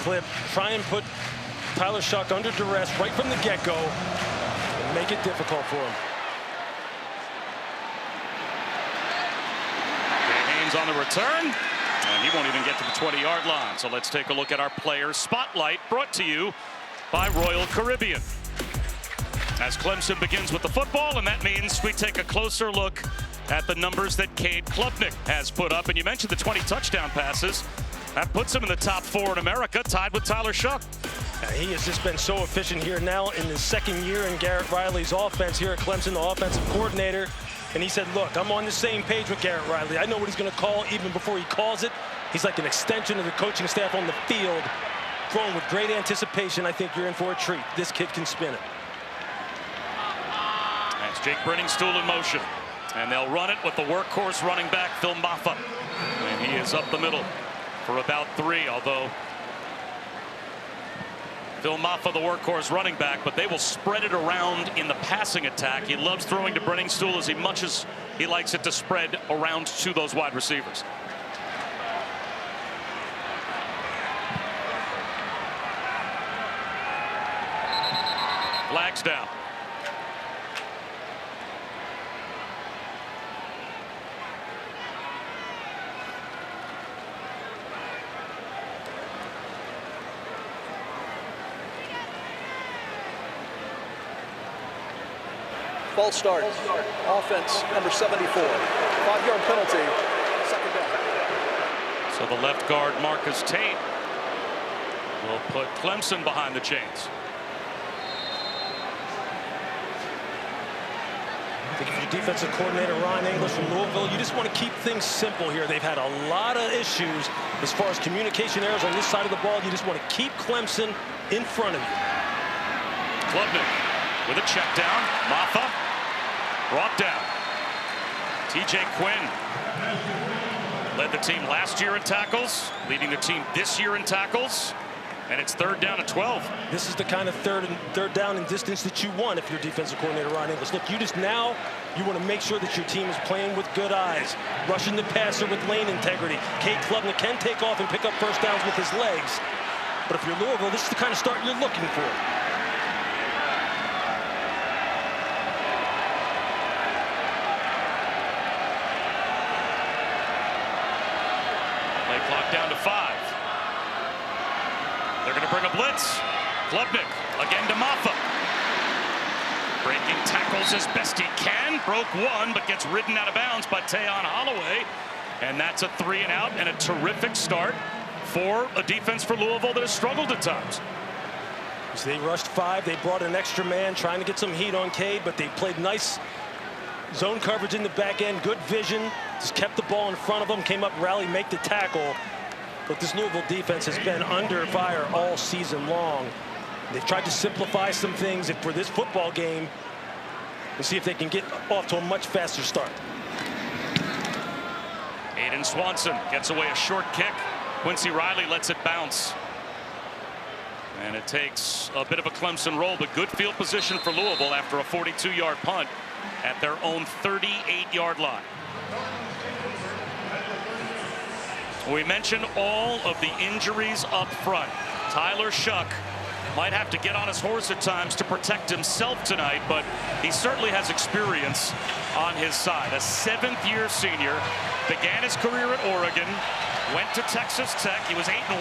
Clip, try and put Tyler Shough under duress right from the get-go and make it difficult for him. Haynes on the return, and he won't even get to the 20-yard line. So let's take a look at our player spotlight, brought to you by Royal Caribbean. As Clemson begins with the football, and that means we take a closer look at the numbers that Cade Klubnik has put up. And you mentioned the 20 touchdown passes. That puts him in the top 4 in America, tied with Tyler Shough. He has just been so efficient here now in his second year in Garrett Riley's offense here at Clemson, the offensive coordinator. And he said, look, I'm on the same page with Garrett Riley. I know what he's going to call even before he calls it. He's like an extension of the coaching staff on the field, throwing with great anticipation. I think you're in for a treat. This kid can spin it. That's Jake Brenningstool in motion. And they'll run it with the workhorse running back, Phil Mafah. And he is up the middle for about 3, although Phil Mafah, the workhorse running back, but they will spread it around in the passing attack. He loves throwing to Brenningstool as much as he likes it to spread around to those wide receivers. Flags down. False start. Offense number 74. 5-yard penalty. Second down. So the left guard Marcus Tate will put Clemson behind the chains. I think if you're defensive coordinator Ryan English from Louisville, you just want to keep things simple here. They've had a lot of issues as far as communication errors on this side of the ball. You just want to keep Clemson in front of you. Klubnik with a check down. Mafah brought down. TJ Quinn led the team last year in tackles, leading the team this year in tackles, and it's 3rd down and 12. This is the kind of third down and distance that you want if you're defensive coordinator Ryan English. Look, you want to make sure that your team is playing with good eyes, rushing the passer with lane integrity. Cade Klubnik can take off and pick up first downs with his legs, but if you're Louisville, this is the kind of start you're looking for. Clock down to 5. They're going to bring a blitz. Klubnik again to Mafah. Breaking tackles as best he can. Broke 1, but gets ridden out of bounds by Tayon Holloway. And that's a 3 and out, and a terrific start for a defense for Louisville that has struggled at times. So they rushed 5. They brought an extra man trying to get some heat on Cade, but they played nice zone coverage in the back end, good vision, just kept the ball in front of them, came up, rally, make the tackle. But this Louisville defense has been under fire all season long. They've tried to simplify some things for this football game and see if they can get off to a much faster start. Aiden Swanson gets away a short kick. Quincy Riley lets it bounce. And it takes a bit of a Clemson roll, but good field position for Louisville after a 42-yard punt at their own 38-yard line. We mentioned all of the injuries up front. Tyler Shough might have to get on his horse at times to protect himself tonight, but he certainly has experience on his side. A 7th-year senior, began his career at Oregon, went to Texas Tech. He was 8-1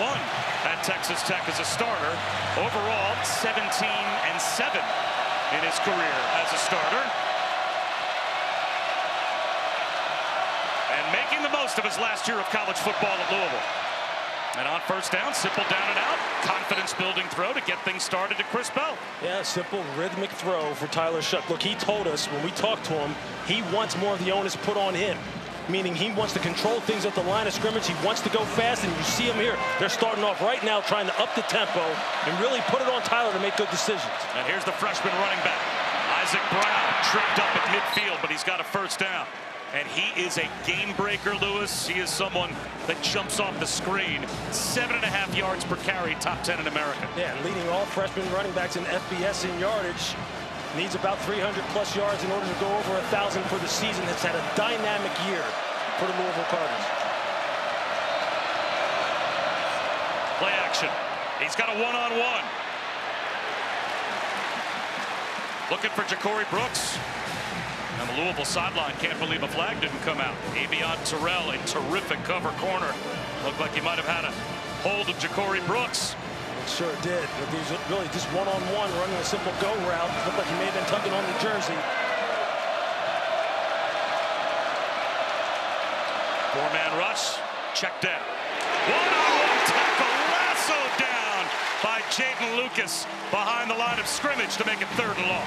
at Texas Tech as a starter. Overall, 17-7 in his career as a starter. And making the most of his last year of college football at Louisville. And on first down, simple down and out, confidence building throw to get things started to Chris Bell. Yeah, simple rhythmic throw for Tyler Shough. Look, he told us when we talked to him, he wants more of the onus put on him. Meaning he wants to control things at the line of scrimmage. He wants to go fast, and you see him here. They're starting off right now trying to up the tempo and really put it on Tyler to make good decisions. And here's the freshman running back. Isaac Brown tripped up at midfield, but he's got a first down. And he is a game breaker, Lewis. He is someone that jumps off the screen. 7.5 yards per carry, top 10 in America. Yeah, and leading all freshman running backs in FBS in yardage. Needs about 300+ yards in order to go over 1,000 for the season. It's had a dynamic year for the Louisville Cardinals. Play action. He's got a one-on-one. Looking for Ja'Cory Brooks. And the Louisville sideline can't believe a flag didn't come out. Avion Terrell, a terrific cover corner. Looked like he might have had a hold of Ja'Cory Brooks. It sure did. But he was really just one-on-one running a simple go route. It looked like he may have been tugging on the jersey. Four-man rush. Check down. One-on-one tackle. Lassoed down by Jaden Lucas behind the line of scrimmage to make it 3rd and long.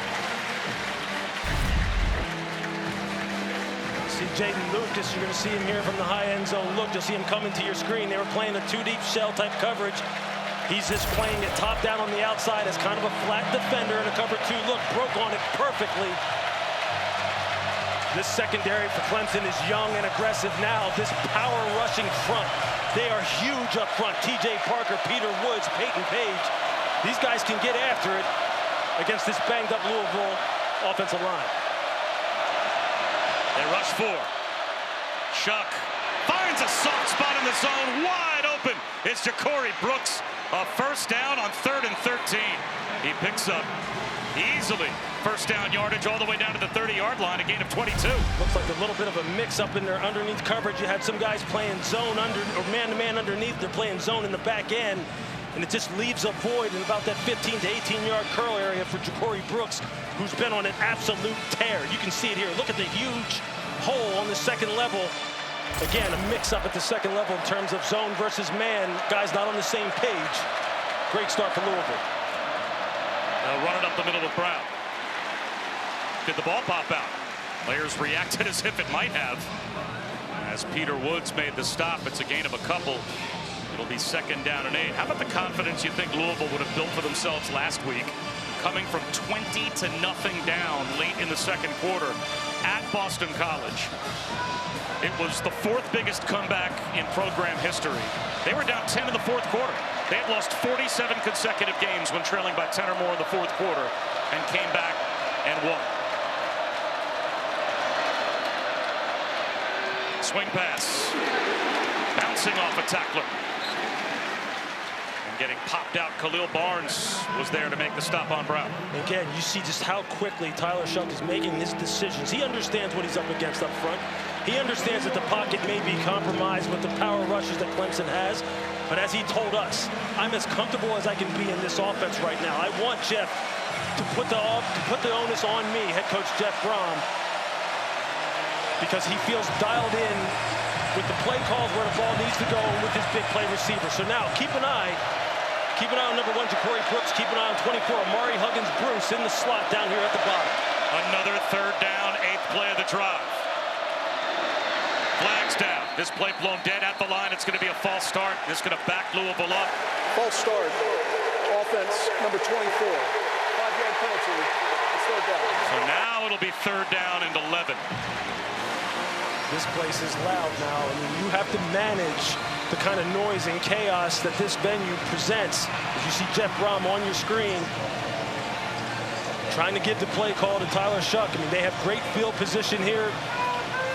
See Jaden Lucas, you're going to see him here from the high end zone look. You'll see him coming to your screen. They were playing a 2-deep shell type coverage. He's just playing it top down on the outside as kind of a flat defender in a cover 2 look. Broke on it perfectly. This secondary for Clemson is young and aggressive now. This power rushing front. They are huge up front. TJ Parker, Peter Woods, Peyton Page. These guys can get after it against this banged up Louisville offensive line. They rush 4. Shough finds a soft spot in the zone. Wide open. It's Ja'Cory Brooks. A first down on 3rd and 13. He picks up easily first down yardage all the way down to the 30-yard line, a gain of 22. Looks like a little bit of a mix-up in their underneath coverage. You had some guys playing zone under or man-to-man underneath. They're playing zone in the back end, and it just leaves a void in about that 15 to 18-yard curl area for Ja'Cory Brooks, who's been on an absolute tear. You can see it here. Look at the huge hole on the second level. Again, a mix-up at the second level in terms of zone versus man. Guys not on the same page. Great start for Louisville. They'll run it up the middle with Brown. Did the ball pop out? Players reacted as if it might have. As Peter Woods made the stop, it's a gain of a couple. It'll be 2nd down and 8. How about the confidence you think Louisville would have built for themselves last week, coming from 20-0 down late in the 2nd quarter at Boston College? It was the 4th biggest comeback in program history. They were down 10 in the 4th quarter. They had lost 47 consecutive games when trailing by 10 or more in the 4th quarter and came back and won. Swing pass. Bouncing off a tackler. And getting popped out, Khalil Barnes was there to make the stop on Brown. Again, you see just how quickly Tyler Shough is making his decisions. He understands what he's up against up front. He understands that the pocket may be compromised with the power rushes that Clemson has. But as he told us, I'm as comfortable as I can be in this offense right now. I want Jeff to put the onus on me, head coach Jeff Brom, because he feels dialed in with the play calls where the ball needs to go and with his big play receiver. So now keep an eye on number 1, Ja'Cory Brooks. Keep an eye on 24, Amari Huggins-Bruce in the slot down here at the bottom. Another 3rd down, 8th play of the drive. Flags down. This play blown dead at the line. It's going to be a false start. This is going to back Louisville up. False start. Offense number 24. 5-yard penalty. It's 3rd down. So now it'll be 3rd down and 11. This place is loud now. I mean, you have to manage the kind of noise and chaos that this venue presents. As you see Jeff Brom on your screen, trying to get the play call to Tyler Shough. I mean, they have great field position here.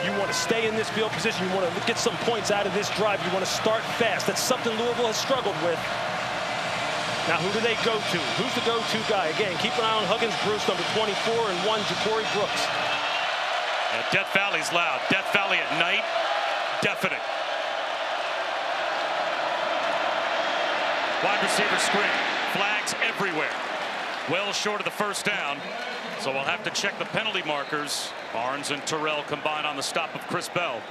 You want to stay in this field position. You want to get some points out of this drive. You want to start fast. That's something Louisville has struggled with. Now, who do they go to? Who's the go-to guy? Again, keep an eye on Huggins-Bruce, number 24, and 1, Ja'Cory Brooks. Yeah, Death Valley's loud. Death Valley at night, deafening. Wide receiver screen. Flags everywhere. Well short of the first down. So we'll have to check the penalty markers. Barnes and Terrell combine on the stop of Chris Bell.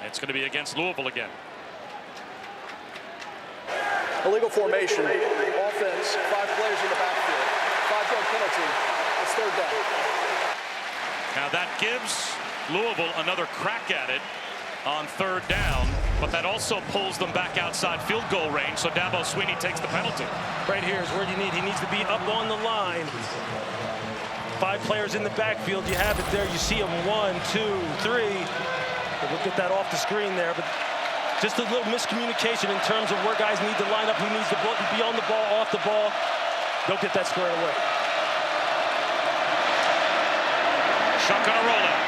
It's going to be against Louisville again. Illegal formation. Offense, 5 players in the backfield. 5-yard penalty. It's 3rd down. Now that gives Louisville another crack at it on 3rd down, but that also pulls them back outside field goal range, so Dabo Swinney takes the penalty. Right here is where he needs to be up on the line. 5 players in the backfield. You have it there. You see them 1, 2, 3. We'll get that off the screen there, but just a little miscommunication in terms of where guys need to line up, who needs to be on the ball, off the ball. They'll get that squared away. Shough on a rollout.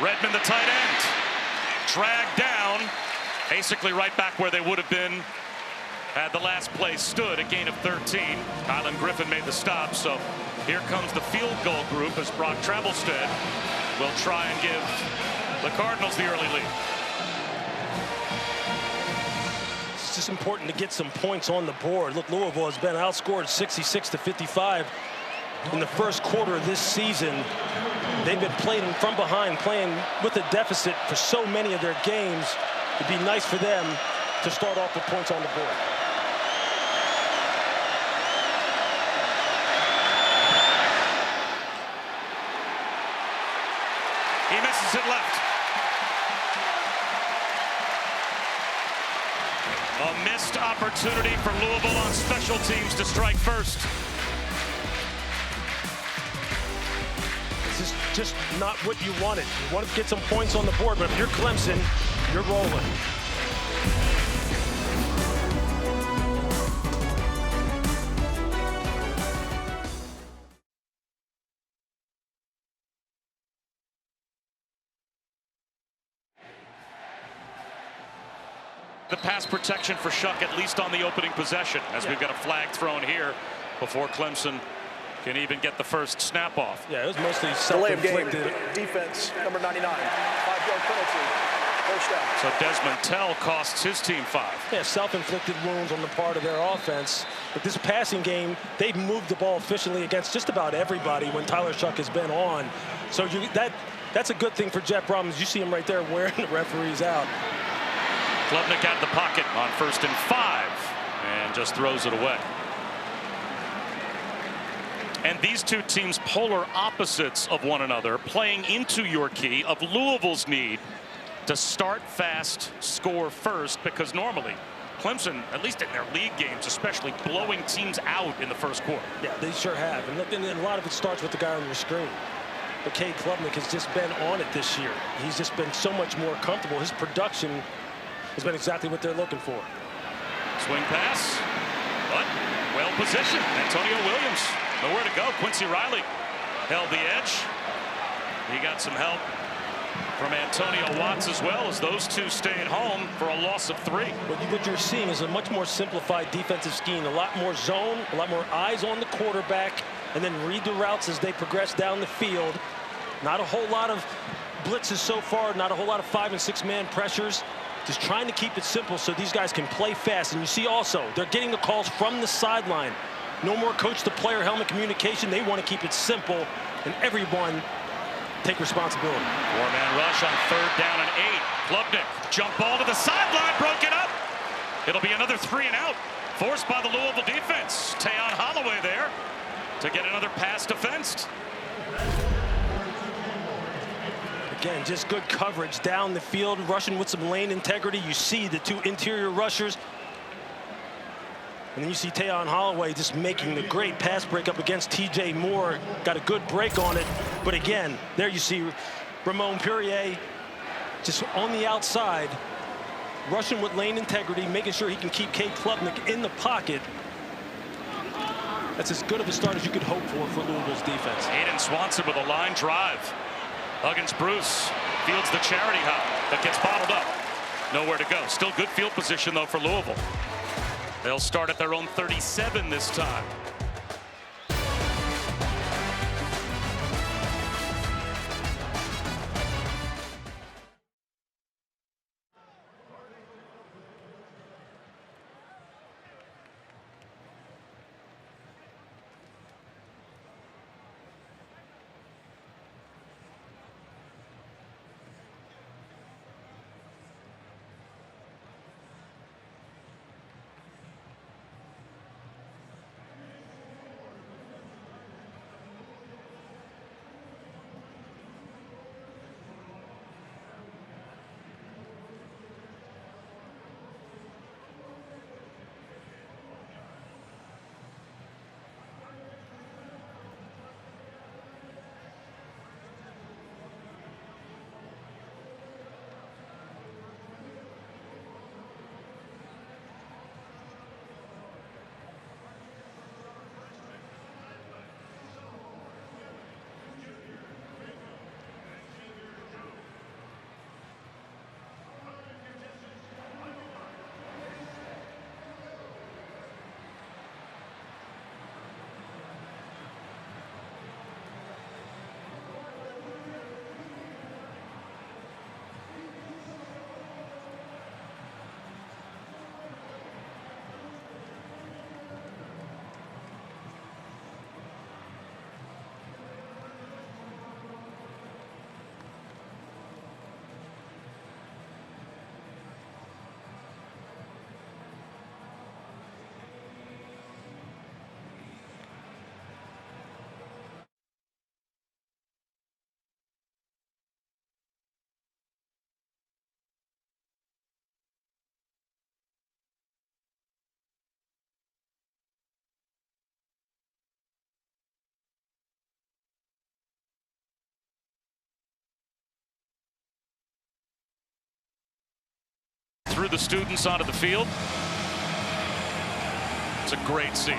Redmond, the tight end, dragged down, basically right back where they would have been had the last play stood, a gain of 13. Kylan Griffin made the stop, so here comes the field goal group as Brock Travelstead will try and give the Cardinals the early lead. It's just important to get some points on the board. Look, Louisville has been outscored 66-55 in the first quarter of this season. They've been playing from behind, playing with a deficit for so many of their games. It'd be nice for them to start off with points on the board. He misses it left. A missed opportunity for Louisville on special teams to strike first. This is just not what you wanted. You want to get some points on the board, but if you're Clemson, you're rolling. The pass protection for Shough, at least on the opening possession, as we've got a flag thrown here before Clemson can even get the first snap off. Yeah, it was mostly delay of game. self-inflicted. Defense, number 99, 5-yard penalty, first down. So Desmond Tell costs his team 5. Yeah, self-inflicted wounds on the part of their offense. But this passing game, they've moved the ball efficiently against just about everybody when Tyler Shough has been on. So that's a good thing for Jeff Bromans. You see him right there wearing the referees out. Klubnik out of the pocket on 1st and 5 and just throws it away. And these two teams polar opposites of one another, playing into your key of Louisville's need to start fast, score first, because normally Clemson, at least in their league games, especially blowing teams out in the first quarter. Yeah, they sure have. And a lot of it starts with the guy on your screen. But Cade Klubnik has just been on it this year. He's just been so much more comfortable. His production has been exactly what they're looking for. Swing pass, but well positioned. Antonio Williams, nowhere to go. Quincy Riley held the edge. He got some help from Antonio Watts as well, as those two stay at home for a loss of 3. What you're seeing is a much more simplified defensive scheme, a lot more zone, a lot more eyes on the quarterback, and then read the routes as they progress down the field. Not a whole lot of blitzes so far, not a whole lot of 5- and 6-man pressures. Just trying to keep it simple so these guys can play fast. And you see also, they're getting the calls from the sideline. No more coach-to-player helmet communication. They want to keep it simple, and everyone take responsibility. 4-man rush on 3rd down and 8. Klubnik, jump ball to the sideline, broken up. It'll be another 3 and out, forced by the Louisville defense. Tayon Holloway there to get another pass defensed. Again, just good coverage down the field, rushing with some lane integrity. You see the two interior rushers. And then you see Tayon Holloway just making the great pass break up against TJ Moore. Got a good break on it. But again, there you see Ramon Purrier just on the outside, rushing with lane integrity, making sure he can keep Cade Klubnik in the pocket. That's as good of a start as you could hope for Louisville's defense. Aiden Swanson with a line drive. Huggins Bruce fields the charity hop that gets bottled up. Nowhere to go. Still good field position, though, for Louisville. They'll start at their own 37 this time. through the students onto the field. It's a great scene.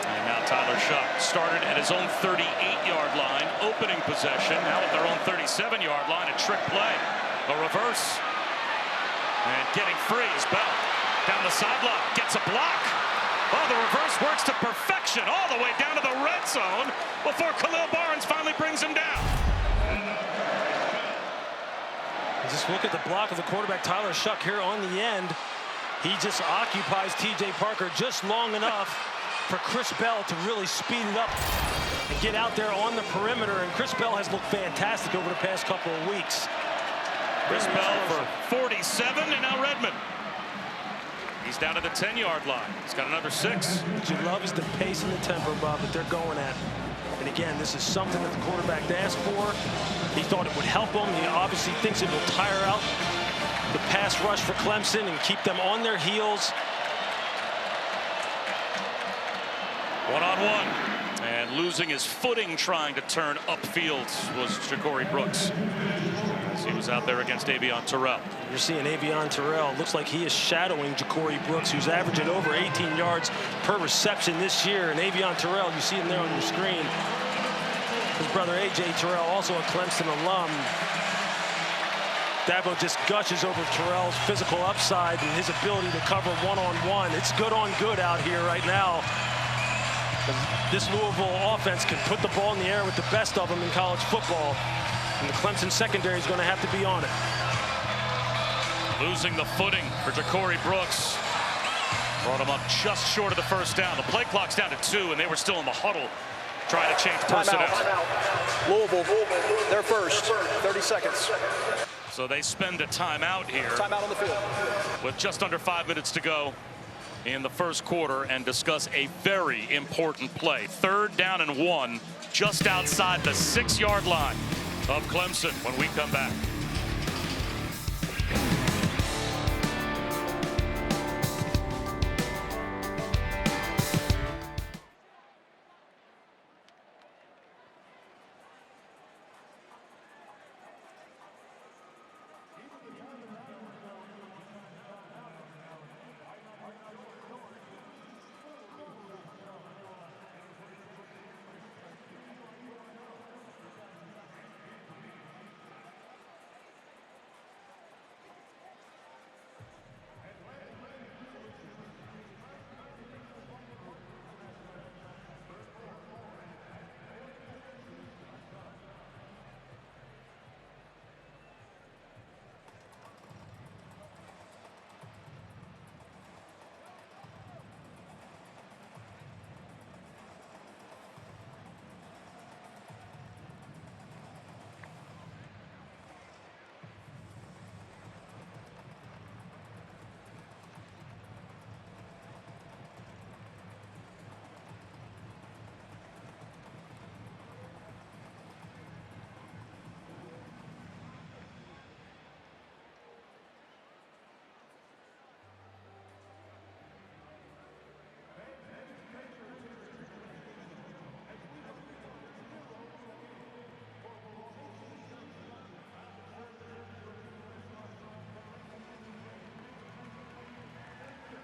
And now Tyler Shough started at his own 38-yard line, opening possession. Now at their own 37-yard line, a trick play, a reverse. And getting free is Bell. Down the sideline, gets a block. Oh, the reverse works to perfection all the way down to the red zone before Khalil Barnes finally brings him down. Just look at the block of the quarterback, Tyler Shough, here on the end. He just occupies T.J. Parker just long enough for Chris Bell to really speed it up and get out there on the perimeter. And Chris Bell has looked fantastic over the past couple of weeks. Chris Bell for 47, and now Redmond. He's down to the 10-yard line. He's got another 6. What you love is the pace and the tempo, Bob, that they're going at. And again, this is something that the quarterback asked for. He thought it would help him. He obviously thinks it will tire out the pass rush for Clemson and keep them on their heels. One-on-one. And losing his footing trying to turn upfield was Ja'Cory Brooks. He was out there against Avion Terrell. You're seeing Avion Terrell. Looks like he is shadowing Ja'Cory Brooks, who's averaging over 18 yards per reception this year. And Avion Terrell, you see him there on your screen. His brother A.J. Terrell, also a Clemson alum. Dabo just gushes over Terrell's physical upside and his ability to cover one-on-one. It's good on good out here right now. This Louisville offense can put the ball in the air with the best of them in college football. And the Clemson secondary is going to have to be on it. Losing the footing for Ja'Cory Brooks. Brought him up just short of the first down. The play clock's down to 2, and they were still in the huddle trying to change personnel. Timeout. Louisville, they're first. 30 seconds. So they spend a timeout here. Timeout on the field. With just under 5 minutes to go in the first quarter and discuss a very important play. 3rd down and 1 just outside the 6-yard line of Clemson when we come back.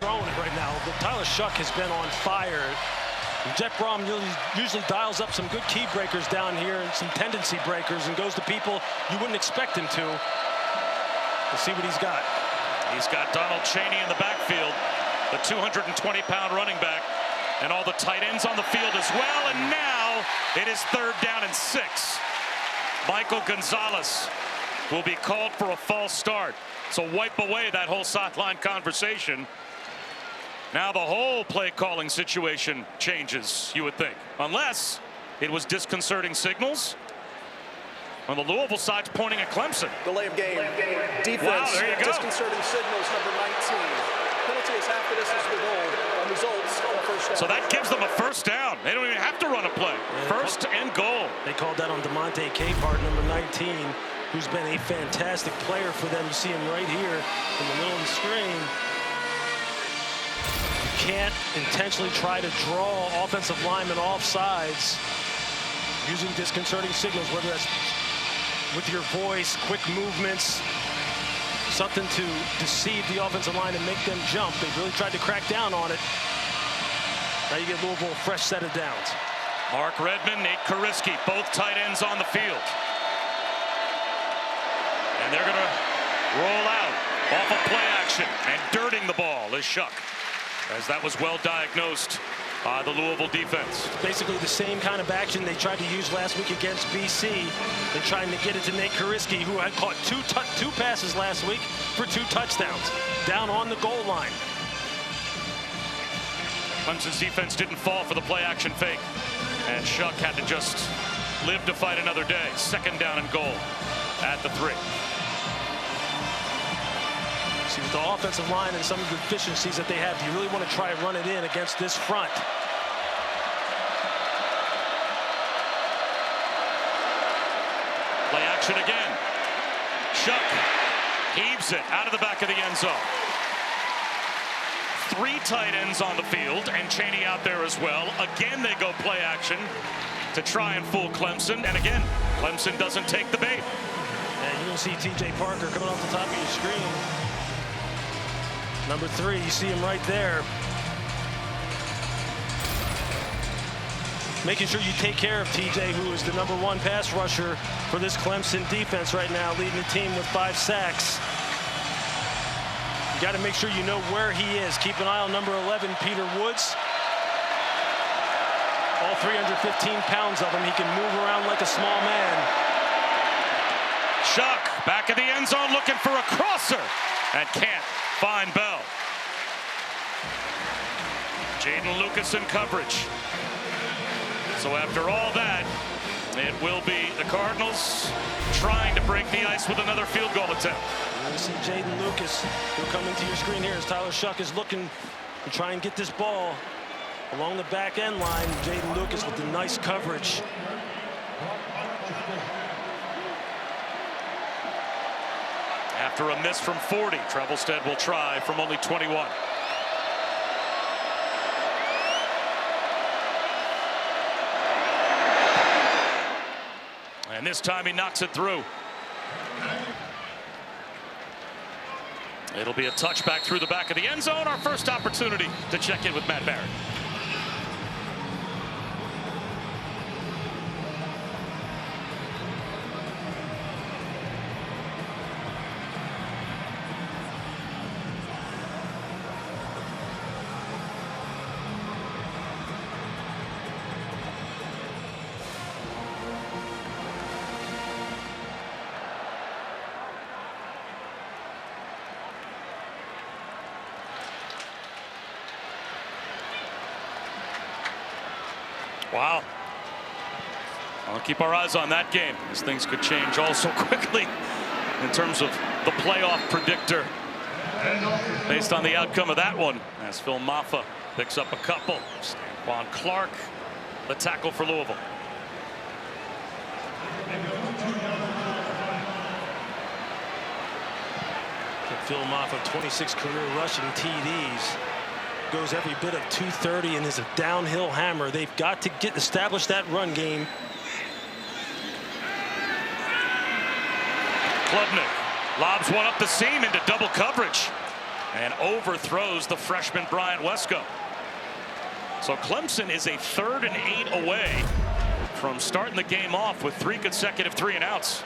Throwing it right now, but Tyler Shough has been on fire. And Jeff Brom usually dials up some good key breakers down here and some tendency breakers and goes to people you wouldn't expect him to. Let's see what he's got. He's got Donald Chaney in the backfield, the 220-pound running back, and all the tight ends on the field as well. And now it is 3rd down and 6. Michael Gonzalez will be called for a false start. So wipe away that whole sideline conversation. Now the whole play calling situation changes, you would think, unless it was disconcerting signals. On the Louisville side's pointing at Clemson. Delay of game. Defense. Wow, there you go. Disconcerting signals, number 19. Penalty is half the distance to the goal. Results on the first down. So that gives them a first down. They don't even have to run a play. First and goal. They called that on DeMonte Capehart, number 19, who's been a fantastic player for them. You see him right here in the middle of the screen. Can't intentionally try to draw offensive linemen off sides using disconcerting signals, whether that's with your voice, quick movements, something to deceive the offensive line and make them jump. They really tried to crack down on it. Now you get Louisville a fresh set of downs. Mark Redmond, Nate Kariski, both tight ends on the field. And they're going to roll out off of play action, and dirting the ball is Shough, as that was well diagnosed by the Louisville defense. Basically the same kind of action they tried to use last week against BC. They're trying to get it to Nate Kariski, who had caught two passes last week for 2 touchdowns, down on the goal line. Clemson's defense didn't fall for the play action fake, and Shough had to just live to fight another day. 2nd down and goal at the 3. See, with the offensive line and some of the deficiencies that they have, do you really want to try and run it in against this front? Play action again. Shough heaves it out of the back of the end zone. 3 tight ends on the field, and Chaney out there as well. Again, they go play action to try and fool Clemson, and again, Clemson doesn't take the bait. And you can see T.J. Parker coming off the top of your screen. Number 3, you see him right there. Making sure you take care of TJ, who is the #1 pass rusher for this Clemson defense right now, leading the team with 5 sacks. You got to make sure you know where he is. Keep an eye on number 11, Peter Woods. All 315 pounds of him. He can move around like a small man. Shough back in the end zone looking for a crosser and can't find Bell. Jaden Lucas in coverage. So after all that, it will be the Cardinals trying to break the ice with another field goal attempt. You see Jaden Lucas, who'll come into your screen here as Tyler Shough is looking to try and get this ball along the back end line. Jaden Lucas with the nice coverage. After a miss from 40, Trevelstead will try from only 21. And this time he knocks it through. It'll be a touchback through the back of the end zone. Our first opportunity to check in with Matt Barrett. Wow. I'll keep our eyes on that game, as things could change all so quickly in terms of the playoff predictor based on the outcome of that one, as Phil Mafah picks up a couple. Stanquan Clark, the tackle for Louisville. Phil Mafah, 26 career rushing TDs. Goes every bit of 230 and is a downhill hammer. They've got to establish that run game. Klubnik lobs one up the seam into double coverage and overthrows the freshman Bryant Wesco. So Clemson is a 3rd and 8 away from starting the game off with 3 consecutive 3-and-outs.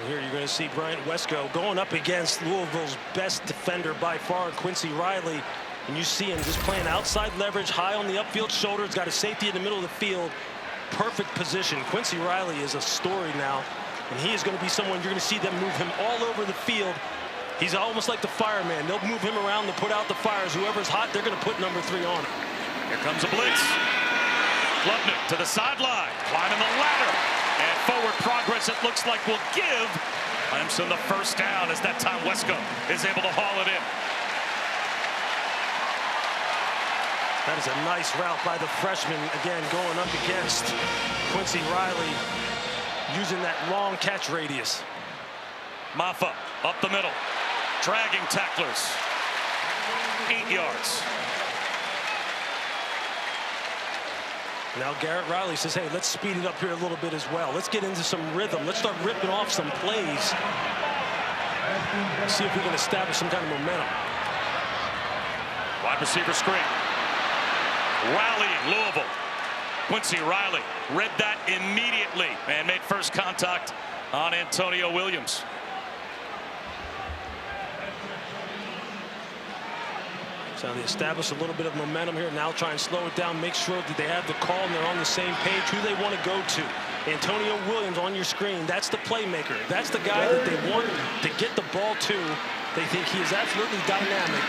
Here you're going to see Bryant Wesco going up against Louisville's best defender by far, Quincy Riley. And you see him just playing outside leverage, high on the upfield shoulder. He's got a safety in the middle of the field. Perfect position. Quincy Riley is a story now. And he is going to be someone you're going to see them move him all over the field. He's almost like the fireman. They'll move him around to put out the fires. Whoever's hot, they're going to put number 3 on him. Here comes a blitz. Klubnik to the sideline, climbing the ladder. And forward progress, it looks like, will give Clemson the first down, as that time Wesco is able to haul it in. That is a nice route by the freshman, again, going up against Quincy Riley, using that long catch radius. Mafah up the middle, dragging tacklers. 8 yards. Now Garrett Riley says, hey, let's speed it up here a little bit as well. Let's get into some rhythm. Let's start ripping off some plays. Let's see if we can establish some kind of momentum. Wide receiver screen. Rallying Louisville. Quincy Riley read that immediately and made first contact on Antonio Williams. So they establish a little bit of momentum here. Now try and slow it down, make sure that they have the call and they're on the same page, who they want to go to. Antonio Williams on your screen. That's the playmaker. That's the guy that they want to get the ball to. They think he is absolutely dynamic.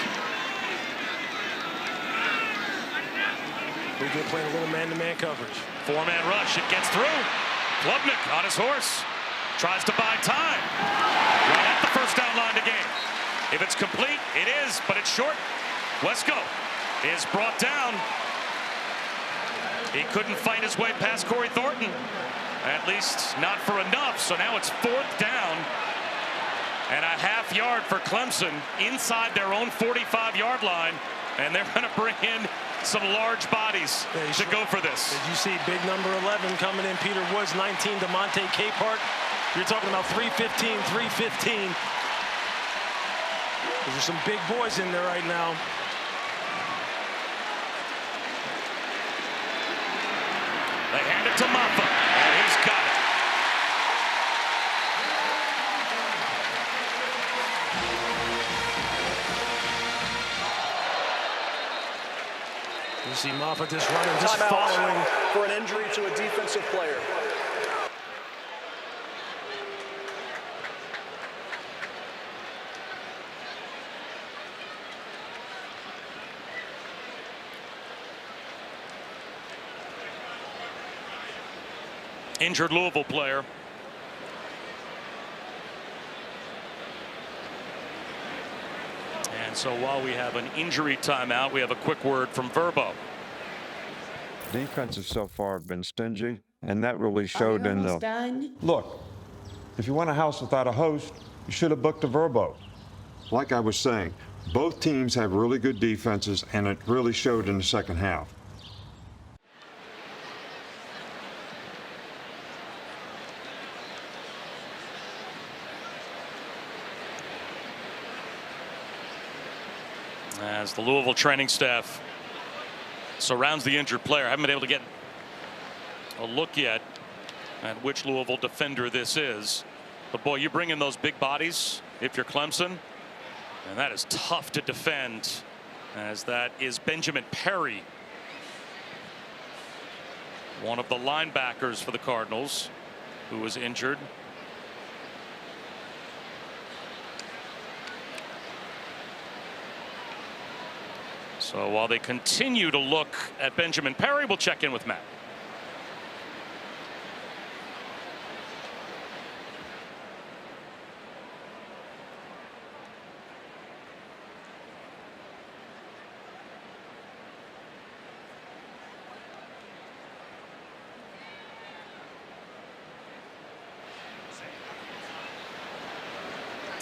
Louisville playing a little man-to-man coverage. Four-man rush. It gets through. Klubnik on his horse. Tries to buy time. Right at the first down line to gain. If it's complete, it is, but it's short. Wesco is brought down. He couldn't fight his way past Corey Thornton. At least not for enough. So now it's fourth down and a half yard for Clemson inside their own 45-yard line. And they're going to bring in some large bodies to go for this. Did you see big number 11 coming in? Peter Woods, 19, DeMonte Capehart. You're talking about 315, 315. There's some big boys in there right now. They hand it to Mafah, and he's got it. You see Mafah just running, just following. For an injury to a defensive player. Injured Louisville player. And so while we have an injury timeout, we have a quick word from Verbo. Defenses so far have been stingy, and that really showed in the... Done? Look, if you want a house without a host, you should have booked a Verbo. Like I was saying, both teams have really good defenses, and it really showed in the second half. As the Louisville training staff surrounds the injured player. I haven't been able to get a look yet at which Louisville defender this is. But boy, you bring in those big bodies if you're Clemson, and that is tough to defend, as that is Benjamin Perry, one of the linebackers for the Cardinals, who was injured. So while they continue to look at Benjamin Perry, we'll check in with Matt.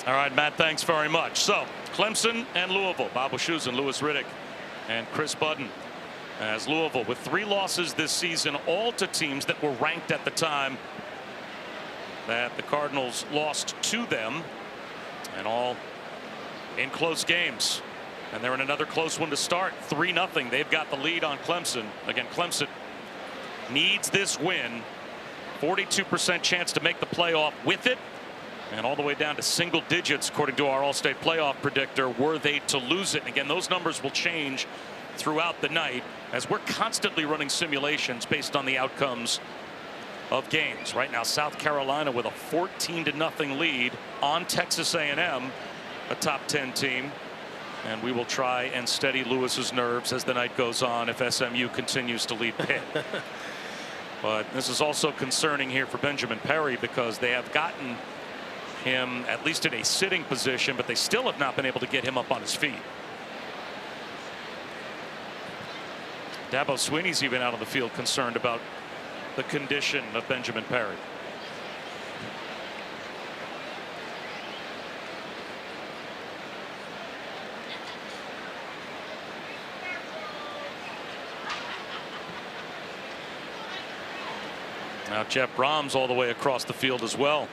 All right, Matt, thanks very much. So Clemson and Louisville, Bob Shough and Louis Riddick and Chris Budden, as Louisville with 3 losses this season, all to teams that were ranked at the time that the Cardinals lost to them, and all in close games. And they're in another close one to start. 3-0. They've got the lead on Clemson. Again, Clemson needs this win. 42% chance to make the playoff with it, and all the way down to single digits according to our All-State playoff predictor were they to lose it. And again, those numbers will change throughout the night as we're constantly running simulations based on the outcomes of games. Right now South Carolina with a 14-0 lead on Texas A&M, a top 10 team, and we will try and steady Lewis's nerves as the night goes on if SMU continues to lead Pitt. But this is also concerning here for Benjamin Perry, because they have gotten him at least in a sitting position, but they still have not been able to get him up on his feet. Dabo Swinney's even out on the field concerned about the condition of Benjamin Perry. Now Jeff Brahms all the way across the field as well.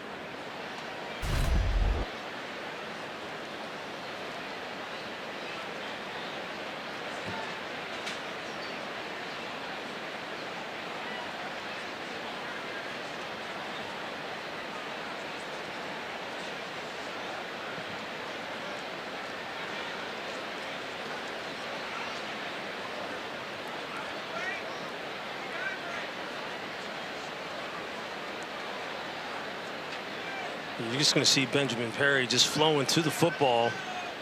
You're just going to see Benjamin Perry just flowing to the football,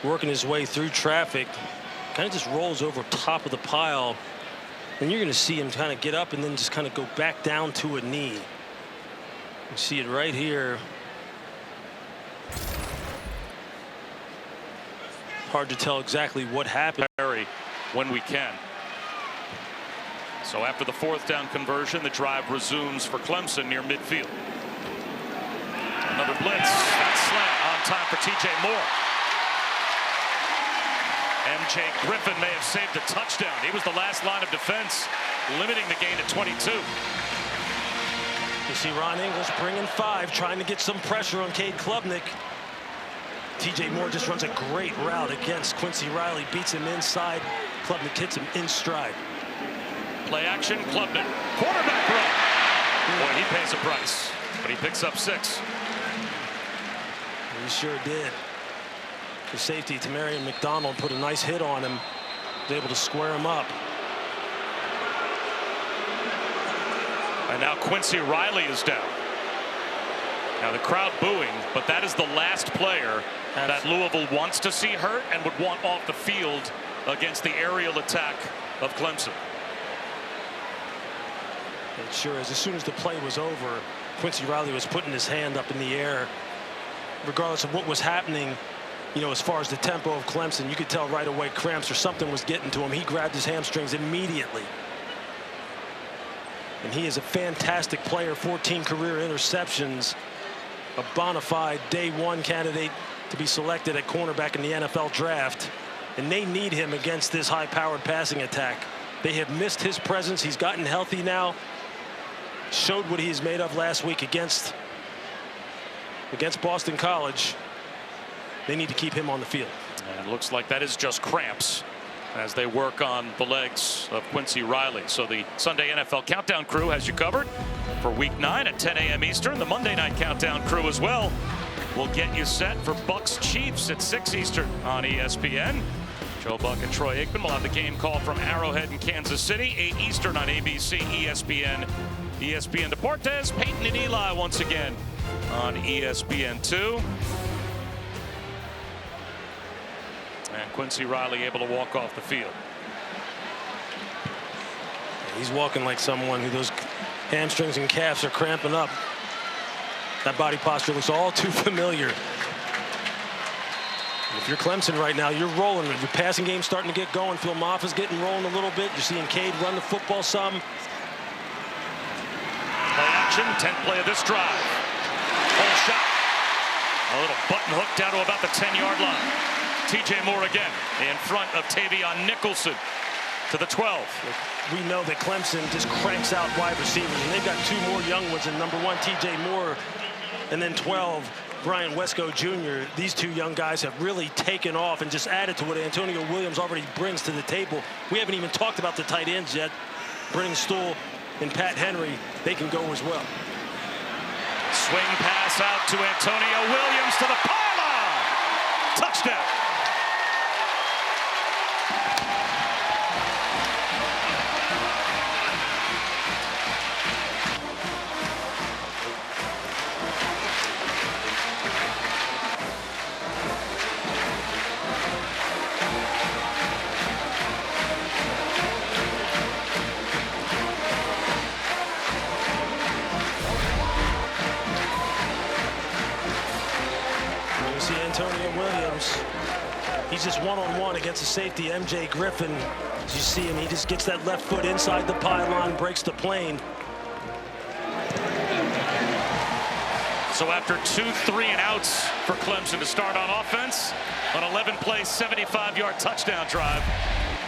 working his way through traffic, kind of just rolls over top of the pile. And you're going to see him kind of get up and then just kind of go back down to a knee. You see it right here. Hard to tell exactly what happened. Perry when we can. So after the 4th down conversion, the drive resumes for Clemson near midfield. Another blitz. That's slant on time for TJ Moore. MJ Griffin may have saved a touchdown. He was the last line of defense, limiting the gain to 22. You see Ron English bringing 5, trying to get some pressure on Cade Klubnik. TJ Moore just runs a great route against Quincy Riley, beats him inside. Klubnik hits him in stride. Play action, Klubnik. Quarterback run. Boy, he pays a price, but he picks up 6. He sure did. The safety, Tamarian McDonald, put a nice hit on him. Was able to square him up. And now Quincy Riley is down. Now the crowd booing, but that is the last player that Louisville wants to see hurt and would want off the field against the aerial attack of Clemson. It sure is. As soon as the play was over, Quincy Riley was putting his hand up in the air. Regardless of what was happening, you know, as far as the tempo of Clemson, you could tell right away cramps or something was getting to him. He grabbed his hamstrings immediately. And he is a fantastic player, 14 career interceptions, a bona fide day 1 candidate to be selected at cornerback in the NFL draft. And they need him against this high-powered passing attack. They have missed his presence. He's gotten healthy now. Showed what he's made of last week against Boston College. They need to keep him on the field. And it looks like that is just cramps as they work on the legs of Quincy Riley. So the Sunday NFL Countdown crew has you covered for Week 9 at 10 a.m. Eastern. The Monday Night Countdown crew as well will get you set for Bucs Chiefs at 6 Eastern on ESPN. Joe Buck and Troy Aikman will have the game called from Arrowhead in Kansas City, 8 Eastern on ABC, ESPN, ESPN Deportes. Peyton and Eli once again on ESPN2. And Quincy Riley able to walk off the field. He's walking like someone who those hamstrings and calves are cramping up. That body posture looks all too familiar. If you're Clemson right now, you're rolling. Your passing game's starting to get going. Phil Mafah's getting rolling a little bit. You're seeing Cade run the football some. Play action, 10th play of this drive. Full shot. A little button hook down to about the 10-yard line. TJ Moore again in front of Tavion Nicholson to the 12. We know that Clemson just cranks out wide receivers, and they've got 2 more young ones in number 1, TJ Moore, and then 12, Brian Wesco Jr. These 2 young guys have really taken off and just added to what Antonio Williams already brings to the table. We haven't even talked about the tight ends yet. Brennan Stool and Pat Henry, they can go as well. Swing pass out to Antonio Williams to the pylon. Touchdown. Antonio Williams, he's just one-on-one against the safety, MJ Griffin. As you see him, he just gets that left foot inside the pylon, breaks the plane. So after 2 3-and-outs for Clemson to start on offense, an 11-play, 75-yard touchdown drive.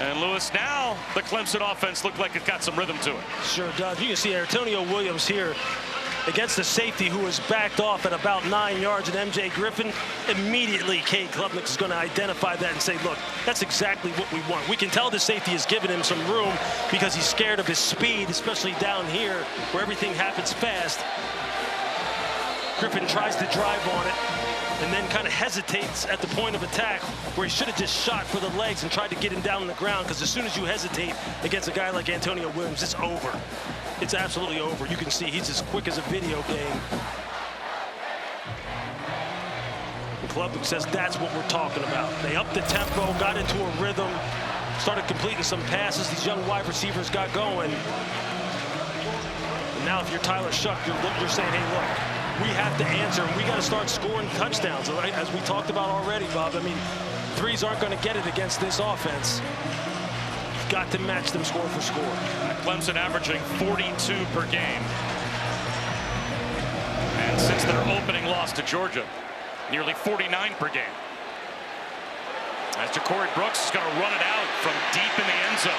And Lewis, now the Clemson offense looked like it got some rhythm to it. Sure does. You can see Antonio Williams here against the safety who was backed off at about 9 yards, and MJ Griffin. Immediately Cade Klubnik is going to identify that and say, look, that's exactly what we want. We can tell the safety has given him some room because he's scared of his speed, especially down here where everything happens fast. Griffin tries to drive on it and then kind of hesitates at the point of attack where he should have just shot for the legs and tried to get him down on the ground, because as soon as you hesitate against a guy like Antonio Williams, it's over. It's absolutely over. You can see he's as quick as a video game. Klubnik says that's what we're talking about. They upped the tempo, got into a rhythm, started completing some passes these young wide receivers got going. And now if you're Tyler Shough, you're saying, hey, look, we have to answer, and we got to start scoring touchdowns, right? As we talked about already, Bob. I mean, threes aren't going to get it against this offense. You've got to match them score for score. Clemson averaging 42 per game. And since their opening loss to Georgia, nearly 49 per game. As Ja'Cory Brooks is going to run it out from deep in the end zone.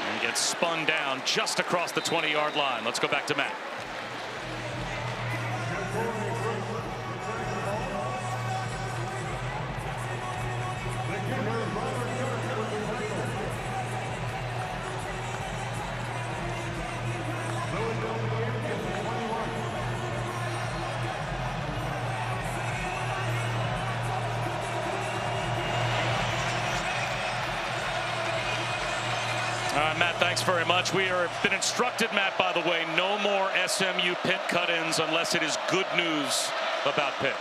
And gets spun down just across the 20-yard line. Let's go back to Matt. Matt, thanks very much. We have been instructed, Matt, by the way, no more SMU Pitt cut-ins unless it is good news about Pitt,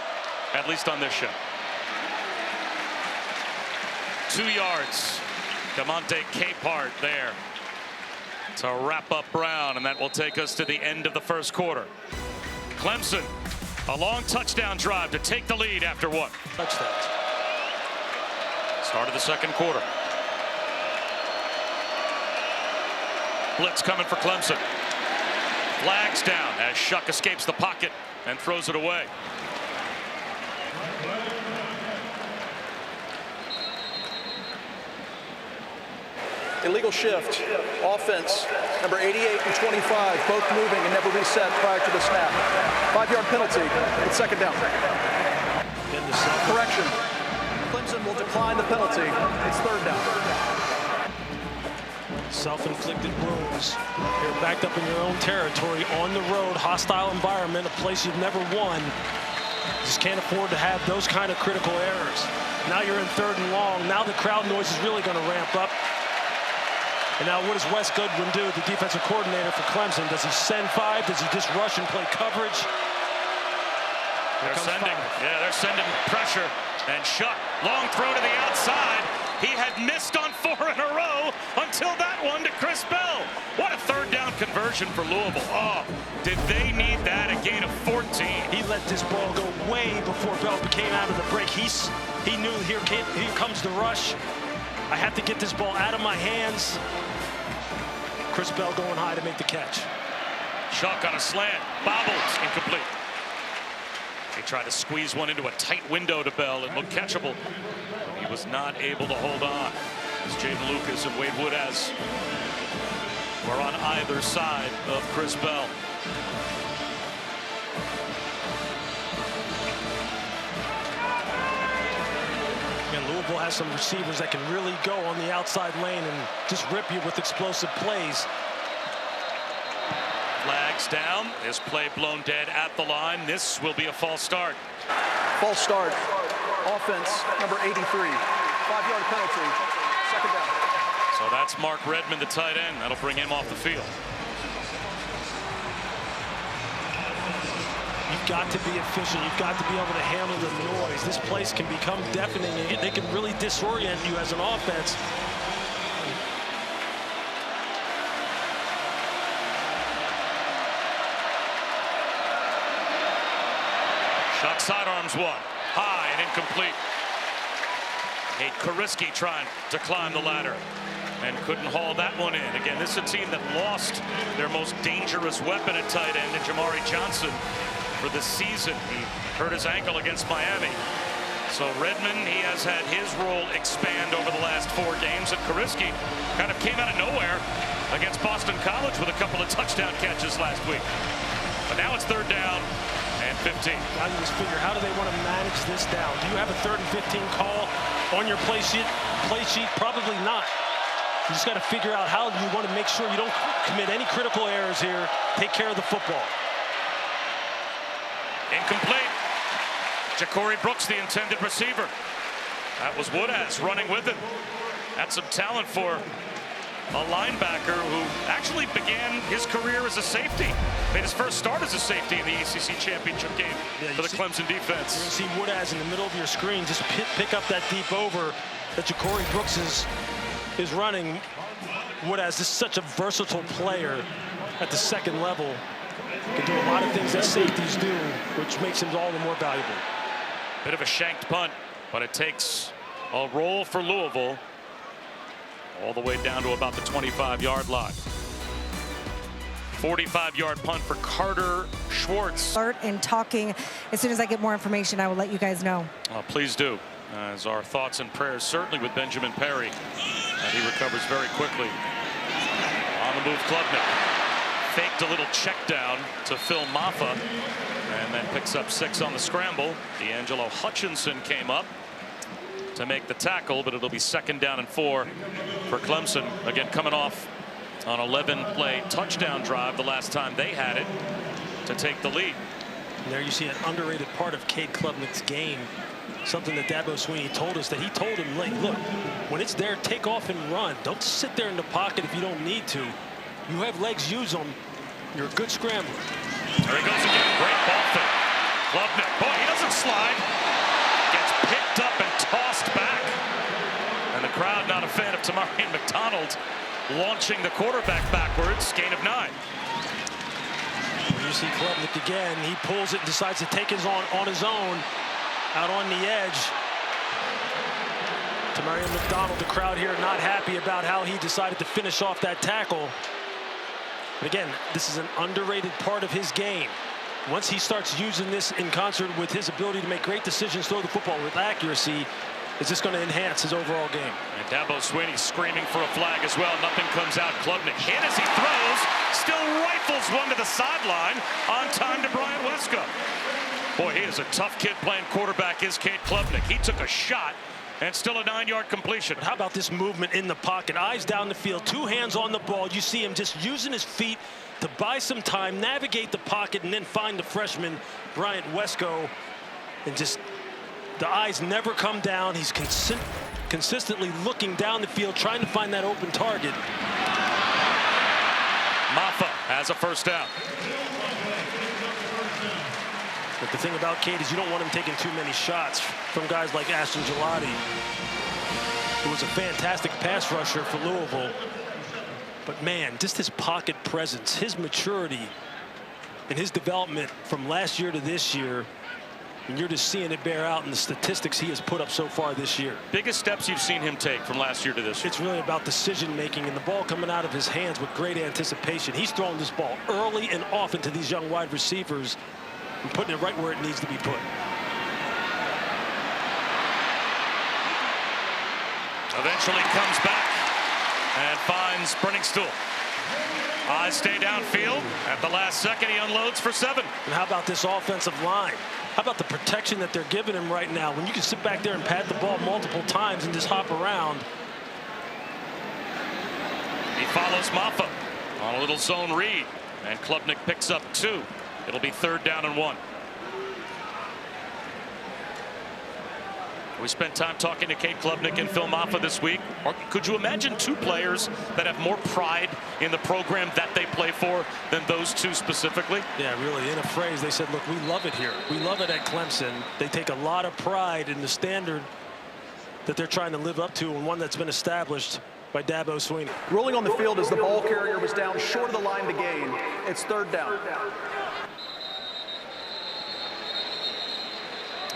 at least on this show. 2 yards. Damonte Capehart there to wrap up Brown, and that will take us to the end of the first quarter. Clemson, a long touchdown drive to take the lead after what? Touchdowns. Start of the second quarter. Blitz coming for Clemson. Flags down as Shough escapes the pocket and throws it away. Illegal shift. Offense, number 88 and 25, both moving and never reset prior to the snap. 5-yard penalty. It's second down. Correction. Clemson will decline the penalty. It's third down. Self-inflicted wounds. You're backed up in your own territory, on the road, hostile environment, a place you've never won. Just can't afford to have those kind of critical errors. Now you're in third and long. Now the crowd noise is really going to ramp up. And now what does Wes Goodwin do, the defensive coordinator for Clemson? Does he send 5? Does he just rush and play coverage? They're sending pressure. And Shough, long throw to the outside. He had missed on 4 in a row until that one to Chris Bell. What a third down conversion for Louisville. Oh, did they need that? A gain of 14. He let this ball go way before Bell came out of the break. He knew here comes the rush. I have to get this ball out of my hands. Chris Bell going high to make the catch. Shough on a slant, bobbles, incomplete. He tried to squeeze one into a tight window to Bell. It looked catchable. He was not able to hold on. As Jaden Lucas and Wade Woodaz were on either side of Chris Bell. And Louisville has some receivers that can really go on the outside lane and just rip you with explosive plays. Flags down. This play blown dead at the line. This will be a false start. False start. Offense, number 83. 5-yard penalty. Second down. So that's Mark Redmond, the tight end. That'll bring him off the field. You've got to be efficient. You've got to be able to handle the noise. This place can become deafening. They can really disorient you as an offense. Shough sidearms one. High and incomplete. Cade Klubnik trying to climb the ladder and couldn't haul that one in. Again, this is a team that lost their most dangerous weapon at tight end in Jamari Johnson for the season. He hurt his ankle against Miami. So Redmond, he has had his role expand over the last 4 games, and Klubnik kind of came out of nowhere against Boston College with a couple of touchdown catches last week. But now it's third down and 15. Now you just figure, how do they want to manage this down? Do you have a 3rd and 15 call on your play sheet? Probably not. You just got to figure out how you want to make sure you don't commit any critical errors here. Take care of the football. Incomplete. Ja'Cory Brooks, the intended receiver. That was Woodaz running with it. That's some talent for a linebacker who actually began his career as a safety. Made his first start as a safety in the ACC championship game for the Clemson defense. You're going to see Woodaz in the middle of your screen. Just pick up that deep over that Ja'Cory Brooks is running. Woodaz is such a versatile player at the second level. Can do a lot of things that safeties do, which makes him all the more valuable. Bit of a shanked punt, but it takes a roll for Louisville all the way down to about the 25-yard line. 45-yard punt for Carter Schwartz. And talking, as soon as I get more information, I will let you guys know. Please do, as our thoughts and prayers certainly with Benjamin Perry. He recovers very quickly. On the move, Klubnik. Faked a little check down to Phil Mafah and then picks up 6 on the scramble. D'Angelo Hutchinson came up to make the tackle, but it'll be 2nd down and 4 for Clemson. Again, coming off an 11-play touchdown drive the last time they had it to take the lead. And there you see an underrated part of Cade Klubnik's game. Something that Dabo Swinney told us, that he told him, like, look, when it's there, take off and run. Don't sit there in the pocket if you don't need to. You have legs, use them. You're a good scrambler. There he goes again. Great ball fake. Klubnik. Boy, he doesn't slide. Gets picked up and tossed back. And the crowd not a fan of Tamarian McDonald launching the quarterback backwards. Gain of 9. When you see Klubnik again, he pulls it and decides to take his on his own. Out on the edge. Tamarian McDonald, the crowd here, not happy about how he decided to finish off that tackle. But again, this is an underrated part of his game. Once he starts using this in concert with his ability to make great decisions, throw the football with accuracy, it's just going to enhance his overall game. And Dabo Swinney screaming for a flag as well. Nothing comes out. Klubnik hit as he throws. Still rifles one to the sideline. On time to Brian Wesco. Boy, he is a tough kid playing quarterback, is Cade Klubnik. He took a shot and still a 9-yard completion. How about this movement in the pocket? Eyes down the field, 2 hands on the ball. You see him just using his feet to buy some time, navigate the pocket, and then find the freshman, Bryant Wesco. And just, the eyes never come down. He's consistently looking down the field, trying to find that open target. Mafah has a 1st down. But the thing about Cade is you don't want him taking too many shots from guys like Ashton Gelati, who was a fantastic pass rusher for Louisville. But man, just his pocket presence, his maturity, and his development from last year to this year, and you're just seeing it bear out in the statistics he has put up so far this year. Biggest steps you've seen him take from last year to this year. It's really about decision making and the ball coming out of his hands with great anticipation. He's throwing this ball early and often to these young wide receivers and putting it right where it needs to be put. Eventually comes back and finds Brenningstool. Eyes stay downfield. At the last second, he unloads for 7. And how about this offensive line? How about the protection that they're giving him right now? When you can sit back there and pat the ball multiple times and just hop around. He follows Mafah on a little zone read, and Klubnik picks up 2. It'll be 3rd down and 1. We spent time talking to Cade Klubnik and Phil Mafah this week. Could you imagine 2 players that have more pride in the program that they play for than those 2 specifically? Yeah, really, in a phrase, they said, look, we love it here. We love it at Clemson. They take a lot of pride in the standard that they're trying to live up to, and one that's been established by Dabo Swinney. Rolling on the field as the ball carrier was down short of the line to gain. It's 3rd down.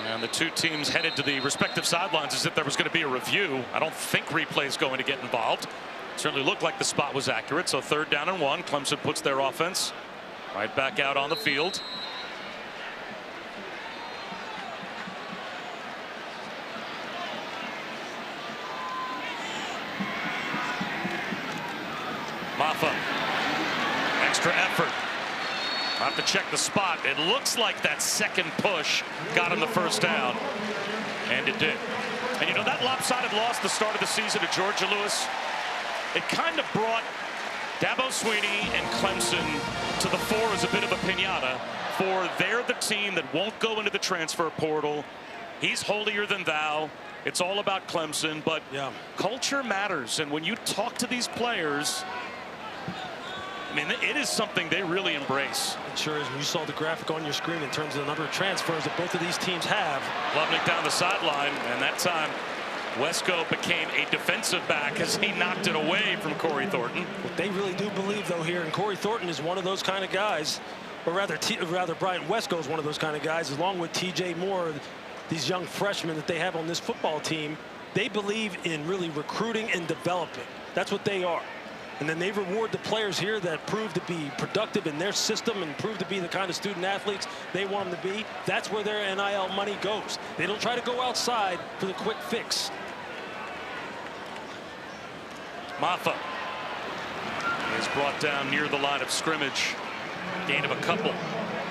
And the 2 teams headed to the respective sidelines as if there was going to be a review. I don't think replay is going to get involved. It certainly looked like the spot was accurate. So 3rd down and 1. Clemson puts their offense right back out on the field. Mafah. Extra effort. I'll have to check the spot. It looks like that second push got him the 1st down, and it did. And you know, that lopsided loss the start of the season to Georgia, Lewis, it kind of brought Dabo Swinney and Clemson to the fore as a bit of a piñata, for they're the team that won't go into the transfer portal. He's holier than thou. It's all about Clemson, but culture matters. And when you talk to these players, I mean, it is something they really embrace. It sure is. You saw the graphic on your screen in terms of the number of transfers that both of these teams have. Klubnik down the sideline, and that time Wesco became a defensive back as he knocked it away from Corey Thornton. What they really do believe, though, here, and Corey Thornton is one of those kind of guys, or rather Bryant Wesco is one of those kind of guys, along with T.J. Moore, these young freshmen that they have on this football team. They believe in really recruiting and developing. That's what they are. And then they reward the players here that prove to be productive in their system and prove to be the kind of student athletes they want them to be. That's where their NIL money goes. They don't try to go outside for the quick fix. Mafah is brought down near the line of scrimmage. Gain of a couple.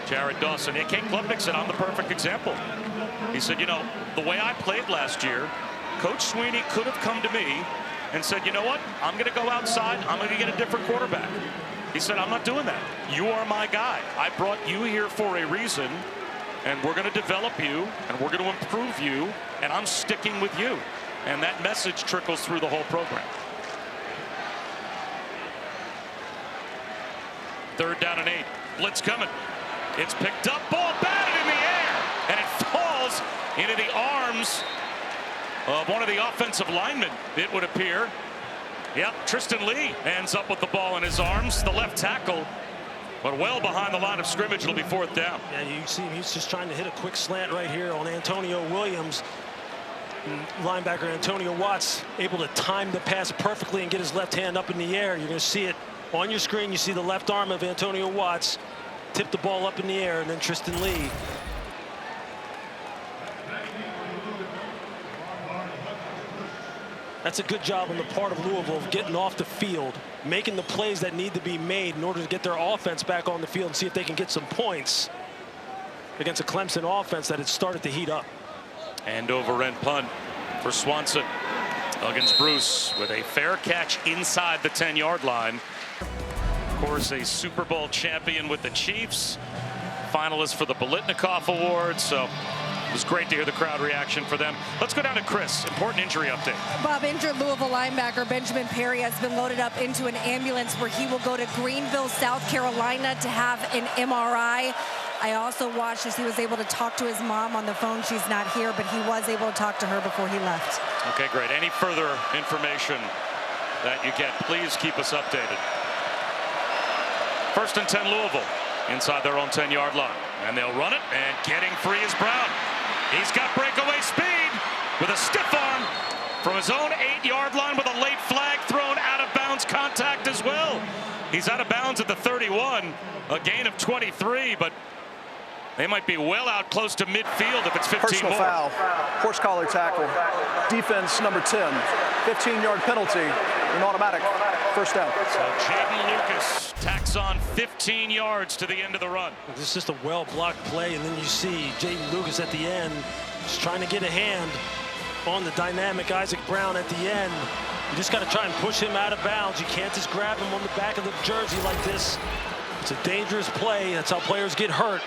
Jared Dawson. And Cade Klubnik said, I'm the perfect example. He said, you know, the way I played last year, Coach Sweeney could have come to me and said, you know what, I'm going to go outside. I'm going to get a different quarterback. He said, I'm not doing that. You are my guy. I brought you here for a reason, and we're going to develop you, and we're going to improve you, and I'm sticking with you. And that message trickles through the whole program. 3rd down and 8. Blitz coming. It's picked up. Ball batted in the air. And it falls into the arms of one of the offensive linemen, it would appear. Yep, Tristan Lee ends up with the ball in his arms, the left tackle. But well behind the line of scrimmage, it'll be 4th down. Yeah, you see him, he's just trying to hit a quick slant right here on Antonio Williams. And linebacker Antonio Watts able to time the pass perfectly and get his left hand up in the air. You're going to see it on your screen. You see the left arm of Antonio Watts tip the ball up in the air, and then Tristan Lee. That's a good job on the part of Louisville of getting off the field, making the plays that need to be made in order to get their offense back on the field and see if they can get some points against a Clemson offense that had started to heat up. And over end punt for Swanson. Huggins Bruce with a fair catch inside the 10-yard line. Of course, a Super Bowl champion with the Chiefs, finalist for the Bolitnikoff Award. So it was great to hear the crowd reaction for them. Let's go down to Chris. Important injury update. Bob, injured Louisville linebacker Benjamin Perry has been loaded up into an ambulance where he will go to Greenville, South Carolina to have an MRI. I also watched as he was able to talk to his mom on the phone. She's not here, but he was able to talk to her before he left. Okay, great. Any further information that you get, please keep us updated. 1st and 10 Louisville inside their own 10-yard line. And they'll run it, and getting free is Brown. He's got breakaway speed with a stiff arm from his own 8-yard line with a late flag thrown out of bounds contact as well. He's out of bounds at the 31, a gain of 23, but they might be well out close to midfield if it's 15 Personal more. foul, horse collar tackle, defense number 10, 15-yard penalty, an automatic 1st down. So Jaden Lucas tacks on 15 yards to the end of the run. This is just a well-blocked play, and then you see Jaden Lucas at the end just trying to get a hand on the dynamic Isaac Brown at the end. You just got to try and push him out of bounds. You can't just grab him on the back of the jersey like this. It's a dangerous play. That's how players get hurt.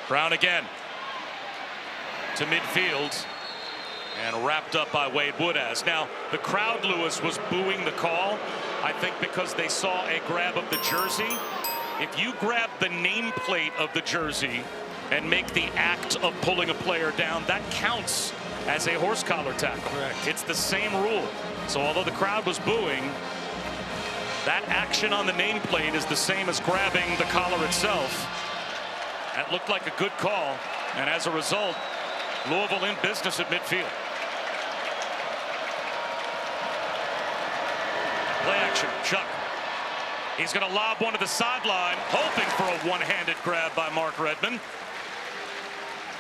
Brown again to midfield and wrapped up by Wade Woodaz. Now, the crowd, Lewis, was booing the call, I think because they saw a grab of the jersey. If you grab the nameplate of the jersey and make the act of pulling a player down, that counts as a horse collar tackle. Correct. It's the same rule. So although the crowd was booing, that action on the nameplate is the same as grabbing the collar itself. That looked like a good call, and as a result, Louisville in business at midfield. Play action, Shough. He's going to lob one to the sideline, hoping for a one-handed grab by Mark Redmond.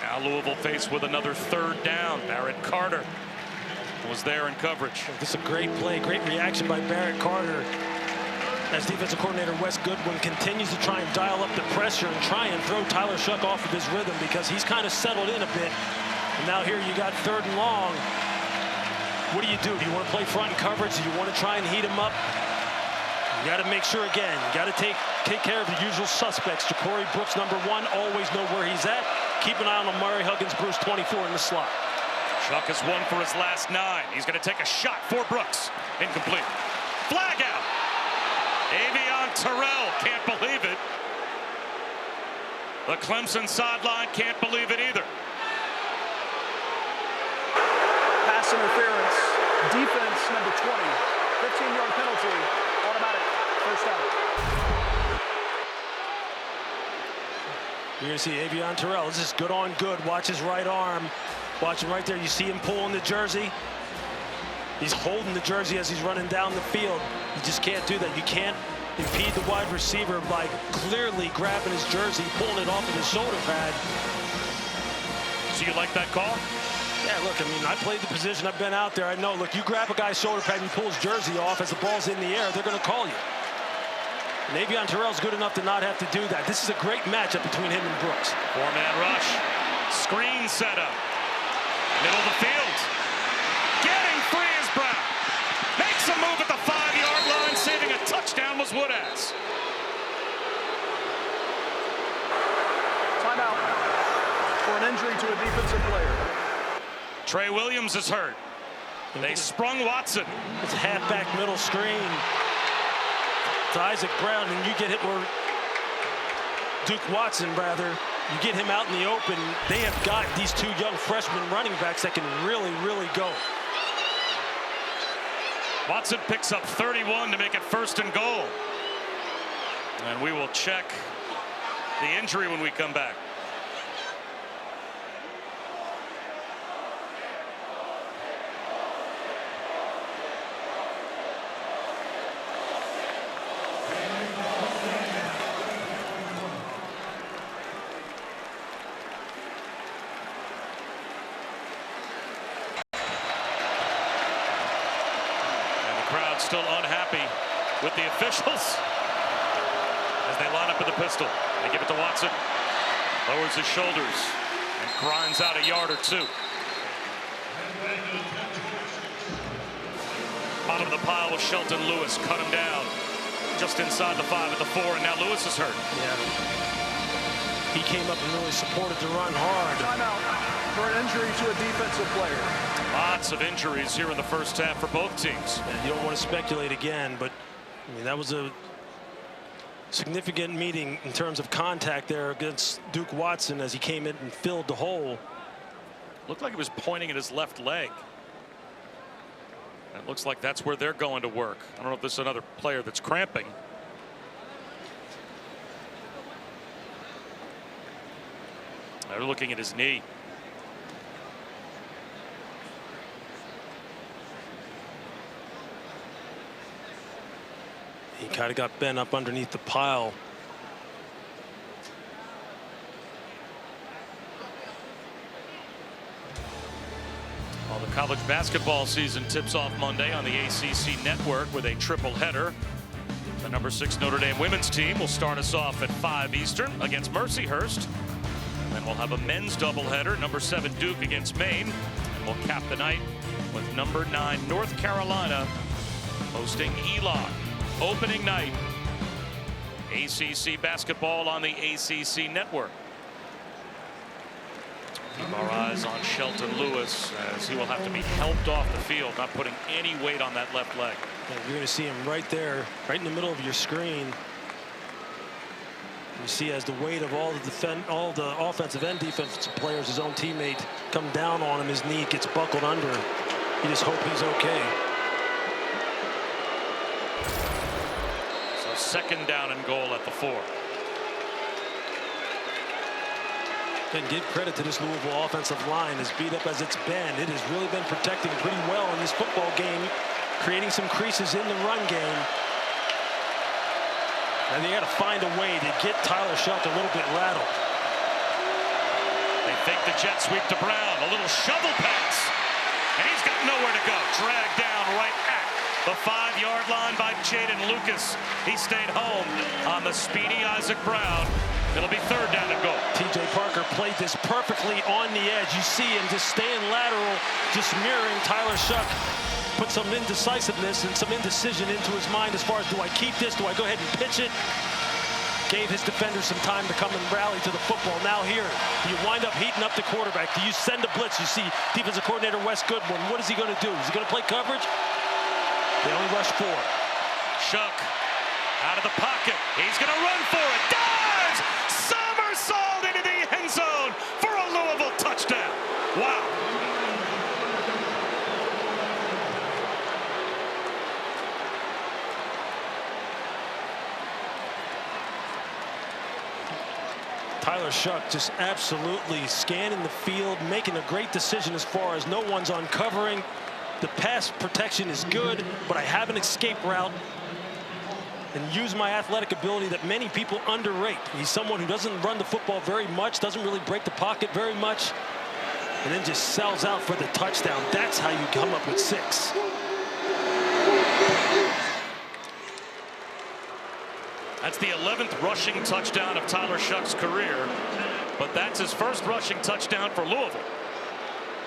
Now Louisville faced with another 3rd down. Barrett Carter was there in coverage. This is a great play, great reaction by Barrett Carter, as defensive coordinator Wes Goodwin continues to try and dial up the pressure and try and throw Tyler Shough off of his rhythm, because he's kind of settled in a bit. And now here you got 3rd and long. What do? Do you want to play front and coverage? Do you want to try and heat him up? You got to make sure, again, you got to take care of the usual suspects. Ja'Cory Brooks, number 1, always know where he's at. Keep an eye on Murray Huggins Bruce, 24 in the slot. Shough has won for his last 9. He's going to take a shot for Brooks. Incomplete. Flag out. Avion Terrell can't believe it. The Clemson sideline can't believe it either. Pass interference. Defense number 20. 15-yard penalty. Automatic. First down. You're going to see Avion Terrell. This is good on good. Watch his right arm. Watch him right there. You see him pulling the jersey. He's holding the jersey as he's running down the field. You just can't do that. You can't impede the wide receiver by clearly grabbing his jersey, pulling it off of his shoulder pad. So you like that call? Yeah, look, I mean, I played the position. I've been out there. I know, look, you grab a guy's shoulder pad and you pull his jersey off as the ball's in the air, they're going to call you. And Avion Terrell's good enough to not have to do that. This is a great matchup between him and Brooks. 4-man rush. Screen setup. Middle of the field. Getting free is Brown. Makes a move at the 5-yard line. Saving a touchdown was Woodaz. Timeout for an injury to a defensive player. Trey Williams is hurt. They sprung Watson. It's halfback middle screen to Isaac Brown, and you get hit where Duke Watson, rather, you get him out in the open. They have got these 2 young freshman running backs that can really, really go. Watson picks up 31 to make it 1st and goal. And we will check the injury when we come back. Still unhappy with the officials as they line up with the pistol. They give it to Watson. Lowers his shoulders and grinds out a yard or 2. Bottom of the pile was Shelton Lewis. Cut him down just inside the 5 at the 4, and now Lewis is hurt. Yeah. He came up and really supported the run hard. Timeout for an injury to a defensive player. Lots of injuries here in the first half for both teams. You don't want to speculate again, but I mean, that was a significant meeting in terms of contact there against Duke Watson as he came in and filled the hole. Looked like he was pointing at his left leg. It looks like that's where they're going to work. I don't know if this is another player that's cramping. They're looking at his knee. He kind of got bent up underneath the pile. Well, the college basketball season tips off Monday on the ACC network with a triple header. The number 6 Notre Dame women's team will start us off at 5 Eastern against Mercyhurst. And then we'll have a men's doubleheader, number 7 Duke against Maine. And we'll cap the night with number 9 North Carolina hosting Elon. Opening night, ACC basketball on the ACC network. Keep our eyes on Shelton Lewis as he will have to be helped off the field, not putting any weight on that left leg. And you're going to see him right there, right in the middle of your screen. You see as the weight of all the offensive and defensive players, his own teammate, come down on him, his knee gets buckled under. You just hope he's okay. So 2nd down and goal at the 4. And give credit to this Louisville offensive line, as beat up as it's been. It has really been protecting pretty well in this football game, creating some creases in the run game. And they got to find a way to get Tyler Shough a little bit rattled. They fake the jet sweep to Brown, a little shovel pass, and he's got nowhere to go. Dragged down right at the 5-yard line by Jaden Lucas. He stayed home on the speedy Isaac Brown. It'll be 3rd down and goal. TJ Parker played this perfectly on the edge. You see him just staying lateral, just mirroring Tyler Shough. Put some indecisiveness and some indecision into his mind as far as, do I keep this? Do I go ahead and pitch it? gave his defenders some time to come and rally to the football. Now here, you wind up heating up the quarterback. Do you send a blitz? You see defensive coordinator Wes Goodwin. What is he going to do? Is he going to play coverage? They only rush 4. Shough out of the pocket. He's going to run for it. Dives! Somersault into the end zone for a Louisville touchdown. Wow. Tyler Shough just absolutely scanning the field, making a great decision as far as no one's uncovering. The pass protection is good, but I have an escape route and use my athletic ability that many people underrate. He's someone who doesn't run the football very much, doesn't really break the pocket very much, and then just sells out for the touchdown. That's how you come up with 6. That's the 11th rushing touchdown of Tyler Shough's career, but that's his first rushing touchdown for Louisville.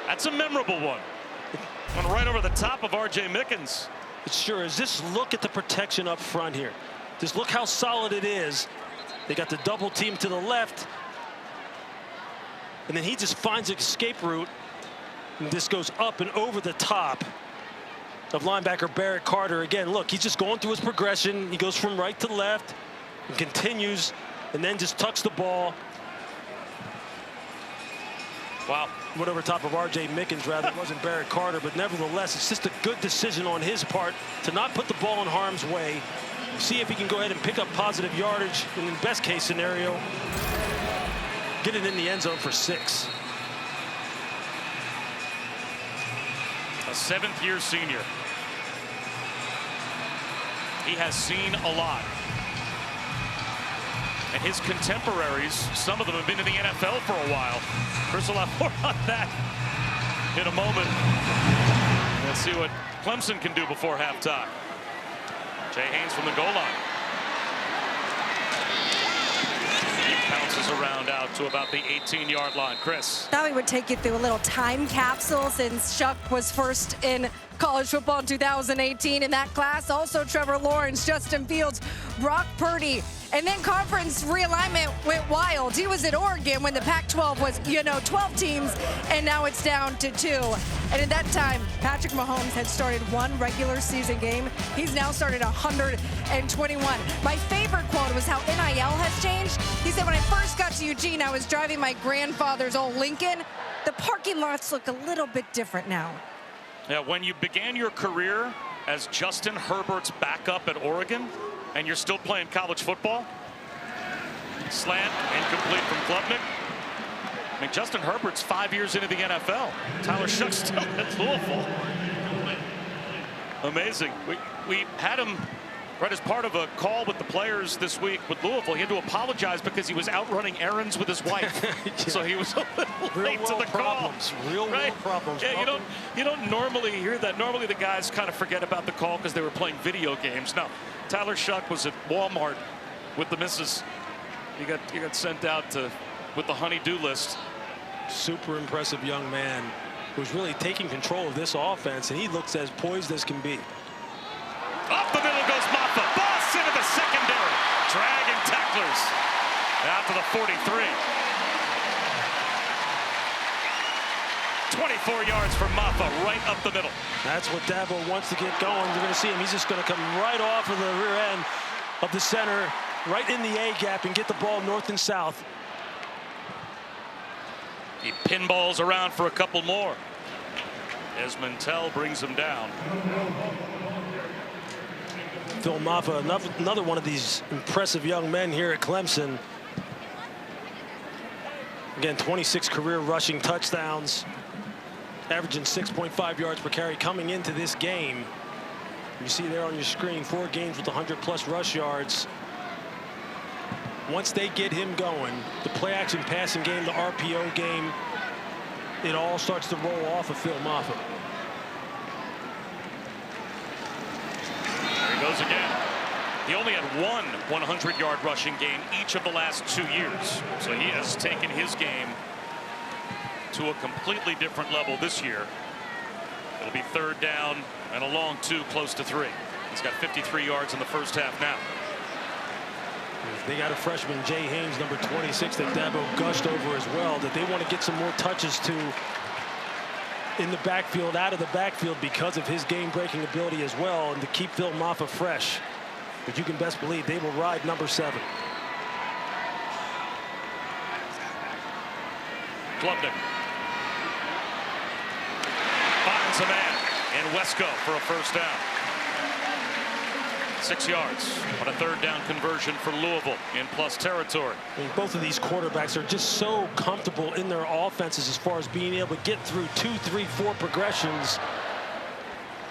That's a memorable one. Went right over the top of R.J. Mickens. It sure is. Just look at the protection up front here. Just look how solid it is. They got the double team to the left, and then he just finds an escape route, and this goes up and over the top of linebacker Barrett Carter. Again, look, he's just going through his progression. He goes from right to left and continues, and then just tucks the ball. Wow. Went over top of R.J. Mickens, rather. It wasn't Barrett Carter, but nevertheless, it's just a good decision on his part to not put the ball in harm's way. See if he can go ahead and pick up positive yardage, and in best case scenario, get it in the end zone for 6. A 7th-year senior. He has seen a lot. And his contemporaries, some of them have been in the NFL for a while. Chris will have more on that in a moment. Let's see what Clemson can do before halftime. Jay Haynes from the goal line. He bounces around out to about the 18-yard line. Chris. Thought we would take you through a little time capsule since Shough was first in college football in 2018 in that class. Also Trevor Lawrence, Justin Fields, Brock Purdy. And then conference realignment went wild. He was at Oregon when the Pac-12 was, 12 teams, and now it's down to 2. And at that time, Patrick Mahomes had started 1 regular season game. He's now started 121. My favorite quote was how NIL has changed. He said, when I first got to Eugene, I was driving my grandfather's old Lincoln. The parking lots look a little bit different now. Yeah, when you began your career as Justin Herbert's backup at Oregon, and you're still playing college football. Slant, incomplete from Klubnik. I mean, Justin Herbert's 5 years into the NFL. Tyler Shough still at Louisville. Amazing. We had him right as part of a call with the players this week with Louisville. He had to apologize because he was out running errands with his wife. Yeah. So he was a little late to the call. Real world problems. Yeah, you don't normally hear that. Normally the guys kind of forget about the call because they were playing video games. No, Tyler Shough was at Walmart with the missus. He got sent out with the honey-do list. Super impressive young man who's really taking control of this offense, and he looks as poised as can be. Up the middle goes Mafah. Boss into the secondary. Dragging tacklers out to the 43. 24 yards for Mafah right up the middle. That's what Dabo wants to get going. You're going to see him. He's just going to come right off of the rear end of the center, right in the A gap, and get the ball north and south. He pinballs around for a couple more. Desmond Tell brings him down. Phil Mafah, another one of these impressive young men here at Clemson. Again, 26 career rushing touchdowns, averaging 6.5 yards per carry coming into this game. You see there on your screen, 4 games with 100+ rush yards. Once they get him going, the play action passing game, the RPO game, it all starts to roll off of Phil Mafah. There he goes again. He only had 1 100-yard rushing game each of the last 2 years. So he has taken his game to a completely different level this year. It'll be 3rd down and a long 2 close to 3. He's got 53 yards in the first half now. They got a freshman, Jay Haynes, number 26, that Dabo gushed over as well, that they want to get some more touches to in the backfield, out of the backfield, because of his game-breaking ability as well, and to keep Phil Mafah fresh. But you can best believe they will ride number 7. Klubnik finds a man in Wesco for a first down. 6 yards on a 3rd down conversion for Louisville in plus territory. I mean, both of these quarterbacks are just so comfortable in their offenses as far as being able to get through 2, 3, 4 progressions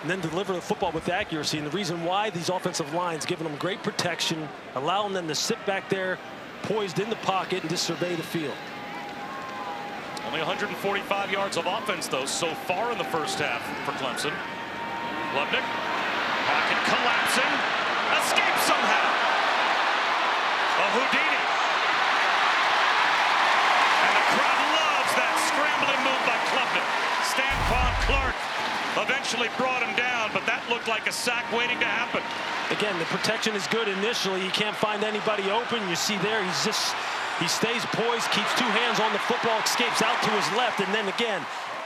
and then deliver the football with accuracy. And the reason why these offensive lines giving them great protection, allowing them to sit back there poised in the pocket and just survey the field. Only 145 yards of offense, though, so far in the first half for Clemson. Klubnik, pocket collapsing, escapes somehow. A Houdini. And the crowd loves that scrambling move by Klubnik. Stanpon Clark eventually brought him down, but that looked like a sack waiting to happen. Again, the protection is good initially. He can't find anybody open. You see there, he stays poised, keeps 2 hands on the football, escapes out to his left, and then again,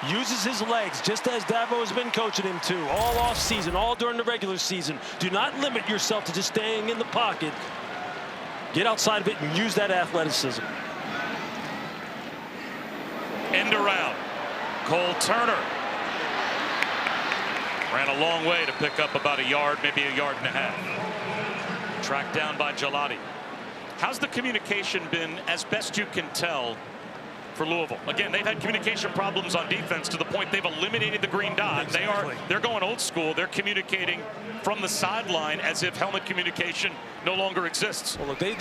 uses his legs, just as Dabo has been coaching him to all off season, all during the regular season. Do not limit yourself to just staying in the pocket. Get outside of it and use that athleticism. End around. Cole Turner ran a long way to pick up about a yard, maybe a yard and a half. Tracked down by Gelati. How's the communication been, as best you can tell, for Louisville? Again, they've had communication problems on defense to the point they've eliminated the green dot. Exactly. They're going old school. They're communicating from the sideline as if helmet communication no longer exists. Well, look, they've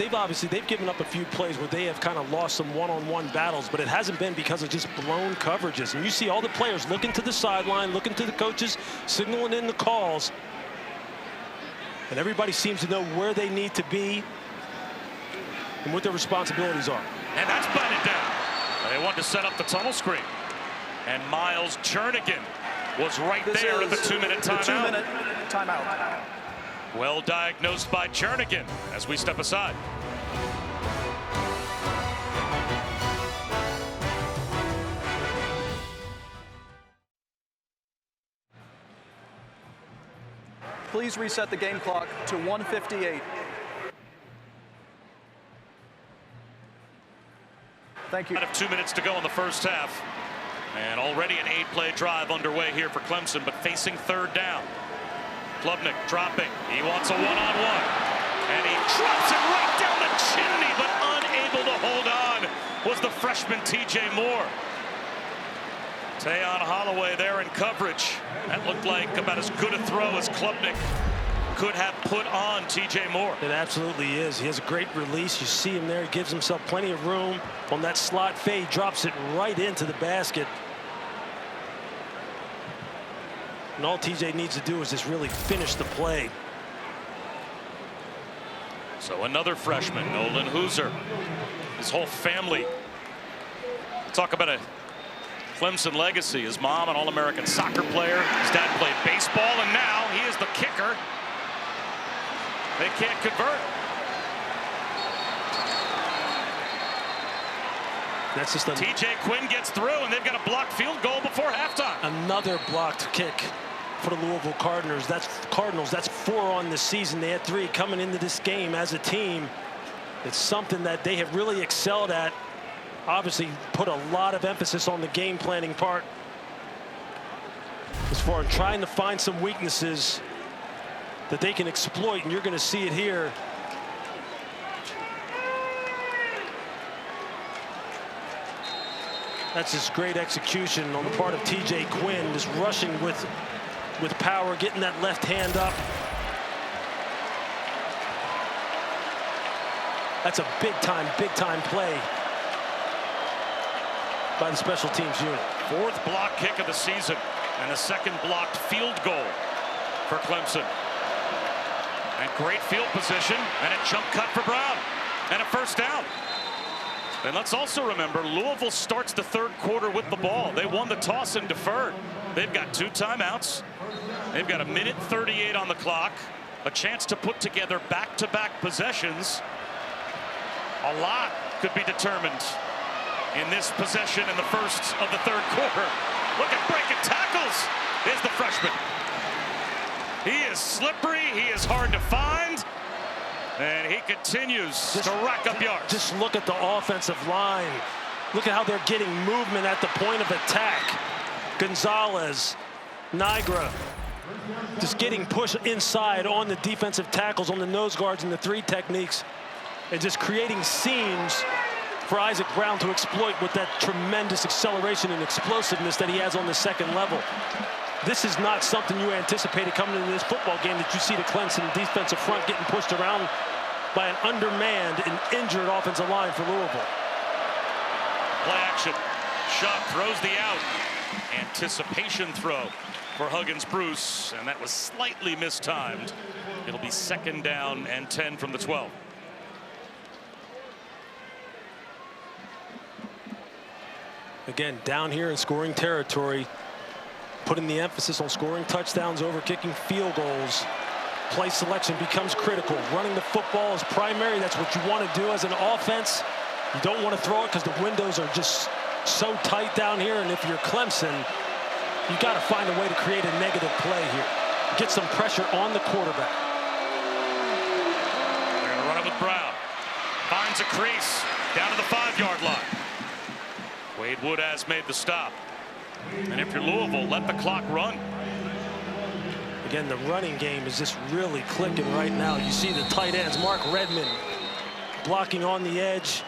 given up a few plays where they have kind of lost some one-on-one battles, but it hasn't been because of just blown coverages. And you see all the players looking to the sideline, looking to the coaches, signaling in the calls, and everybody seems to know where they need to be and what their responsibilities are. And that's batted down. They want to set up the tunnel screen. And Miles Jernigan was right there at the 2-minute timeout. The 2-minute timeout. Well diagnosed by Jernigan as we step aside. Please reset the game clock to 1:58. Thank you. Out of 2 minutes to go in the first half. And already an 8-play drive underway here for Clemson, but facing 3rd down. Klubnik dropping. He wants a one-on-one. And he drops it right down the chimney, but unable to hold on was the freshman T.J. Moore. Tayon Holloway there in coverage. That looked like about as good a throw as Klubnik could have put on T.J. Moore. It absolutely is. He has a great release. You see him there. He gives himself plenty of room on that slot fade. Drops it right into the basket. And all TJ needs to do is just really finish the play. So another freshman, Nolan Hooser. His whole family. Talk about a Clemson legacy. His mom, an All-American soccer player. His dad played baseball, and now he is the kicker. They can't convert. That's just TJ Quinn gets through, and they've got a blocked field goal before halftime. Another blocked kick for the Louisville Cardinals. That's 4 on the season. They had 3 coming into this game as a team. It's something that they have really excelled at. Obviously put a lot of emphasis on the game planning part as far as trying to find some weaknesses that they can exploit, and you're going to see it here. That's just great execution on the part of TJ Quinn, just rushing with power, getting that left hand up. That's a big time play by the special teams unit. 4th block kick of the season and a 2nd blocked field goal for Clemson. And great field position and a jump cut for Brown and a first down. And let's also remember, Louisville starts the 3rd quarter with the ball. They won the toss and deferred. They've got 2 timeouts. They've got 1:38 on the clock, a chance to put together back-to-back possessions. A lot could be determined in this possession in the first of the third quarter. Look at breaking tackles. Here's the freshman. He is slippery. He is hard to find. And he continues to rack up yards. Just look at the offensive line. Look at how they're getting movement at the point of attack. Gonzalez, Nigra, just getting pushed inside on the defensive tackles, on the nose guards and the three techniques, and just creating seams for Isaac Brown to exploit with that tremendous acceleration and explosiveness that he has on the second level. This is not something you anticipated coming into this football game, that you see the Clemson defensive front getting pushed around by an undermanned and injured offensive line for Louisville. Play action. Shough throws the out. Anticipation throw for Huggins Bruce, and that was slightly mistimed. It'll be 2nd down and 10 from the 12. Again, down here in scoring territory, putting the emphasis on scoring touchdowns over kicking field goals. Play selection becomes critical. Running the football is primary. That's what you want to do as an offense. You don't want to throw it because the windows are just so tight down here. And if you're Clemson, you got to find a way to create a negative play here. Get some pressure on the quarterback. They're going to run it with Brown. Finds a crease down to the 5-yard line. Wade Wood has made the stop. And if you're Louisville, let the clock run. Again, the running game is just really clicking right now. You see the tight ends, Mark Redmond blocking on the edge.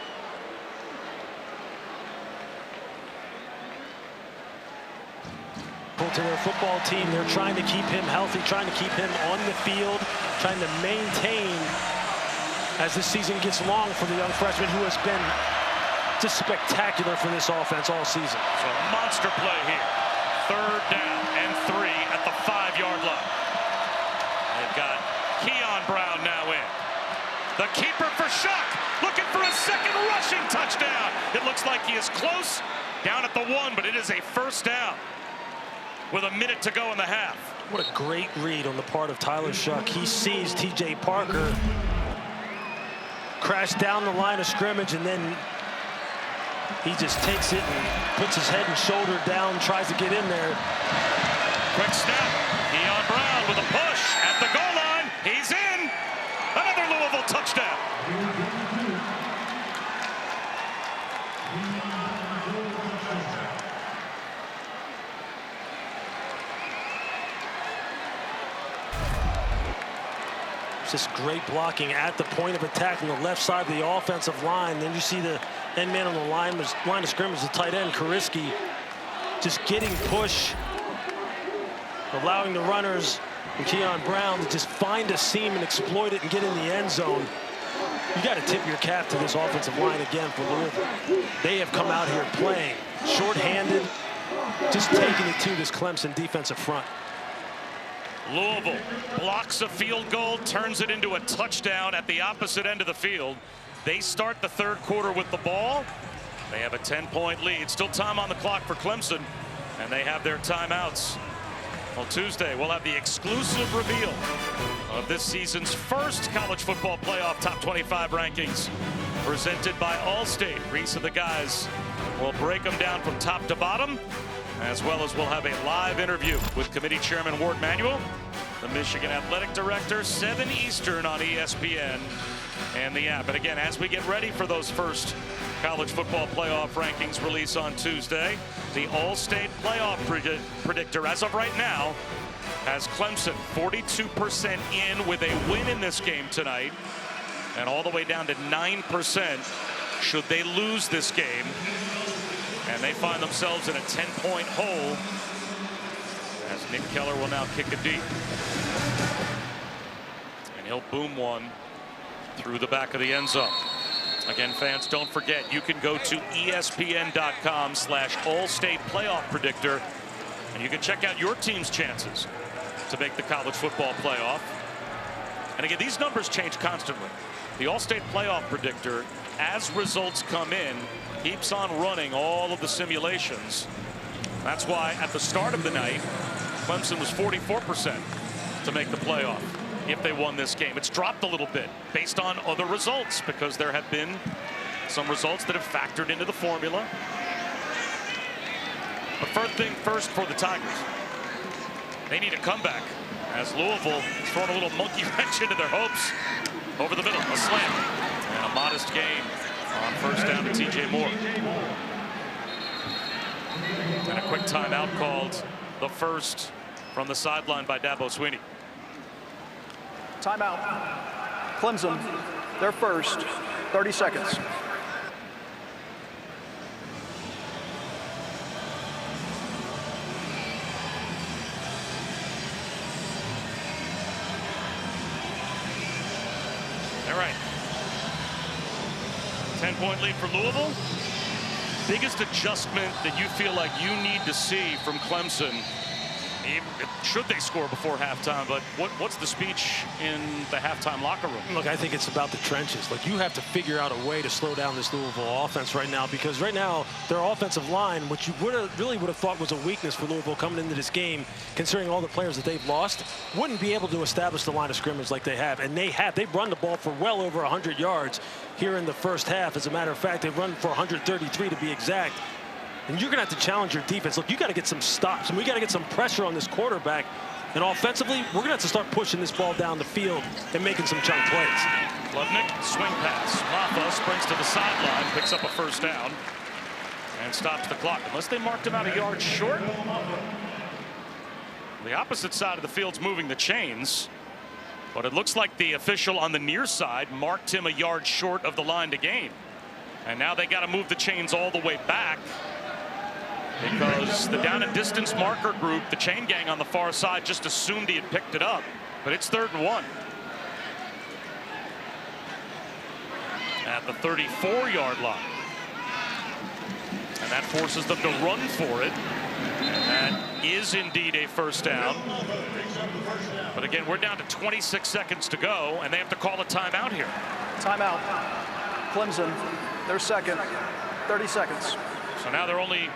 Pull to their football team. They're trying to keep him healthy, trying to keep him on the field, trying to maintain as this season gets long for the young freshman who has been just spectacular for this offense all season. So a monster play here. 3rd down and 3 at the 5-yard line. They've got Keon Brown now in. The keeper for Shough, looking for a second rushing touchdown. It looks like he is close, down at the 1, but it is a 1st down with a minute to go in the half. What a great read on the part of Tyler Shough. He sees T.J. Parker crash down the line of scrimmage, and then he just takes it and puts his head and shoulder down, tries to get in there. Quick snap. Keon Brown with a push at the goal line. He's in. Another Louisville touchdown. Just great blocking at the point of attack on the left side of the offensive line. Then you see the end man on the line of scrimmage, the tight end, Kariski, just getting push, allowing the runners and Keon Brown to just find a seam and exploit it and get in the end zone. You got to tip your cap to this offensive line again for Louisville. They have come out here playing short-handed, just taking it to this Clemson defensive front. Louisville blocks a field goal, turns it into a touchdown at the opposite end of the field. They start the 3rd quarter with the ball. They have a 10-point lead. Still time on the clock for Clemson, and they have their timeouts. Well, Tuesday, we'll have the exclusive reveal of this season's first college football playoff top 25 rankings, presented by Allstate. Reese and the guys will break them down from top to bottom, as well as we'll have a live interview with committee chairman Ward Manuel, the Michigan athletic director, 7 Eastern on ESPN and the app. And again, as we get ready for those first college football playoff rankings release on Tuesday, the All-State playoff predictor as of right now has Clemson 42% in with a win in this game tonight, and all the way down to 9% should they lose this game. And they find themselves in a 10-point hole as Nick Keller will now kick it deep. And he'll boom one through the back of the end zone. Again, fans, don't forget, you can go to ESPN.com/All-State Playoff Predictor, and you can check out your team's chances to make the college football playoff. And again, these numbers change constantly. The All-State Playoff Predictor, as results come in, keeps on running all of the simulations. That's why at the start of the night, Clemson was 44% to make the playoff if they won this game. It's dropped a little bit based on other results because there have been Some results that have factored into the formula. But first thing first for the Tigers. They need a comeback as Louisville is throwing a little monkey wrench into their hopes. Over the middle, a slam. And a modest gain on first down to TJ Moore. And a quick timeout called, the first from the sideline by Dabo Swinney. Timeout. Clemson, their first, 30 seconds. All right. 10-point lead for Louisville. Biggest adjustment that you feel like you need to see from Clemson, should they score before halftime, but what's the speech in the halftime locker room? Look, I think it's about the trenches. Like, you have to figure out a way to slow down this Louisville offense right now, because right now their offensive line, which you really would have thought was a weakness for Louisville coming into this game, considering all the players that they've lost, wouldn't be able to establish the line of scrimmage like they have. And they've run the ball for well over 100 yards here in the first half. As a matter of fact, they've run for 133 to be exact. And you're going to have to challenge your defense. Look, you got to get some stops, and we got to get some pressure on this quarterback. And offensively, we're going to have to start pushing this ball down the field and making some chunk plays. Klubnik, swing pass. Mafah sprints to the sideline, picks up a first down, and stops the clock. Unless they marked him out a yard short. The opposite side of the field's moving the chains, but it looks like the official on the near side marked him a yard short of the line to gain. And now they got to move the chains all the way back, because the down and distance marker group, the chain gang on the far side, just assumed he had picked it up. But it's 3rd and 1. At the 34-yard line. And that forces them to run for it. And that is indeed a first down. But again, we're down to 26 seconds to go, and they have to call a timeout here. Timeout. Clemson, their second, 30 seconds. So now they're only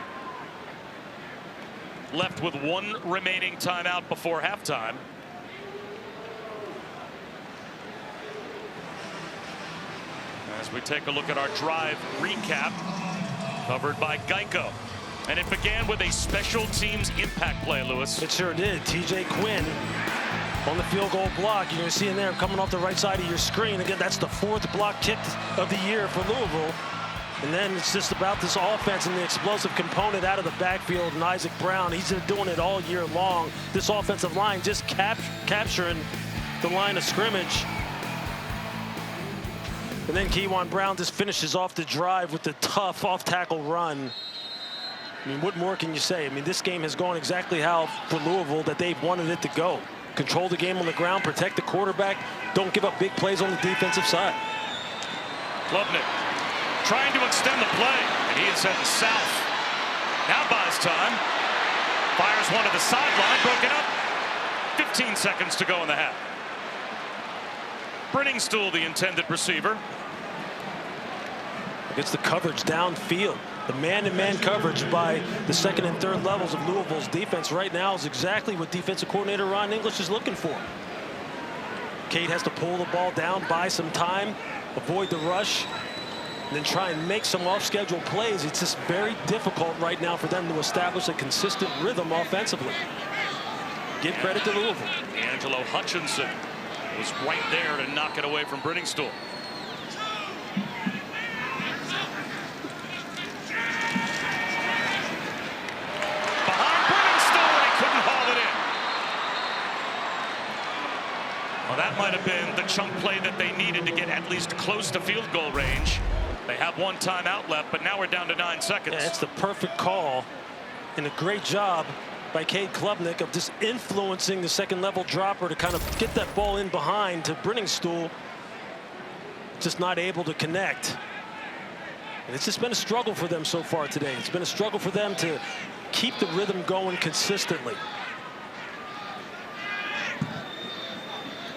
left with one remaining timeout before halftime. As we take a look at our drive recap covered by Geico. And it began with a special teams impact play, Lewis. It sure did. TJ Quinn on the field goal block. You're going to see in there coming off the right side of your screen. Again, that's the 4th block kick of the year for Louisville. And then it's just about this offense and the explosive component out of the backfield. And Isaac Brown, he's been doing it all year long. This offensive line just capturing the line of scrimmage. And then Keywan Brown just finishes off the drive with the tough off-tackle run. I mean, what more can you say? I mean, this game has gone exactly how for Louisville that they've wanted it to go. Control the game on the ground, protect the quarterback, don't give up big plays on the defensive side. Klubnik trying to extend the play, and he is heading south. Now buys time. Fires one to the sideline, broken up. 15 seconds to go in the half. Brenningstool, the intended receiver. Gets the coverage downfield. The man-to-man coverage by the 2nd and 3rd levels of Louisville's defense right now is exactly what defensive coordinator Ron English is looking for. Cade has to pull the ball down, buy some time, avoid the rush, and then try and make some off-schedule plays. It's just very difficult right now for them to establish a consistent rhythm offensively. Give credit to Louisville. Angelo Hutchinson was right there to knock it away from Brenningstool. Well, that might have been the chunk play that they needed to get at least close to field goal range. They have one timeout left, but now we're down to 9 seconds. Yeah, it's the perfect call and a great job by Cade Klubnik of just influencing the 2nd level dropper to kind of get that ball in behind to Brenningstool. Just not able to connect. And it's just been a struggle for them so far today. It's been a struggle for them to keep the rhythm going consistently.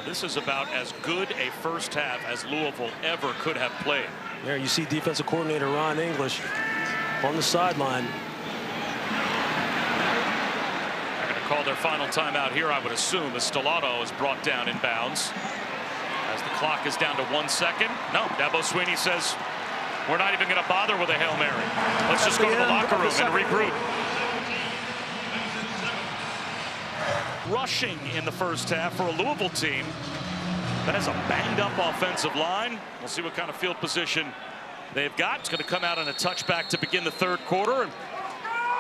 This is about as good a first half as Louisville ever could have played. There you see defensive coordinator Ron English on the sideline. They're going to call their final timeout here, I would assume, as Stellato is brought down in bounds. As the clock is down to 1 second. No, Dabo Swinney says We're not even going to bother with a Hail Mary. Let's just go to the locker room and regroup. Rushing in the first half for a Louisville team that has a banged-up offensive line. We'll see what kind of field position they've got. It's going to come out on a touchback to begin the third quarter.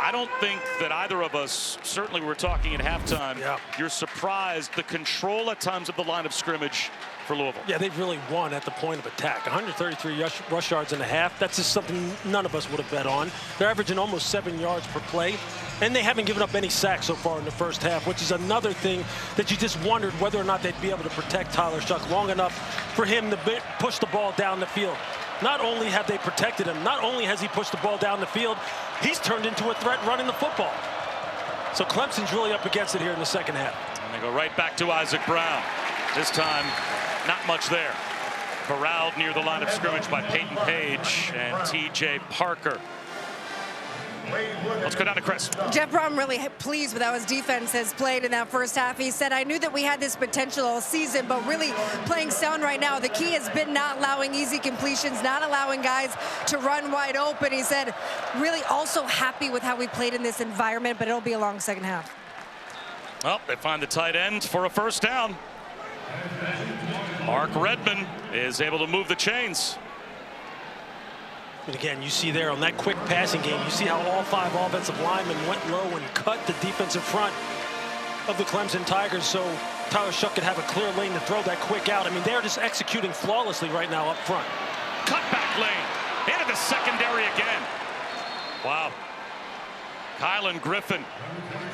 I don't think that either of us, certainly we're talking at halftime, you're surprised the control at times of the line of scrimmage for Louisville. Yeah, they've really won at the point of attack. 133 rush yards in a half. That's just something none of us would have bet on. They're averaging almost 7 yards per play, and they haven't given up any sacks so far in the first half, which is another thing that you just wondered whether or not they'd be able to protect Tyler Shough long enough for him to push the ball down the field. Not only have they protected him, not only has he pushed the ball down the field, he's turned into a threat running the football. So Clemson's really up against it here in the second half. And they go right back to Isaac Brown. This time, not much there. Corralled near the line of scrimmage by Peyton Page and T.J. Parker. Let's go down to Chris. Jeff Brown really pleased with how his defense has played in that first half. He said, I knew that we had this potential all season, but really playing sound right now. The key has been not allowing easy completions, not allowing guys to run wide open. He said, really also happy with how we played in this environment, but it'll be a long second half. Well, they find the tight end for a first down. Mark Redmond is able to move the chains. And again, you see there on that quick passing game, you see how all 5 offensive linemen went low and cut the defensive front of the Clemson Tigers so Tyler Shough could have a clear lane to throw that quick out. I mean, they're just executing flawlessly right now up front. Cutback lane into the secondary again. Wow. Kylan Griffin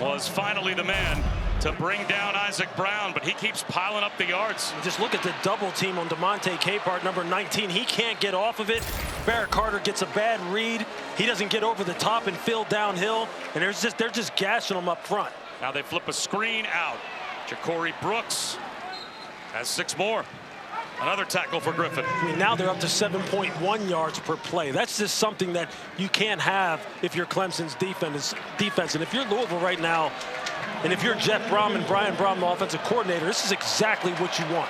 was finally the man to bring down Isaac Brown, but he keeps piling up the yards. Just look at the double team on DeMonte Capehart, number 19. He can't get off of it. Barrett Carter gets a bad read. He doesn't get over the top and fill downhill, and they're just gashing him up front. Now they flip a screen out. Ja'Cory Brooks has 6 more. Another tackle for Griffin. I mean, now they're up to 7.1 yards per play. That's just something that you can't have if you're Clemson's defense. And if you're Louisville right now, and if you're Jeff Brown and Brian Brown, the offensive coordinator, this is exactly what you want.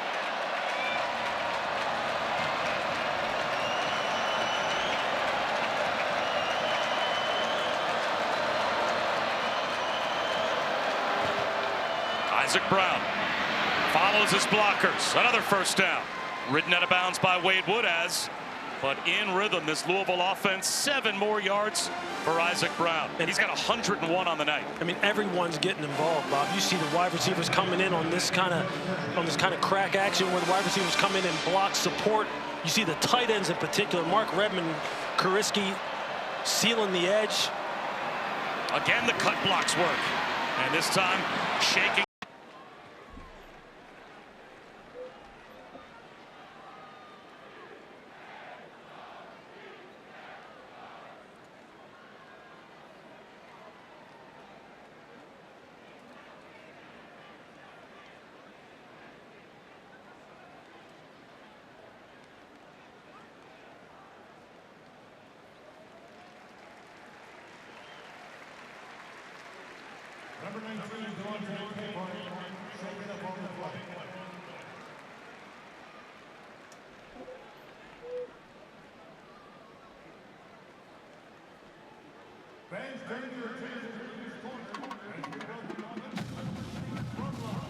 Isaac Brown follows his blockers. Another first down. Ridden out of bounds by Wade Woodaz. But in rhythm, this Louisville offense, 7 more yards for Isaac Brown. And he's got 101 on the night. I mean, everyone's getting involved, Bob. You see the wide receivers coming in on this kind of crack action where the wide receivers come in and block support. You see the tight ends in particular, Mark Redmond, Kuriski sealing the edge. Again, the cut blocks work. And this time, shaking. Number 19, DeMonte Capehart, second up on the fly. Fans turn your attention to this corner as we welcome on the front line.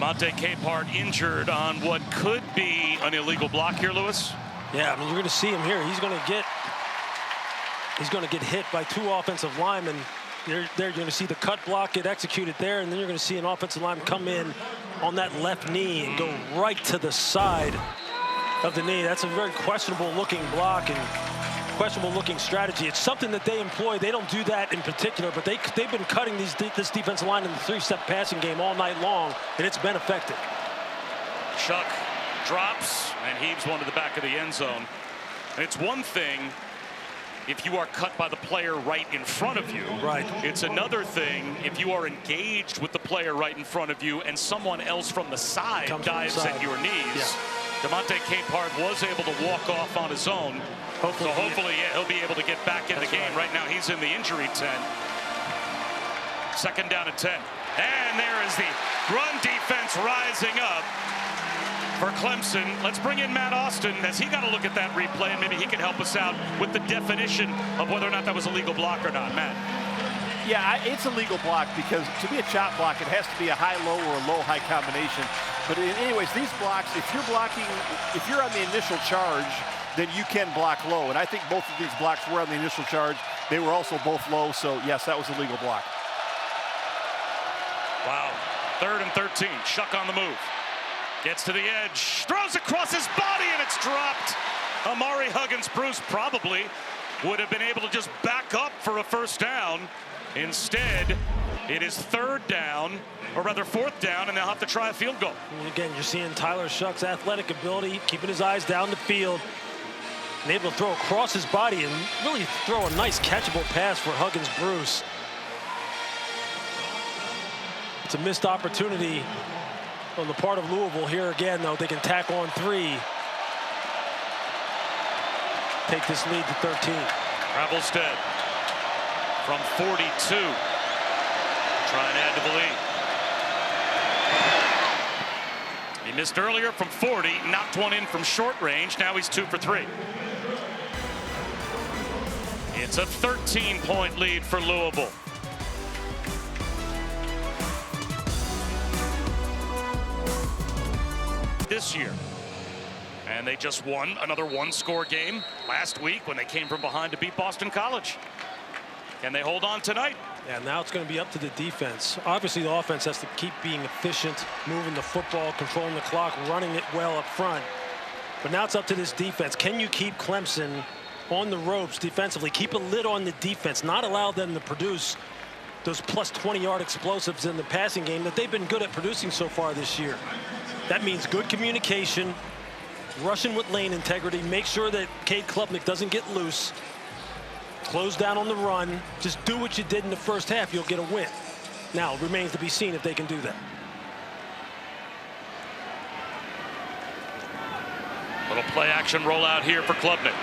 Damonte Capehart injured on what could be an illegal block here, Lewis. Yeah, I mean, you're going to see him here. He's going to get hit by 2 offensive linemen. You're going to see the cut block get executed there, and then you're going to see an offensive lineman come in on that left knee and go right to the side of the knee. That's a very questionable looking block and questionable looking strategy. It's something that they employ. They don't do that in particular, but they've been cutting this defensive line in the 3-step passing game all night long, and it's been effective. Shough drops and heaves one to the back of the end zone. And it's one thing if you are cut by the player right in front of you. Right. It's another thing if you are engaged with the player right in front of you and someone else from the side dives at your knees. Yeah. Damonte Capehart was able to walk off on his own. Hopefully he'll be able to get back in the game. Right now he's in the injury tent. 2nd down and 10. And there is the run defense rising up for Clemson. Let's bring in Matt Austin as he got a look at that replay, and maybe he can help us out with the definition of whether or not that was a legal block or not. Matt. Yeah, it's a legal block because to be a chop block, it has to be a high-low or a low-high combination. But anyways, these blocks, if you're on the initial charge, then you can block low. And I think both of these blocks were on the initial charge. They were also both low, so yes, that was a legal block. Wow. 3rd and 13. Shough on the move. Gets to the edge, throws across his body, and it's dropped. Amari Huggins-Bruce probably would have been able to just back up for a 1st down. Instead, it is 3rd down, or rather 4th down, and they'll have to try a field goal. And again, you're seeing Tyler Shough's athletic ability, keeping his eyes down the field, and able to throw across his body and really throw a nice catchable pass for Huggins-Bruce. It's a missed opportunity on the part of Louisville. Here again, though, they can tack on 3. Take this lead to 13. Travelstead from 42. Try and add to the lead. He missed earlier from 40, knocked one in from short range. Now he's 2 for 3. It's a 13-point lead for Louisville. This year, and they just won another 1-score game last week when they came from behind to beat Boston College. Can they hold on tonight? Yeah, now it's going to be up to the defense. Obviously, the offense has to keep being efficient, moving the football, controlling the clock, running it well up front. But now it's up to this defense. Can you keep Clemson on the ropes defensively? Keep a lid on the defense, not allow them to produce those plus 20-yard explosives in the passing game that they've been good at producing so far this year. That means good communication, rushing with lane integrity, make sure that Cade Klubnik doesn't get loose, close down on the run, just do what you did in the 1st half, you'll get a win. Now, it remains to be seen if they can do that. Little play action rollout here for Klubnik.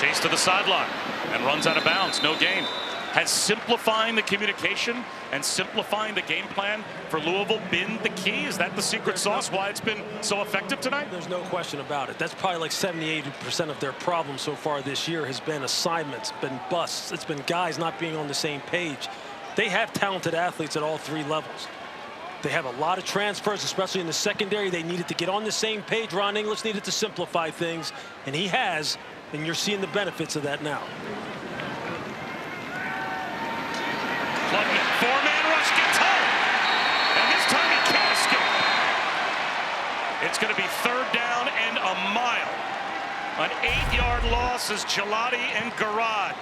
Chase to the sideline and runs out of bounds, no gain. Has simplifying the communication and simplifying the game plan for Louisville been the key? Is that the secret sauce why it's been so effective tonight? There's no question about it. That's probably like 70–80% of their problem so far this year has been assignments, been busts. It's been guys not being on the same page. They have talented athletes at all 3 levels. They have a lot of transfers, especially in the secondary. They needed to get on the same page. Ron English needed to simplify things, and he has, and you're seeing the benefits of that now. Klubnik, 4-man rush, gets home. And this time he can't escape. It's going to be 3rd down and a mile. An 8-yard loss as Gelati and Garrod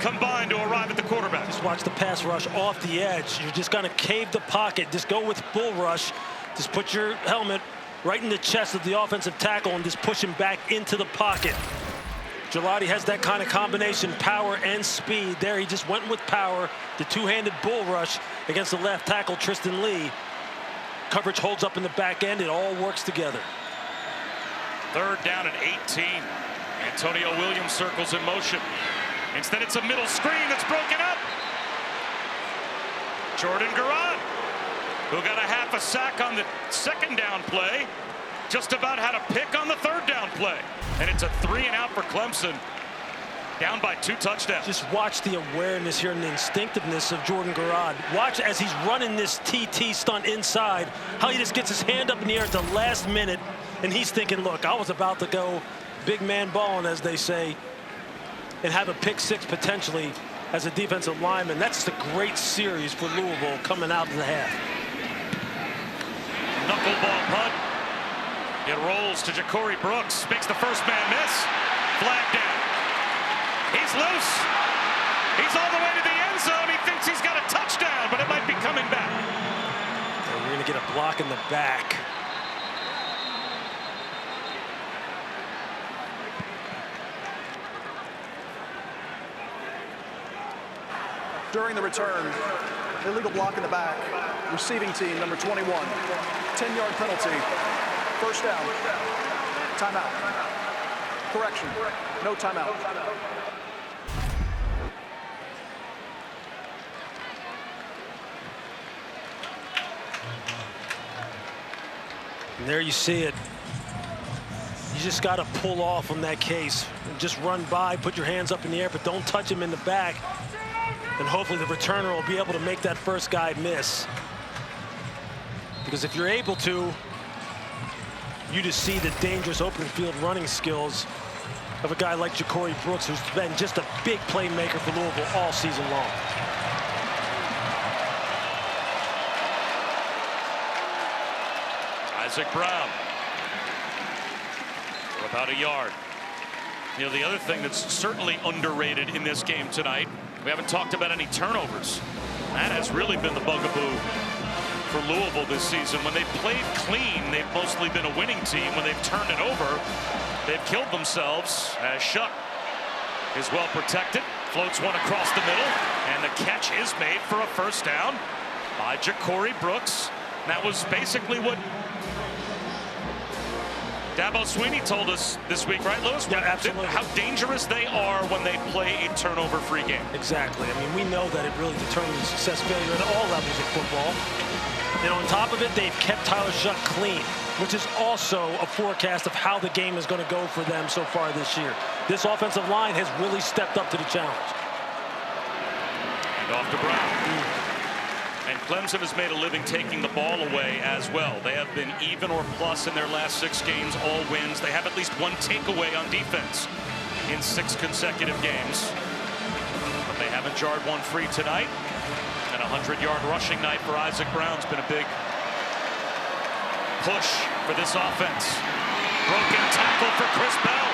combine to arrive at the quarterback. Just watch the pass rush off the edge. You're just going to cave the pocket. Just go with bull rush. Just put your helmet right in the chest of the offensive tackle and just push him back into the pocket. Gelati has that kind of combination, power and speed. There he just went with power. The 2-handed bull rush against the left tackle, Tristan Lee. Coverage holds up in the back end. It all works together. 3rd down and 18. Antonio Williams circles in motion. Instead, it's a middle screen that's broken up. Jordan Garrod, who got a half a sack on the 2nd down play, just about had a pick on the 3rd down play. And it's a 3-and-out for Clemson. Down by 2 touchdowns. Just watch the awareness here and the instinctiveness of Jordan Garrard. Watch as he's running this TT stunt inside, how he just gets his hand up in the air at the last minute, and he's thinking, look, I was about to go big man balling, as they say, and have a pick 6 potentially as a defensive lineman. That's the great series for Louisville coming out of the half. Knuckleball punt. It rolls to Ja'Cory Brooks. Makes the first man miss. Flag down. He's loose. He's all the way to the end zone. He thinks he's got a touchdown, but it might be coming back. And we're going to get a block in the back. During the return, illegal block in the back. Receiving team, number 21. 10-yard penalty. First down. Timeout. Correction. No timeout. And there you see it. You just got to pull off on that case. Just run by, put your hands up in the air, but don't touch him in the back. And hopefully the returner will be able to make that first guy miss. Because if you're able to, you just see the dangerous open field running skills of a guy like Ja'Cory Brooks, who's been just a big playmaker for Louisville all season long. Isaac Brown for about a yard. You know, the other thing that's certainly underrated in this game tonight, we haven't talked about any turnovers. That has really been the bugaboo for Louisville this season. When they've played clean, they've mostly been a winning team. When they've turned it over, they've killed themselves. As Shough is well protected, floats one across the middle, and the catch is made for a first down by Ja'Cory Brooks. And that was basically what Dabo Swinney told us this week, right, Lewis? Yeah, absolutely. How dangerous they are when they play a turnover-free game. Exactly. I mean, we know that it really determines success, failure at all levels of football. And on top of it, they've kept Tyler Shough clean, which is also a forecast of how the game is going to go for them so far this year. This offensive line has really stepped up to the challenge. And off to Brown. And Clemson has made a living taking the ball away as well. They have been even or plus in their last 6 games, all wins. They have at least 1 takeaway on defense in 6 consecutive games. But they haven't jarred one free tonight. And a 100-yard rushing night for Isaac Brown's been a big push for this offense. Broken tackle for Chris Bell.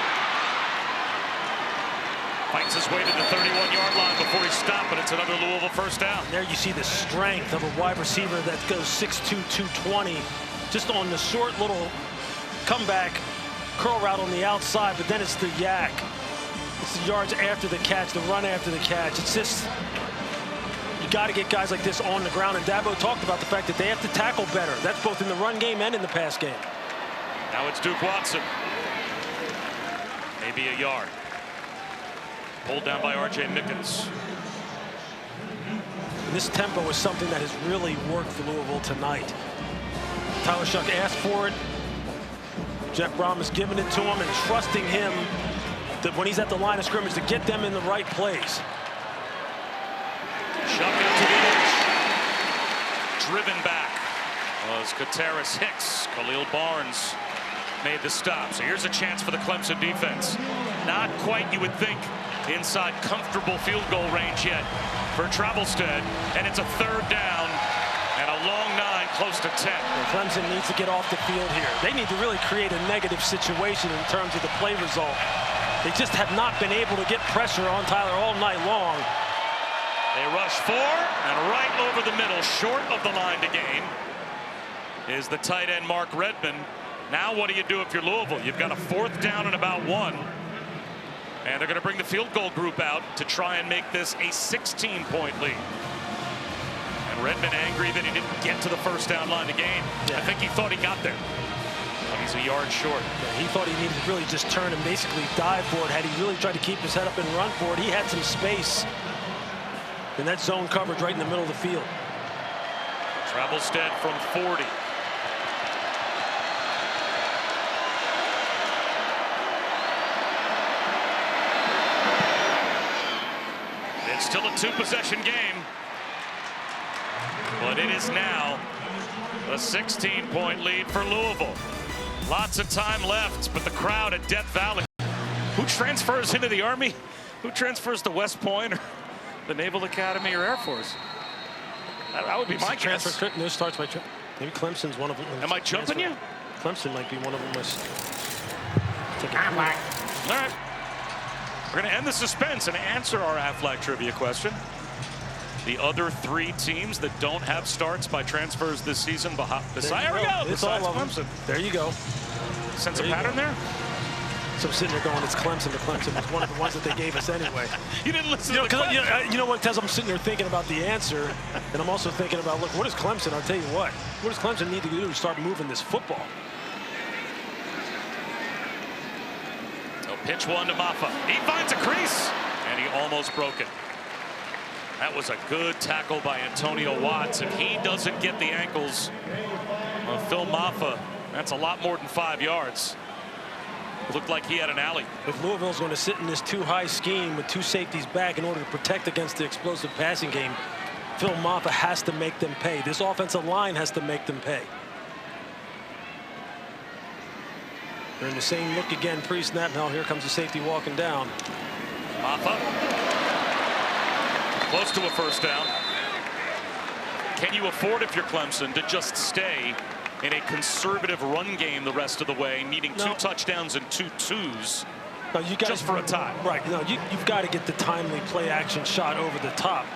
Fights his way to the 31-yard line before he stopped, but it's another Louisville first down. There you see the strength of a wide receiver that goes 6'2", 220, just on the short little comeback curl route on the outside, but then it's the yak. It's the yards after the catch, the run after the catch. It's just, you got to get guys like this on the ground, and Dabo talked about the fact that they have to tackle better. That's both in the run game and in the pass game. Now it's Duke Watson. Maybe a yard. Pulled down by R.J. Mickens. This tempo is something that has really worked for Louisville tonight. Tyler Shough asked for it. Jeff Brom is giving it to him and trusting him that when he's at the line of scrimmage to get them in the right place. Shough out to the edge. Driven back was Kateris Hicks. Khalil Barnes made the stop. So here's a chance for the Clemson defense. Not quite, you would think, inside comfortable field goal range yet for Travelstead, and it's a 3rd down and a long 9 close to 10. Well, Clemson needs to get off the field here. They need to really create a negative situation in terms of the play result. They just have not been able to get pressure on Tyler all night long. They rush 4, and right over the middle, short of the line to gain, is the tight end Mark Redmond. Now what do you do if you're Louisville? You've got a 4th down and about 1. And they're going to bring the field goal group out to try and make this a 16-point lead. And Redmond angry that he didn't get to the first down line to gain. Yeah. I think he thought he got there. But he's a yard short. Yeah, he thought he needed to really just turn and basically dive for it. Had he really tried to keep his head up and run for it, he had some space. And that zone coverage right in the middle of the field. Travelstead from 40. Still a 2-possession game. But it is now a 16-point lead for Louisville. Lots of time left, but the crowd at Death Valley. Who transfers into the Army? Who transfers to West Point or the Naval Academy or Air Force? That would be my guess. No, starts by maybe Clemson's one of them. Am I jumping you? Clemson might be one of them. All right. We're going to end the suspense and answer our Aflac trivia question. The other 3 teams that don't have starts by transfers this season there we go. It's all of Clemson. them. There you go. Sense a pattern there? So I'm sitting there going, it's Clemson to Clemson. It's one of the ones that they gave us anyway. You didn't listen to the question. You know what, Tez? I'm sitting there thinking about the answer, and I'm also thinking about, look, what is Clemson? I'll tell you what does Clemson need to do to start moving this football? So pitch one to Mafah. He finds a crease, and he almost broke it. That was a good tackle by Antonio Watts. If he doesn't get the ankles of Phil Mafah, that's a lot more than 5 yards. It looked like he had an alley. If Louisville's going to sit in this too-high scheme with 2 safeties back in order to protect against the explosive passing game, Phil Mafah has to make them pay. This offensive line has to make them pay. They're in the same look again pre-snap. Now here comes the safety walking down. Mafah. Close to a first down. Can you afford, if you're Clemson, to just stay in a conservative run game the rest of the way, needing 2 touchdowns and 2 twos just for a tie? Right. No, you've got to get the timely play action shot over the top.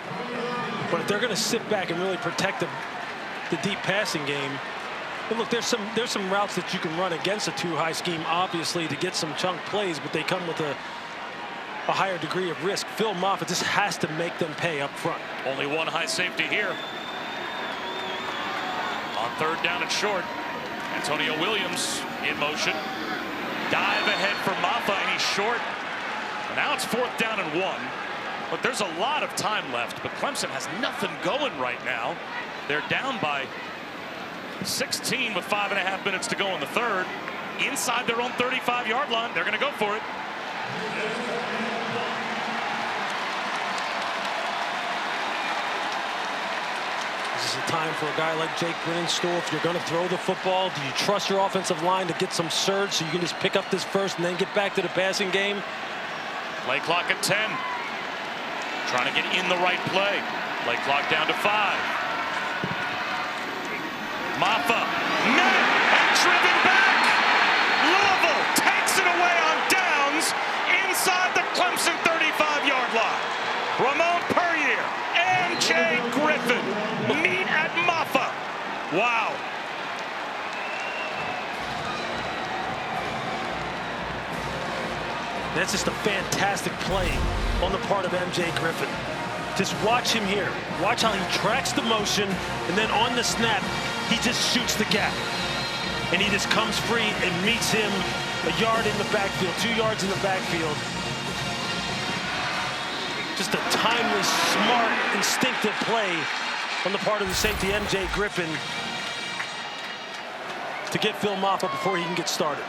But if they're going to sit back and really protect the deep passing game, and look, there's some routes that you can run against a too-high scheme, obviously, to get some chunk plays, but they come with a higher degree of risk. Phil Mafah just has to make them pay up front. Only one high safety here. On 3rd down and short, Antonio Williams in motion. Dive ahead for Mafah, and he's short. And now it's 4th down and 1. But there's a lot of time left, but Clemson has nothing going right now. They're down by 16 with 5.5 minutes to go in the 3rd. Inside their own 35-yard line, they're going to go for it. This is a time for a guy like Jake Brinstool. If you're going to throw the football, do you trust your offensive line to get some surge so you can just pick up this first and then get back to the passing game? Play clock at 10. Trying to get in the right play. Play clock down to 5. Mafah met and driven back. Louisville takes it away on downs inside the Clemson 35-yard line. Ramon Puryear and Jay Griffin meet at Mafah. Wow. That's just a fantastic play on the part of MJ Griffin. Just watch him here. Watch how he tracks the motion, and then on the snap, he just shoots the gap. And he just comes free and meets him a yard in the backfield, 2 yards in the backfield. Just a timely, smart, instinctive play on the part of the safety, MJ Griffin, to get Phil Mafah before he can get started.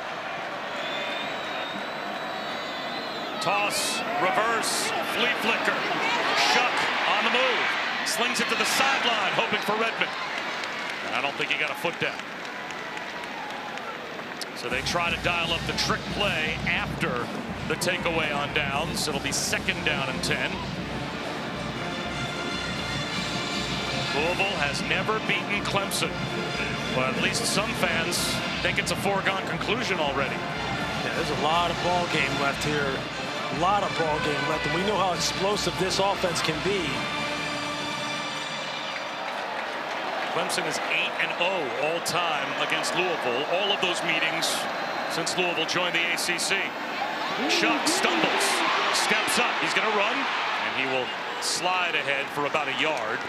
Toss, reverse, flea flicker. Shough on the move. Slings it to the sideline, hoping for Redmond. And I don't think he got a foot down. So they try to dial up the trick play after the takeaway on downs. It'll be 2nd down and 10. Louisville has never beaten Clemson. But at least some fans think it's a foregone conclusion already. Yeah, there's a lot of ball game left here. A lot of ball game left, and we know how explosive this offense can be. Clemson is 8-0 all time against Louisville. All of those meetings since Louisville joined the ACC. Shough stumbles, steps up. He's going to run, and he will slide ahead for about a yard.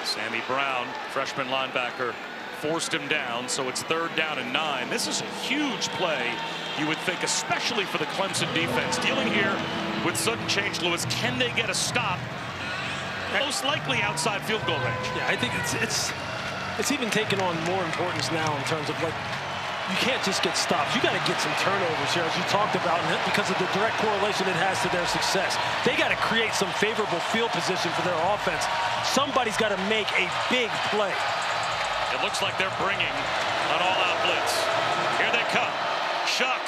Sammy Brown, freshman linebacker, forced him down, so it's 3rd down and 9. This is a huge play, you would think, especially for the Clemson defense. Dealing here with sudden change, Lewis. Can they get a stop? Most likely outside field goal range. Yeah, I think it's even taken on more importance now in terms of, like, you can't just get stops. You got to get some turnovers here, as you talked about, because of the direct correlation it has to their success. They got to create some favorable field position for their offense. Somebody's got to make a big play. It looks like they're bringing an all-out blitz. Here they come. Shough,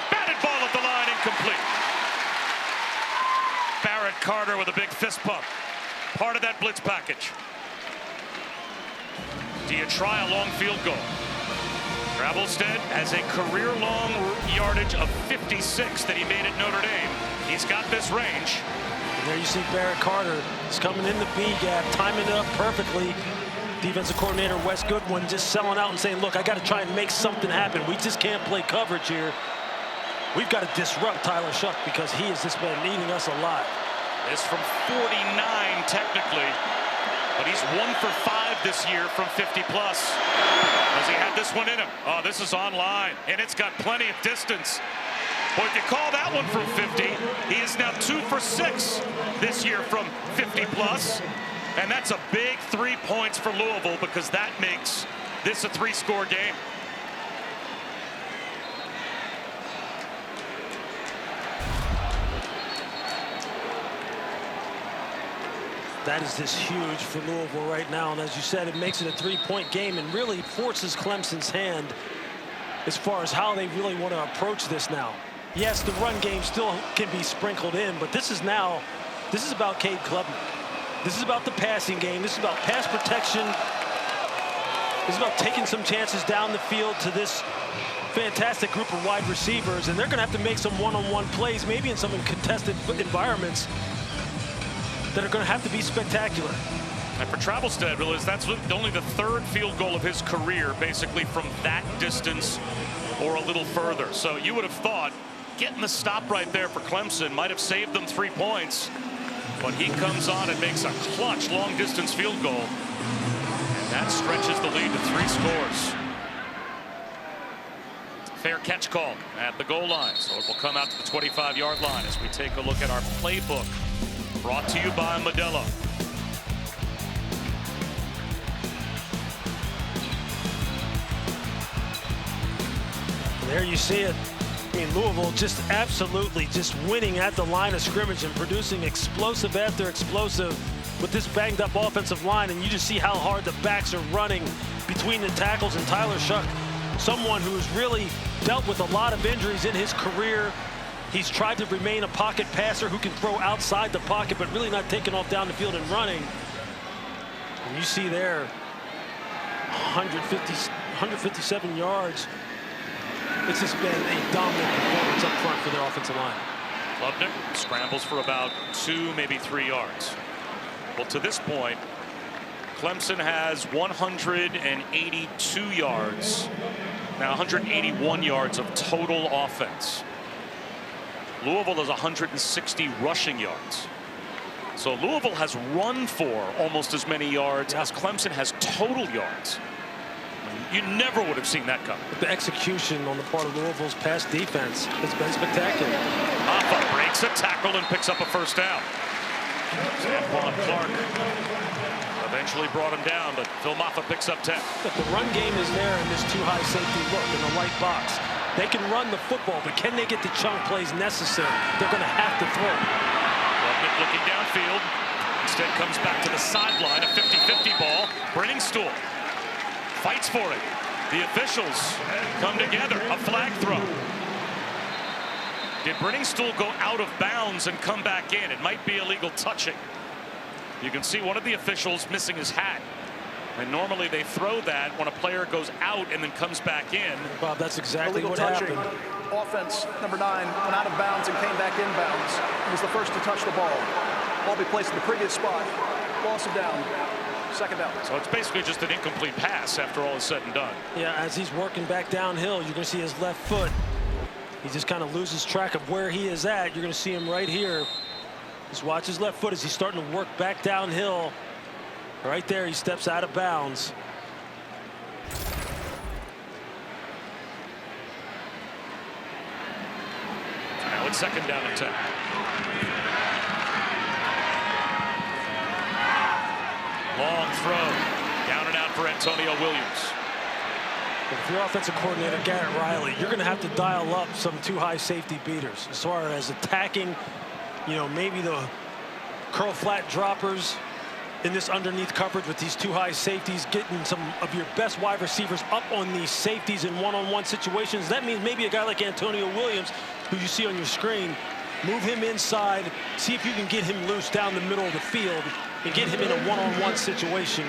batted ball at the line, incomplete. Barrett Carter with a big fist pump. Part of that blitz package. Do you try a long field goal? Travelstead has a career-long yardage of 56 that he made at Notre Dame. He's got this range. And there you see Barrett Carter. He's coming in the B gap, timing it up perfectly. Defensive coordinator Wes Goodwin just selling out and saying, look, I got to try and make something happen. We just can't play coverage here. We've got to disrupt Tyler Shough because he has just been eating us alive. This from 49 technically, but he's 1 for 5 this year from 50 plus. Does he have this one in him? Oh, this is online, and it's got plenty of distance. Boy, if you call that one from 50, he is now 2 for 6 this year from 50 plus. And that's a big 3 points for Louisville because that makes this a 3-score game. That is just huge for Louisville right now. And as you said, it makes it a 3-point game and really forces Clemson's hand as far as how they really want to approach this now. Yes, the run game still can be sprinkled in, but this is about Cade Klubnik. This is about the passing game. This is about pass protection. This is about taking some chances down the field to this fantastic group of wide receivers. And they're going to have to make some one-on-one plays, maybe in some contested environments that are going to have to be spectacular. And for Travelstead, that's only the 3rd field goal of his career, basically from that distance or a little further. So you would have thought getting the stop right there for Clemson might have saved them 3 points. But he comes on and makes a clutch long-distance field goal. And that stretches the lead to 3 scores. Fair catch call at the goal line. So it will come out to the 25-yard line as we take a look at our playbook. Brought to you by Modelo. There you see it. I mean, Louisville just absolutely just winning at the line of scrimmage and producing explosive after explosive with this banged up offensive line. And you just see how hard the backs are running between the tackles. And Tyler Shough, someone who's really dealt with a lot of injuries in his career. He's tried to remain a pocket passer who can throw outside the pocket, but really not taking off down the field and running. And you see there, 157 yards. It's just been a dominant performance up front for their offensive line. Klubnik scrambles for about 2, maybe 3 yards. Well, to this point, Clemson has 182 yards. Now 181 yards of total offense. Louisville has 160 rushing yards. So Louisville has run for almost as many yards as Clemson has total yards. You never would have seen that come. The execution on the part of Louisville's pass defense has been spectacular. Mafah breaks a tackle and picks up a first down. Saquon Clark eventually brought him down, but Phil Mafah picks up 10. Look, the run game is there in this too-high safety look in the light box. They can run the football, but can they get the chunk plays necessary? They're going to have to throw. Klubnik looking downfield. Instead comes back to the sideline. A 50-50 ball. Brenningstool fights for it. The officials come together. A flag throw. Did Brenningstool go out of bounds and come back in? It might be illegal touching. You can see one of the officials missing his hat. And normally they throw that when a player goes out and then comes back in. Bob, that's exactly illegal what touching. happened. Offense, number 9, went out of bounds and came back inbounds. He was the first to touch the ball. Ball be placed in the previous spot. Loss of down. 2nd down. So it's basically just an incomplete pass after all is said and done. Yeah, as he's working back downhill, you're going to see his left foot. He just kind of loses track of where he is at. You're going to see him right here. Just watch his left foot as he's starting to work back downhill. Right there, he steps out of bounds. Now it's 2nd down and 10. Long throw. Down and out for Antonio Williams. If you're offensive coordinator Garrett Riley, you're going to have to dial up some too high safety beaters as far as attacking, you know, maybe the curl flat droppers in this underneath coverage with these too high safeties, getting some of your best wide receivers up on these safeties in one-on-one situations. That means maybe a guy like Antonio Williams, who you see on your screen, move him inside, see if you can get him loose down the middle of the field and get him in a one-on-one situation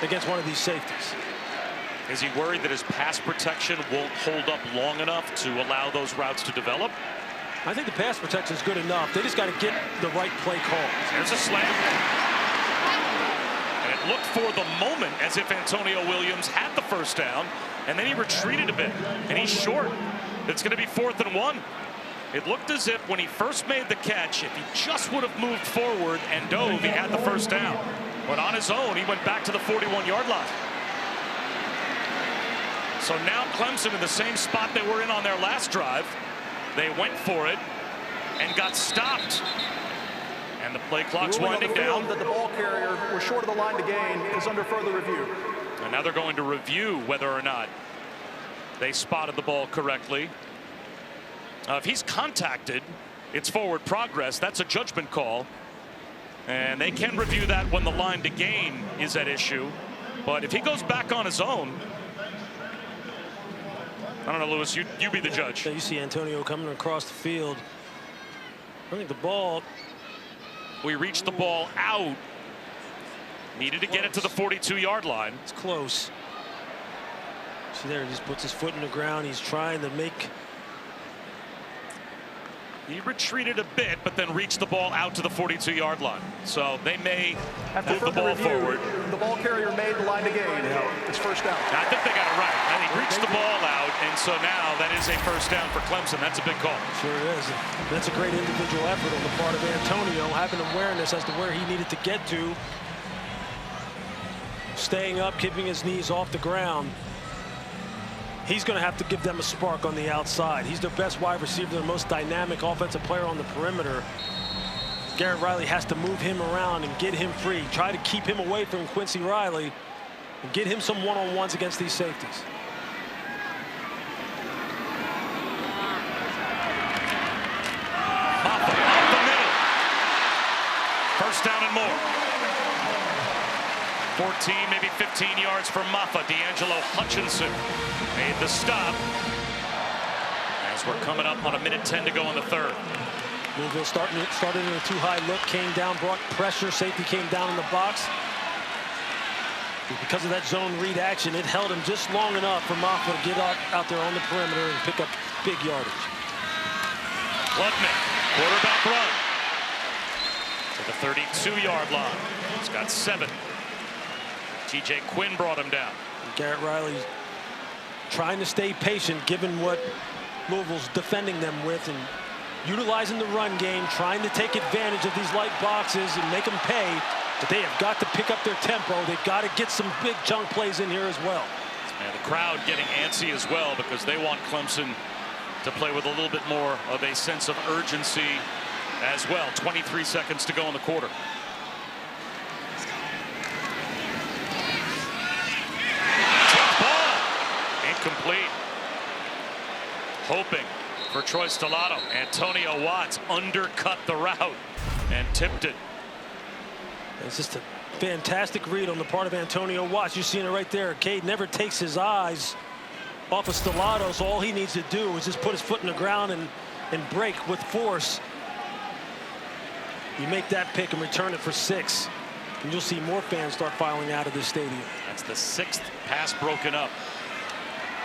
against one of these safeties. Is he worried that his pass protection won't hold up long enough to allow those routes to develop? I think the pass protection is good enough. They just got to get the right play calls. There's a slam. And it looked for the moment as if Antonio Williams had the first down, and then he retreated a bit, and he's short. It's going to be 4th and 1. It looked as if when he first made the catch, if he just would have moved forward and dove, he had the first down. But on his own, he went back to the 41-yard line. So now Clemson in the same spot they were in on their last drive. They went for it and got stopped. And the play clock's winding down. That the ball carrier was short of the line to gain is under further review. And now they're going to review whether or not they spotted the ball correctly. If he's contacted, it's forward progress. That's a judgment call. And they can review that when the line to gain is at issue. But if he goes back on his own, I don't know, Lewis, you be the judge. You see Antonio coming across the field. I think the ball. We reached the ball out. Needed to get it to the 42-yard line. It's close. See there, he just puts his foot in the ground. He's trying to make. He retreated a bit, but then reached the ball out to the 42-yard line. So they may move the ball forward. The ball carrier made the line to gain. It's first down. I think they got it right. And he reached the ball out, and so now that is a first down for Clemson. That's a big call. Sure is. That's a great individual effort on the part of Antonio, having awareness as to where he needed to get to. Staying up, keeping his knees off the ground. He's going to have to give them a spark on the outside. He's their best wide receiver, their most dynamic offensive player on the perimeter. Garrett Riley has to move him around and get him free. Try to keep him away from Quincy Riley and get him some one-on-ones against these safeties. Mafah up the middle. First down and more. 14, maybe 15 yards for Mafah. D'Angelo Hutchinson made the stop as we're coming up on 1:10 to go in the third. Louisville started in a too high look, came down, brought pressure. Safety came down in the box. Because of that zone read action, it held him just long enough for Mafah to get out there on the perimeter and pick up big yardage. Klubnik, quarterback run to the 32-yard line. He's got 7. TJ Quinn brought him down. Garrett Riley's trying to stay patient given what Louisville's defending them with and utilizing the run game, trying to take advantage of these light boxes and make them pay. But they have got to pick up their tempo. They've got to get some big chunk plays in here as well. And the crowd getting antsy as well because they want Clemson to play with a little bit more of a sense of urgency as well. 23 seconds to go in the quarter. Complete. Hoping for Troy Stellato. Antonio Watts undercut the route and tipped it. It's just a fantastic read on the part of Antonio Watts. You're seeing it right there. Cade never takes his eyes off of Stellato, so all he needs to do is just put his foot in the ground and break with force. You make that pick and return it for 6. And you'll see more fans start filing out of this stadium. That's the 6th pass broken up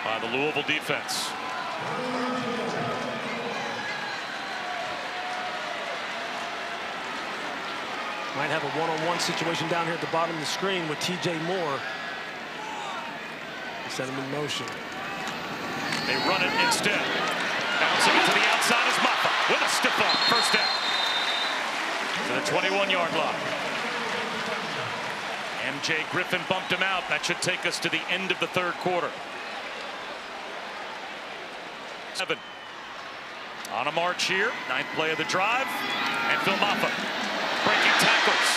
by the Louisville defense. Might have a one-on-one situation down here at the bottom of the screen with TJ Moore. Set him in motion. They run it instead. Bouncing it to the outside is Mafah with a stiff arm. First down to the 21-yard line. MJ Griffin bumped him out. That should take us to the end of the third quarter. 7 on a march here. 9th play of the drive. And Phil Mafah breaking tackles.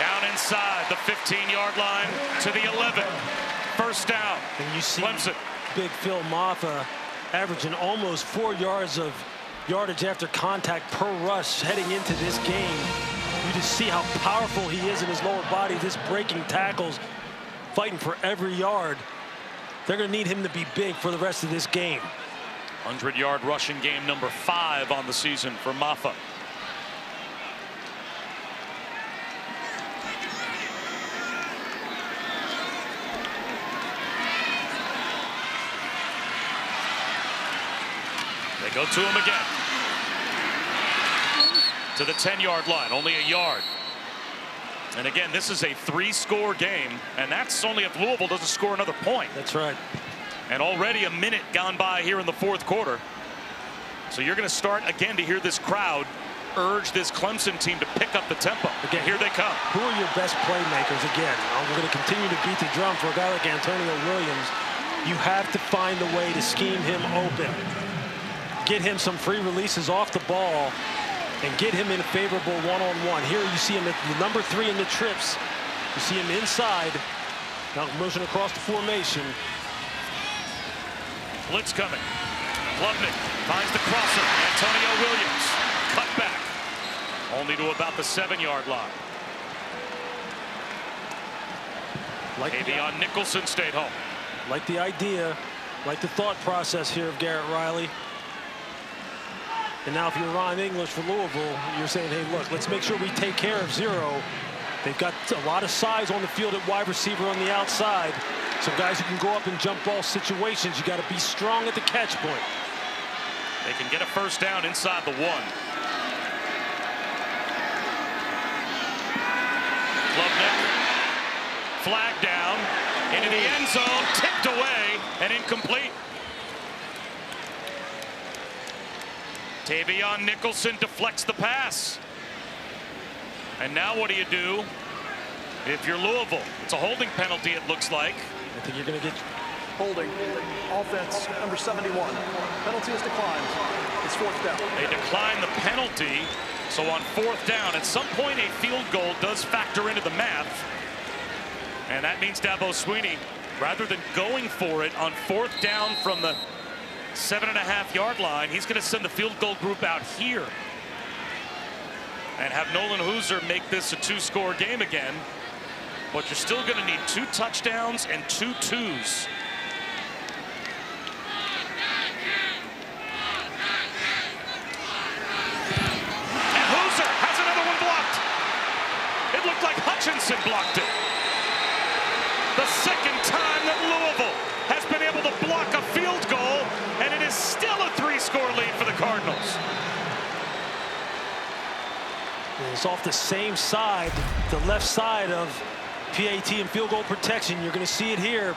Down inside the 15-yard line to the 11. first down. And you see Clemson. big Phil Mafah averaging almost 4 yards of yardage after contact per rush heading into this game. You just see how powerful he is in his lower body, just breaking tackles, fighting for every yard. They're going to need him to be big for the rest of this game. 100-yard rushing game number 5 on the season for Mafah. They go to him again. To the 10-yard line, only a yard. And again, this is a 3-score game, and that's only if Louisville doesn't score another point. That's right. And already a minute gone by here in the 4th quarter. So you're going to start again to hear this crowd urge this Clemson team to pick up the tempo. Again, here they come. Who are your best playmakers again? We're going to continue to beat the drum for a guy like Antonio Williams. You have to find a way to scheme him open. Get him some free releases off the ball and get him in a favorable one-on-one. Here you see him at the number 3 in the trips. You see him inside. Now motion across the formation. Blitz coming. Klubnik finds the crosser. Antonio Williams cut back. Only to about the 7-yard line. Tavion Nicholson stayed home. Like the idea, like the thought process here of Garrett Riley. And now if you're Ron English for Louisville, you're saying, hey, look, let's make sure we take care of zero. They've got a lot of size on the field at wide receiver on the outside. Some guys who can go up in jump ball situations. You got to be strong at the catch point. They can get a first down inside the 1. Klubnik, flag down, into the end zone, tipped away, and incomplete. Tavion Nicholson deflects the pass. And now what do you do if you're Louisville? It's a holding penalty, it looks like. I think you're going to get holding. Offense number 71. Penalty is declined. It's 4th down. They decline the penalty. So on 4th down, at some point a field goal does factor into the math. And that means Dabo Swinney, rather than going for it on 4th down from the 7.5-yard line, he's going to send the field goal group out here and have Nolan Hooser make this a 2-score game again. But you're still going to need 2 touchdowns and 2 twos. And Hooser has another one blocked. It looked like Hutchinson blocked it. The second time that Louisville has been able to block a field goal, and it is still a 3-score lead for the Cardinals. It's off the same side, the left side of PAT and field goal protection. You're going to see it here.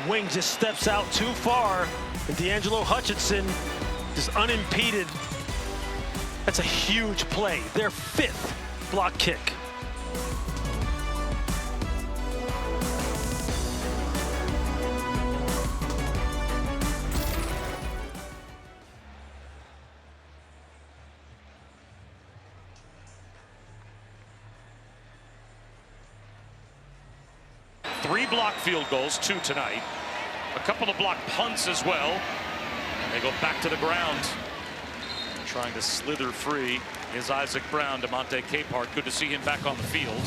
Wing just steps out too far, and D'Angelo Hutchinson is unimpeded. That's a huge play. Their 5th block kick. Three block field goals, 2 tonight. A couple of block punts as well. They go back to the ground. Trying to slither free is Isaac Brown. DeMonte Capehart, good to see him back on the field.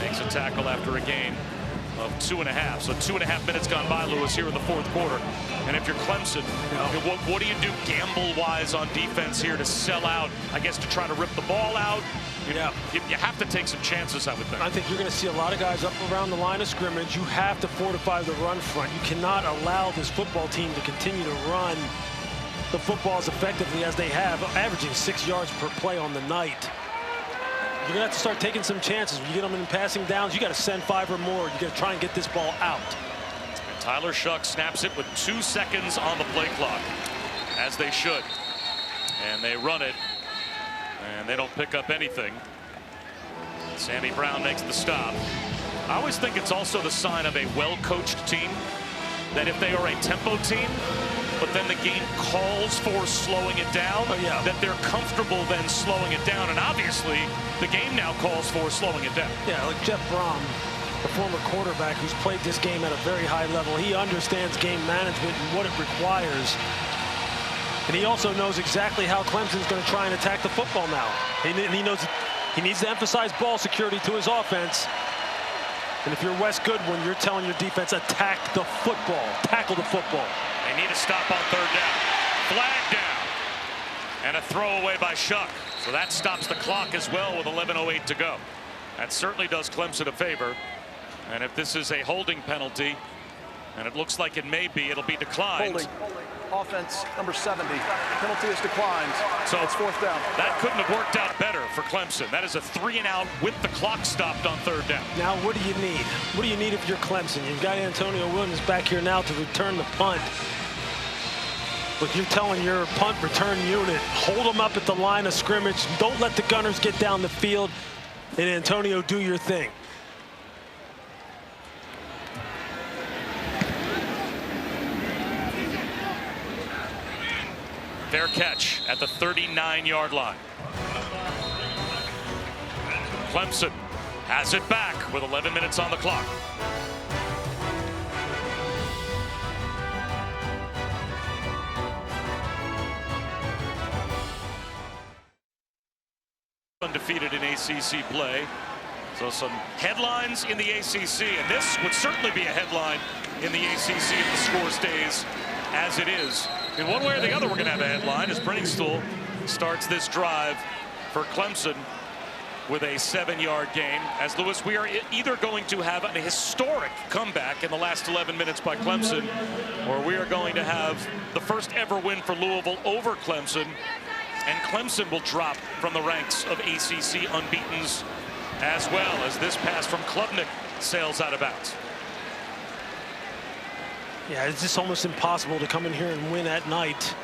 Makes a tackle after a gain of 2.5. So 2.5 minutes gone by, Lewis, here in the 4th quarter. And if you're Clemson, what do you do gamble-wise on defense here to sell out? I guess to try to rip the ball out. You have to take some chances, I would think. I think you're going to see a lot of guys up around the line of scrimmage. You have to fortify the run front. You cannot allow this football team to continue to run the football as effectively as they have, averaging 6 yards per play on the night. You're going to have to start taking some chances. When you get them in passing downs, you got to send 5 or more. You got to try and get this ball out. And Tyler Shough snaps it with 2 seconds on the play clock, as they should. And they run it. And they don't pick up anything. Sammy Brown makes the stop. I always think it's also the sign of a well-coached team, that if they are a tempo team, but then the game calls for slowing it down, that they're comfortable then slowing it down. And obviously, the game now calls for slowing it down. Yeah, like Jeff Brom a former quarterback who's played this game at a very high level. He understands game management and what it requires. And he also knows exactly how Clemson's going to try and attack the football now. He knows he needs to emphasize ball security to his offense. And if you're Wes Goodwin, you're telling your defense, attack the football, tackle the football. They need a stop on third down. Flag down. And a throwaway by Shough. So that stops the clock as well with 11:08 to go. That certainly does Clemson a favor. And if this is a holding penalty, and it looks like it may be, it'll be declined. Holding. Offense number 70. Penalty is declined. So it's fourth down. That couldn't have worked out better for Clemson. That is a 3-and-out with the clock stopped on third down. Now, what do you need? What do you need if you're Clemson? You've got Antonio Williams back here now to return the punt. But you're telling your punt return unit, hold them up at the line of scrimmage. Don't let the gunners get down the field. And Antonio, do your thing. Fair catch at the 39-yard line. Clemson has it back with 11 minutes on the clock. Undefeated in ACC play. So some headlines in the ACC, and this would certainly be a headline in the ACC if the score stays as it is. In one way or the other, we're going to have a headline as Briningstool starts this drive for Clemson with a 7-yard gain. As Lewis, we are either going to have a historic comeback in the last 11 minutes by Clemson, or we are going to have the first ever win for Louisville over Clemson, and Clemson will drop from the ranks of ACC unbeatens as well as this pass from Klubnik sails out of bounds. Yeah, it's just almost impossible to come in here and win at night.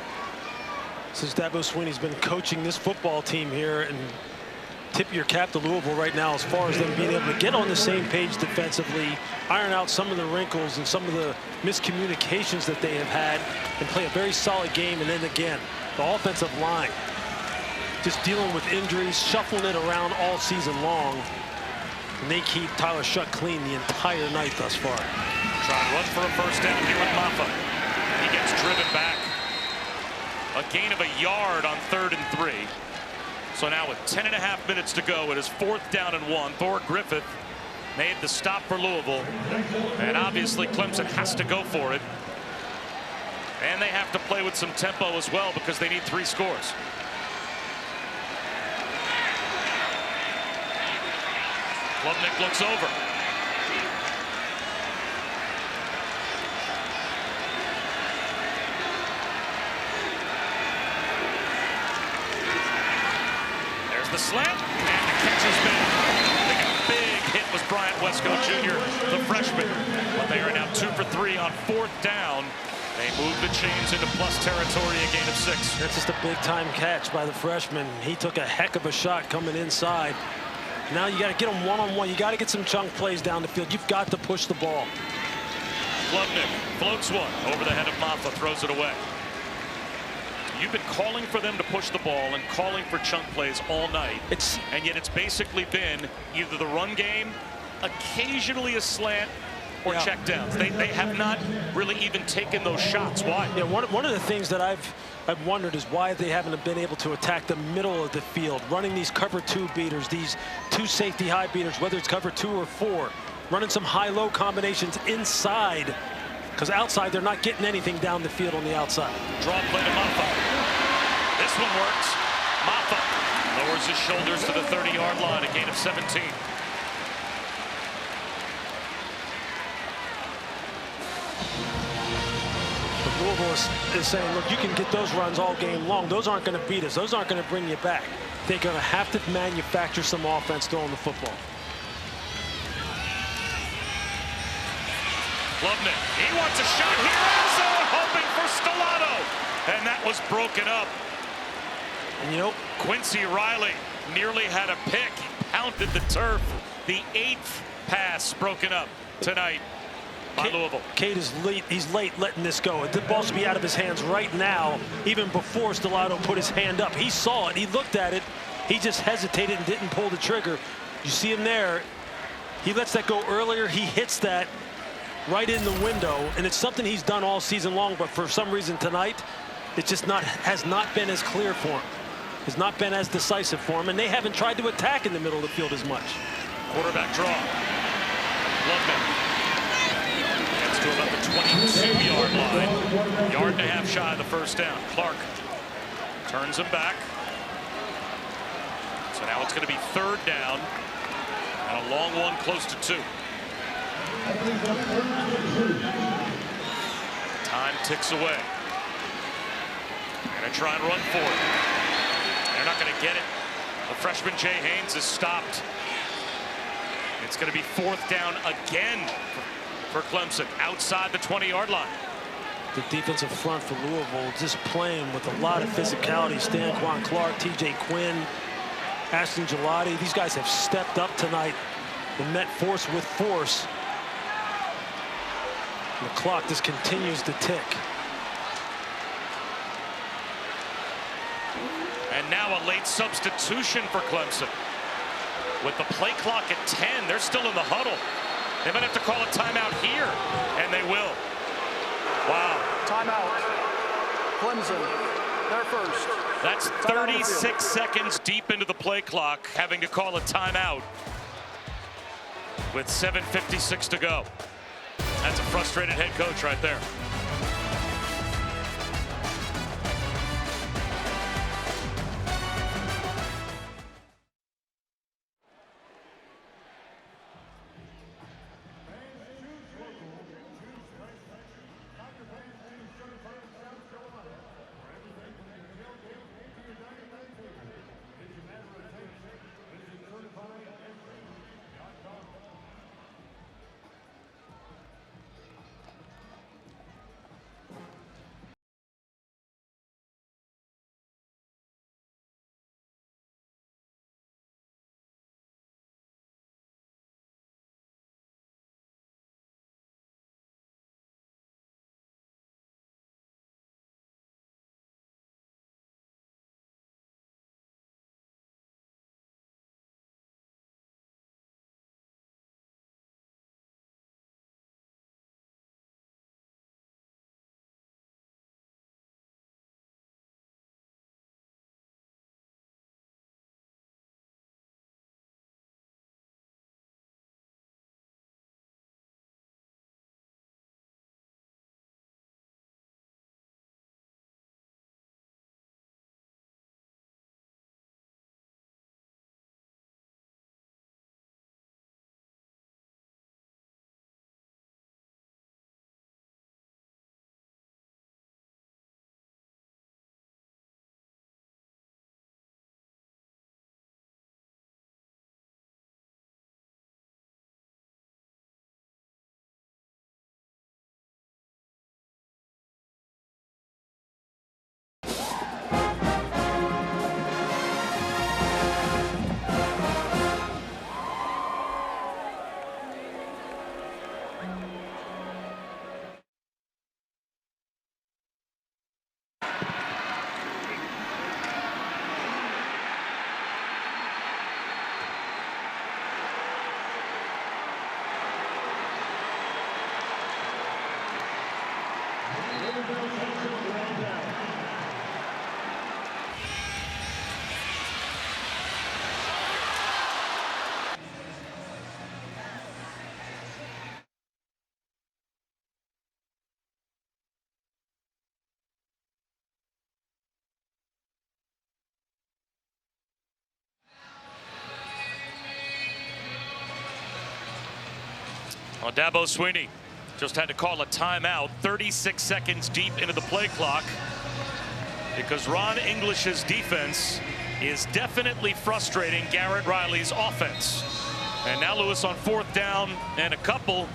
Since Dabo Swinney's been coaching this football team here, and tip your cap to Louisville right now as far as them being able to get on the same page defensively, iron out some of the wrinkles and some of the miscommunications that they have had, and play a very solid game. And then again, the offensive line just dealing with injuries, shuffling it around all season long. And they keep Tyler Shough clean the entire night thus far. Trying to run for a first down here with Mafah. He gets driven back. A gain of a yard on 3rd and 3. So now with 10.5 minutes to go, it is 4th down and 1. Thor Griffith made the stop for Louisville. And obviously Clemson has to go for it. And they have to play with some tempo as well because they need 3 scores. Klubnik looks over. There's the slant, and the catch has been. I think a big hit was Bryant Wesco Jr., the freshman. But they are now 2 for 3 on 4th down. They move the chains into plus territory, a gain of 6. That's just a big-time catch by the freshman. He took a heck of a shot coming inside. Now you got to get them one-on-one. You got to get some chunk plays down the field. You've got to push the ball. Klubnik floats one over the head of Mafah, throws it away. You've been calling for them to push the ball and calling for chunk plays all night. And yet it's basically been either the run game, occasionally a slant, or checkdowns. They have not really even taken those shots. Why? Yeah, one of the things that I've wondered is why they haven't been able to attack the middle of the field, running these cover 2 beaters, these 2 safety high beaters, whether it's cover 2 or 4, running some high-low combinations inside, because outside they're not getting anything down the field on the outside. Draw play to Mafah. This one works. Mafah lowers his shoulders to the 30-yard line, a gain of 17. Louisville is saying, look, you can get those runs all game long. Those aren't going to beat us. Those aren't going to bring you back. They're going to have to manufacture some offense throwing the football. Klubnik, he wants a shot here, Arizona, hoping for Stellato. And that was broken up. And you know, Quincy Riley nearly had a pick. He pounded the turf. The 8th pass broken up tonight by Louisville. Cade is late. He's late letting this go. The ball should be out of his hands right now, even before Stellato put his hand up. He saw it. He looked at it. He just hesitated and didn't pull the trigger. You see him there. He lets that go earlier. He hits that right in the window, and it's something he's done all season long, but for some reason tonight, it just has not been as clear for him. Has not been as decisive for him, and they haven't tried to attack in the middle of the field as much. Quarterback draw. Klubnik gets to about the 22-yard line. Yard and a half shy of the first down. Clark turns him back. So now it's going to be third down and a long one close to 2. Time ticks away. Going to try and run for it. They're not going to get it. The freshman Jay Haynes is stopped. It's going to be fourth down again for Clemson outside the 20-yard line. The defensive front for Louisville just playing with a lot of physicality. Stanquan Clark, T.J. Quinn, Ashton Gelati. These guys have stepped up tonight and met force with force. The clock just continues to tick. And now a late substitution for Clemson. With the play clock at 10, they're still in the huddle. They might have to call a timeout here, and they will. Wow. Timeout. Clemson, they're first. That's 36 seconds deep into the play clock, having to call a timeout with 7:56 to go. That's a frustrated head coach right there. Well, Dabo Swinney just had to call a timeout 36 seconds deep into the play clock because Ron English's defense is definitely frustrating Garrett Riley's offense. And now Lewis on fourth down and a couple.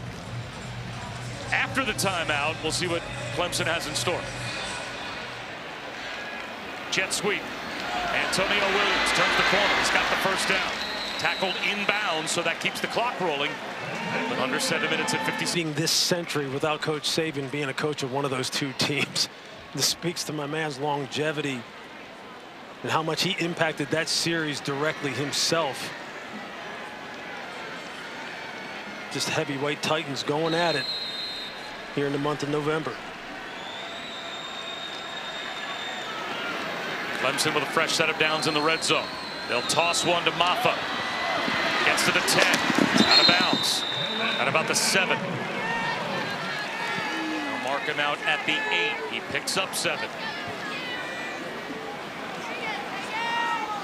After the timeout, we'll see what Clemson has in store. Jet sweep. Antonio Williams turns the corner. He's got the first down. Tackled inbounds, so that keeps the clock rolling. But under 7 minutes and 50 seconds. This century without Coach Saban being a coach of one of those two teams. This speaks to my man's longevity and how much he impacted that series directly himself. Just heavyweight titans going at it here in the month of November. Clemson with a fresh set of downs in the red zone. They'll toss one to Mafah. Gets to the 10. Out of bounds. At about the 7. They'll mark him out at the 8. He picks up 7.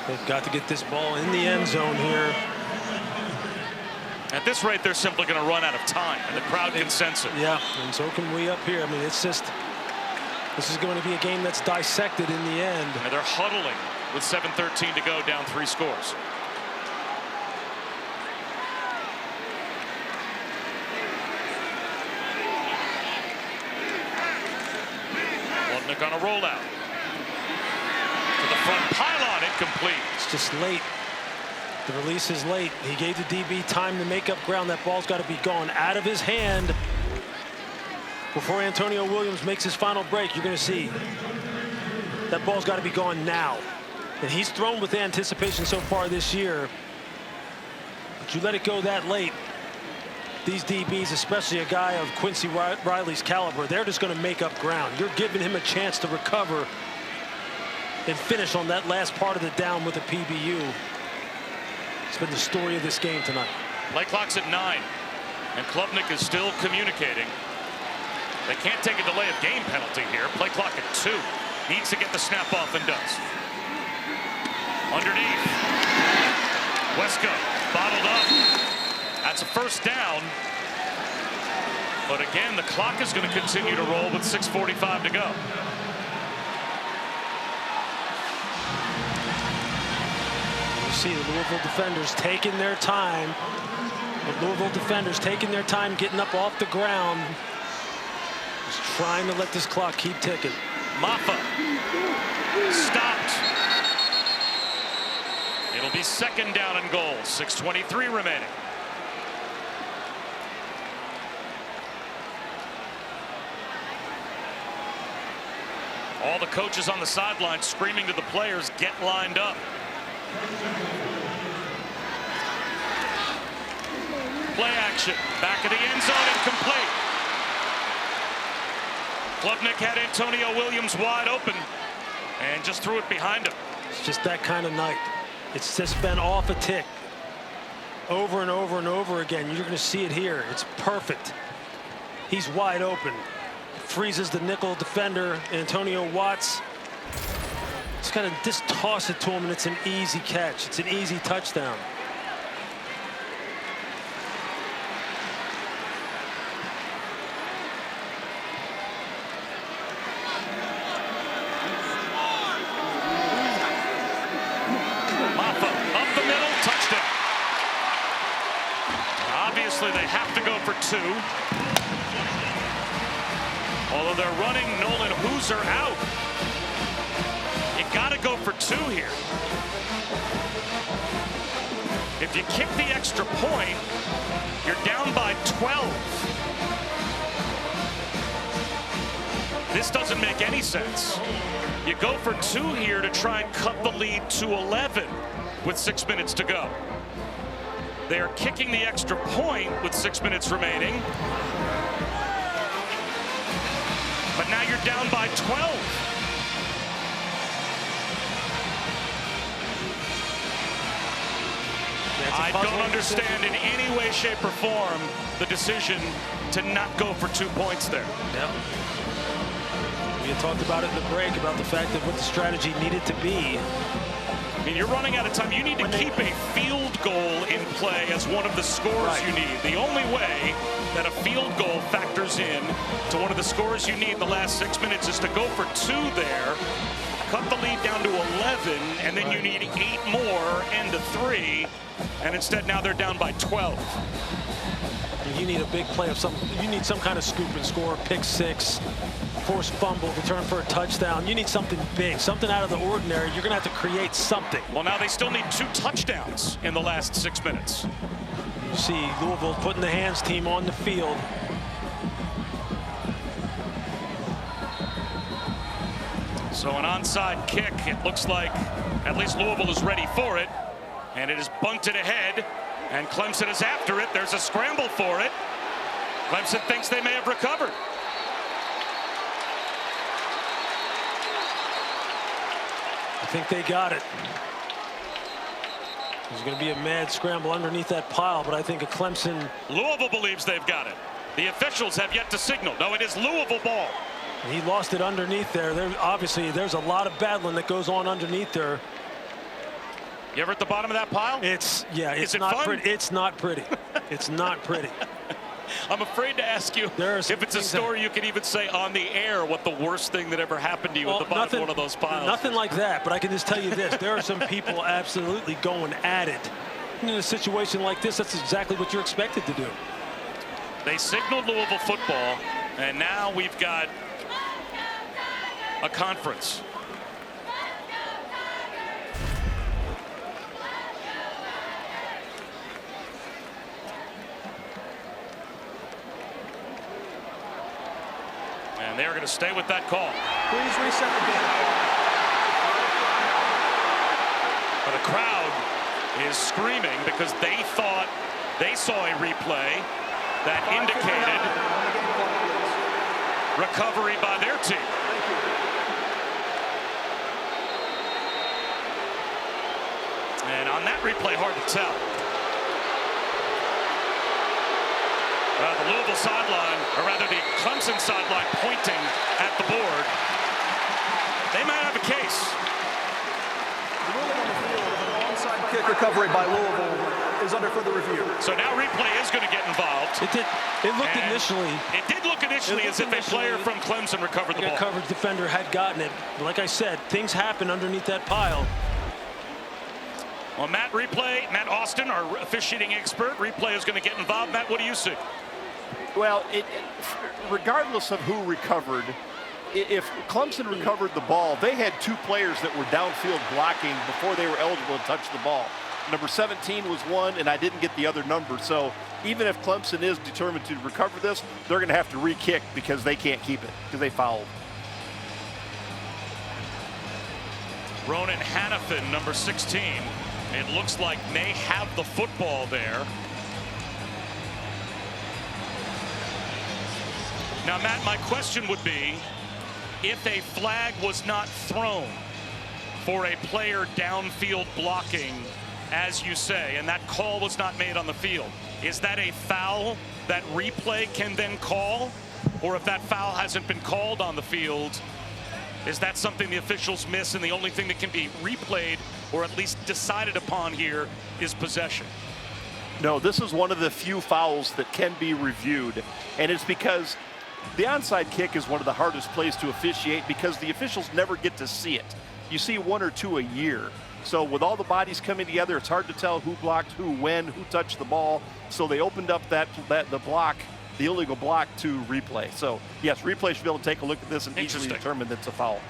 They've got to get this ball in the end zone here. At this rate, they're simply going to run out of time, and the crowd can sense it. Yeah, and so can we up here. I mean, it's just, this is going to be a game that's dissected in the end. And they're huddling with 7:13 to go, down 3 scores. Klubnik on a rollout. To the front pylon, incomplete. It's just late. The release is late. He gave the DB time to make up ground. That ball's got to be gone out of his hand before Antonio Williams makes his final break. You're going to see that ball's got to be gone now. And he's thrown with anticipation so far this year. But you let it go that late, these DBs, especially a guy of Quincy Riley's caliber, they're just going to make up ground. You're giving him a chance to recover and finish on that last part of the down with a PBU. It's been the story of this game tonight. Play clock's at 9, and Klubnik is still communicating. They can't take a delay of game penalty here. Play clock at 2. Needs to get the snap off and does. Underneath. Wesco bottled up. That's a first down. But again, the clock is going to continue to roll with 6:45 to go. You see the Louisville defenders taking their time. The Louisville defenders taking their time getting up off the ground. Just trying to let this clock keep ticking. Mafah stopped. It'll be 2nd down and goal. 6:23 remaining. All the coaches on the sideline screaming to the players, get lined up. Play action. Back of the end zone, incomplete. Klubnik had Antonio Williams wide open and just threw it behind him. It's just that kind of night. It's just been off a tick over and over and over again. You're going to see it here. It's perfect. He's wide open. Freezes the nickel defender, Antonio Watts. Just kind of just toss it to him, and it's an easy catch. It's an easy touchdown. Mafah up the middle, touchdown. Obviously, they have to go for 2. Although they're running Nolan Hooser out. You got to go for 2 here. If you kick the extra point, you're down by 12. This doesn't make any sense. You go for 2 here to try and cut the lead to 11 with 6 minutes to go. They are kicking the extra point with 6 minutes remaining. But now you're down by 12. I don't understand in any way, shape, or form the decision to not go for 2 points there. Yep. We had talked about it in the break about the fact that what the strategy needed to be. I mean, you're running out of time. You need to keep a field goal in play as one of the scores you need. The only way that a field goal factors in to one of the scores you need in the last 6 minutes is to go for 2 there, cut the lead down to 11, and then you need 8 more into 3, and instead now they're down by 12. You need a big play of some. You need some kind of scoop and score, pick 6, forced fumble, return for a touchdown. You need something big, something out of the ordinary. You're going to have to create something. Well, now they still need 2 touchdowns in the last 6 minutes. You see Louisville putting the hands team on the field. So an onside kick. It looks like at least Louisville is ready for it. And it is bunted ahead. And Clemson is after it. There's a scramble for it. Clemson thinks they may have recovered. I think they got it. There's going to be a mad scramble underneath that pile, but I think a Clemson. Louisville believes they've got it. The officials have yet to signal. No, it is Louisville ball. He lost it underneath there. Obviously, there's a lot of battling that goes on underneath there. You ever at the bottom of that pile? It's it not fun? pretty. It's not pretty. It's not pretty. I'm afraid to ask you if it's a story you can even say on the air what the worst thing that ever happened to you at the bottom of one of those piles. Nothing like that, but I can just tell you this. There are some people absolutely going at it. In a situation like this, that's exactly what you're expected to do. They signaled Louisville football, and now we've got a conference. And they're going to stay with that call. Please reset the game. But the crowd is screaming because they thought they saw a replay that indicated recovery by their team. And on that replay, hard to tell. The Louisville sideline, or rather the Clemson sideline, pointing at the board. They might have a case. The ruling on the field of an onside kick recovery by Louisville is under further review. So now replay is going to get involved. It did. It looked initially. It did look initially as if a player from Clemson recovered the ball. A coverage defender had gotten it. Like I said, things happen underneath that pile. Well, Matt Austin, our officiating expert, replay is going to get involved. Matt, what do you see? Well, regardless of who recovered, if Clemson recovered the ball, they had two players that were downfield blocking before they were eligible to touch the ball. Number 17 was one, and I didn't get the other number. So even if Clemson is determined to recover this, they're going to have to re-kick because they can't keep it because they fouled. Ronan Hannafin, number 16. It looks like may have the football there. Now, Matt, my question would be, if a flag was not thrown for a player downfield blocking, as you say, and that call was not made on the field, is that a foul that replay can then call? Or if that foul hasn't been called on the field, is that something the officials miss, and the only thing that can be replayed or at least decided upon here is possession? No, this is one of the few fouls that can be reviewed, and it's because the onside kick is one of the hardest plays to officiate because the officials never get to see it. You see one or two a year. So with all the bodies coming together, it's hard to tell who blocked who, when, who touched the ball. So they opened up the illegal block to replay. So yes, replay should be able to take a look at this and easily determine that it's a foul.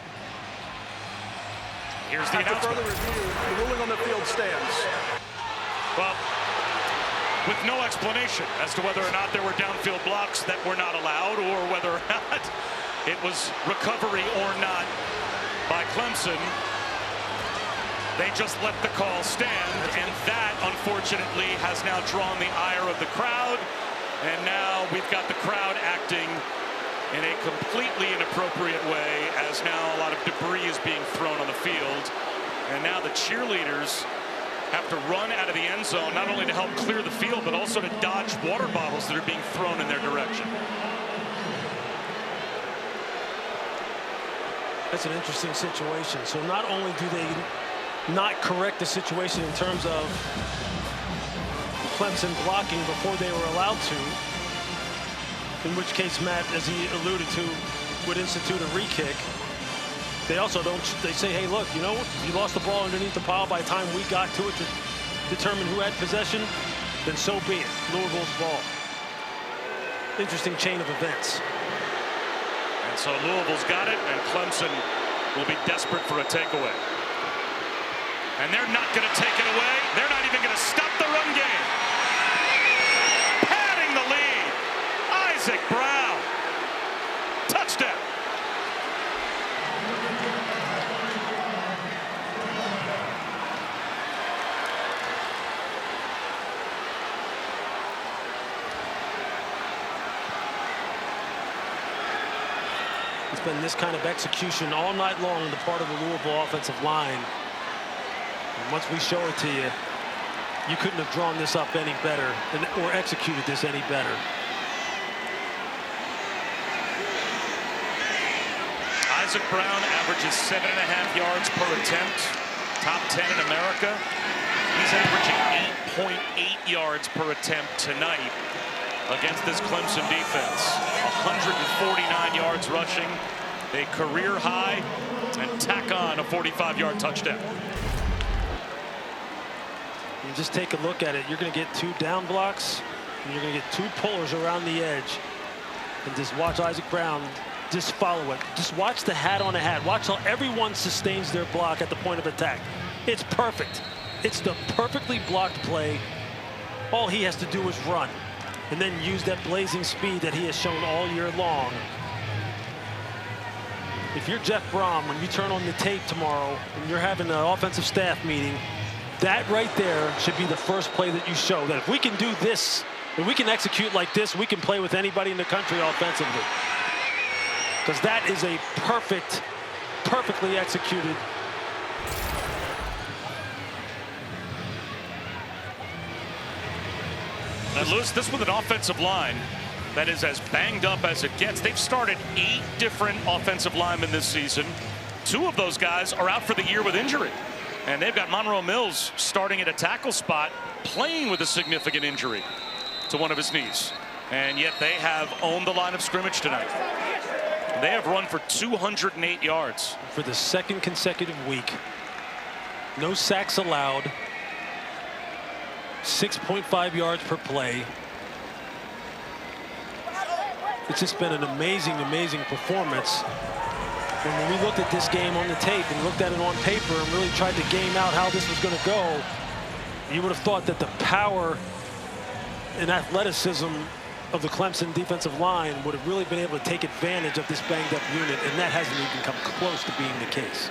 Here's the announcement. After further review, the ruling on the field stands. Well, with no explanation as to whether or not there were downfield blocks that were not allowed, or whether or not it was recovery or not by Clemson. They just let the call stand, and that, unfortunately, has now drawn the ire of the crowd. And now we've got the crowd acting in a completely inappropriate way, as now a lot of debris is being thrown on the field. And now the cheerleaders have to run out of the end zone, not only to help clear the field, but also to dodge water bottles that are being thrown in their direction. That's an interesting situation. So not only do they not correct the situation in terms of Clemson blocking before they were allowed to, in which case Matt, as he alluded to, would institute a re-kick. They also don't, they say, hey, look, you know, you lost the ball underneath the pile. By the time we got to it to determine who had possession, then so be it. Louisville's ball. Interesting chain of events. And so Louisville's got it, and Clemson will be desperate for a takeaway. And they're not going to take it away. They're not even going to stop the run game. Padding the lead. Isaac Brown. Touchdown. been this kind of execution all night long on the part of the Louisville offensive line. And once we show it to you, you couldn't have drawn this up any better or executed this any better. Isaac Brown averages 7.5 yards per attempt, top 10 in America. He's averaging 8.8 yards per attempt tonight against this Clemson defense. 149 yards rushing, a career high, and tack on a 45-yard touchdown. You just take a look at it. You're going to get 2 down blocks, and you're going to get 2 pullers around the edge. And just watch Isaac Brown just follow it. Just watch the hat on a hat. Watch how everyone sustains their block at the point of attack. It's perfect. It's the perfectly blocked play. All he has to do is run and then use that blazing speed that he has shown all year long. If you're Jeff Brom, when you turn on the tape tomorrow and you're having an offensive staff meeting, that right there should be the first play that you show. That if we can do this, if we can execute like this, we can play with anybody in the country offensively. Because that is a perfectly executed. And Lewis, this with an offensive line that is as banged up as it gets. They've started 8 different offensive linemen this season. 2 of those guys are out for the year with injury. And they've got Monroe Mills starting at a tackle spot, playing with a significant injury to one of his knees. And yet they have owned the line of scrimmage tonight. They have run for 208 yards. For the 2nd consecutive week. No sacks allowed. 6.5 yards per play. It's just been an amazing performance. When we looked at this game on the tape and looked at it on paper and really tried to game out how this was going to go, you would have thought that the power and athleticism of the Clemson defensive line would have really been able to take advantage of this banged up unit, and that hasn't even come close to being the case.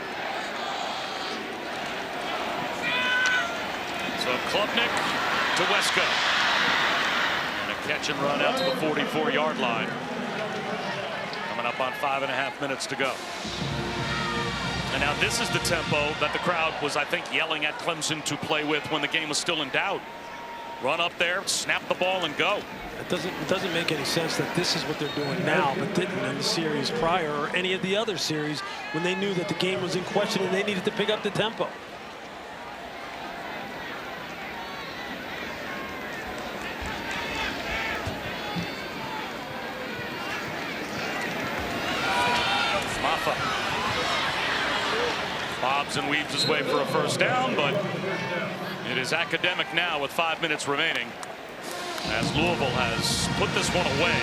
So Klubnik to Wesco. And a catch and run out to the 44-yard line. Coming up on 5.5 minutes to go. And now this is the tempo that the crowd was, I think, yelling at Clemson to play with when the game was still in doubt. Run up there, snap the ball, and go. It doesn't make any sense that this is what they're doing now, but didn't in the series prior or any of the other series when they knew that the game was in question and they needed to pick up the tempo. Mafah bobs and weaves his way for a first down, but it is academic now with 5 minutes remaining, as Louisville has put this one away.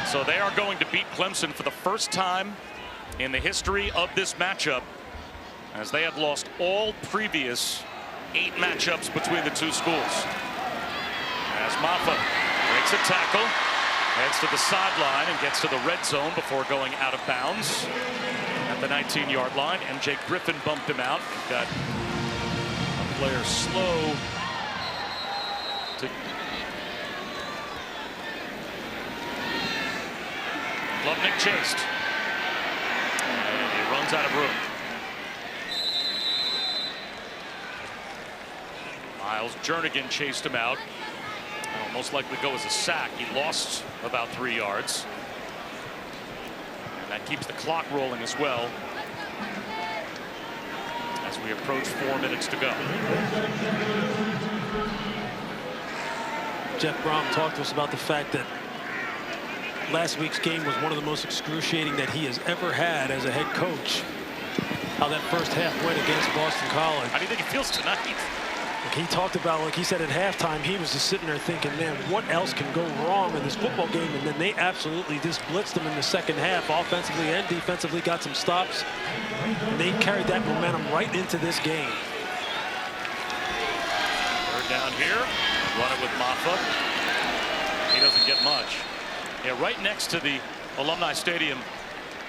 So they are going to beat Clemson for the first time in the history of this matchup, as they have lost all previous 8 matchups between the 2 schools. As Mafah breaks a tackle, heads to the sideline and gets to the red zone before going out of bounds at the 19-yard line. MJ Griffin bumped him out. We've got a player slow to Klubnik chased, and he runs out of room. Miles Jernigan chased him out. It'll most likely go as a sack. He lost about 3 yards. And that keeps the clock rolling as well as we approach 4 minutes to go. Jeff Brom talked to us about the fact that last week's game was one of the most excruciating that he has ever had as a head coach. How that first half went against Boston College. How do you think he feels tonight? He talked about, like he said at halftime, he was just sitting there thinking, man, what else can go wrong in this football game? And then they absolutely just blitzed them in the second half, offensively and defensively, got some stops. And they carried that momentum right into this game. Third down here, run it with Mafah. He doesn't get much. Yeah, right next to the Alumni Stadium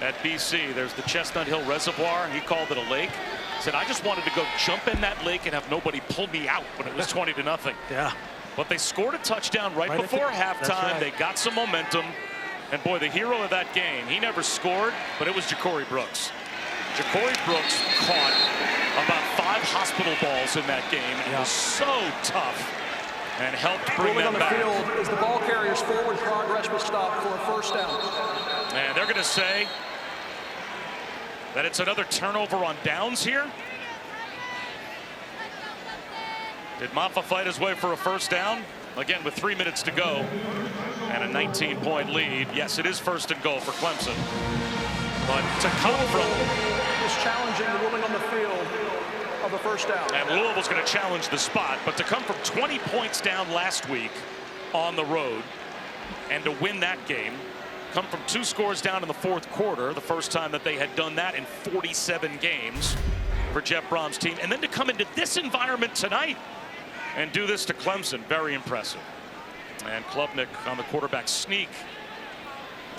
at BC, there's the Chestnut Hill Reservoir. He called it a lake. Said, I just wanted to go jump in that lake and have nobody pull me out when it was 20-0. Yeah. But they scored a touchdown right before halftime. Right. They got some momentum. And boy, the hero of that game, he never scored, but it was Ja'Cory Brooks. Ja'Cory Brooks caught about 5 hospital balls in that game. It was so tough and helped bring them back. On the field is the ball carrier's forward progress was stopped for a first down. And they're going to say that it's another turnover on downs here. Did Mafah fight his way for a first down? Again, with 3 minutes to go and a 19-point lead. Yes, it is first and goal for Clemson. But to come from... is challenging the ruling on the field of a first down. And Louisville's going to challenge the spot. But to come from 20 points down last week on the road and to win that game, come from 2 scores down in the fourth quarter, the first time that they had done that in 47 games for Jeff Brohm's team, and then to come into this environment tonight and do this to Clemson, very impressive. And Klubnik on the quarterback sneak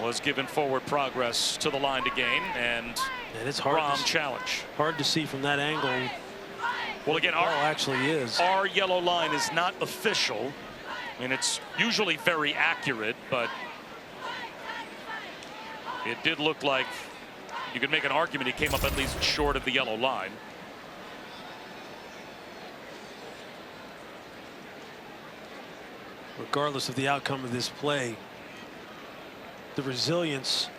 was given forward progress to the line to gain, and it's hard Brohm challenge. Hard to see from that angle. Well, again, our yellow line is not official. I mean, it's usually very accurate, but it did look like you could make an argument he came up at least short of the yellow line. Regardless of the outcome of this play, the resilience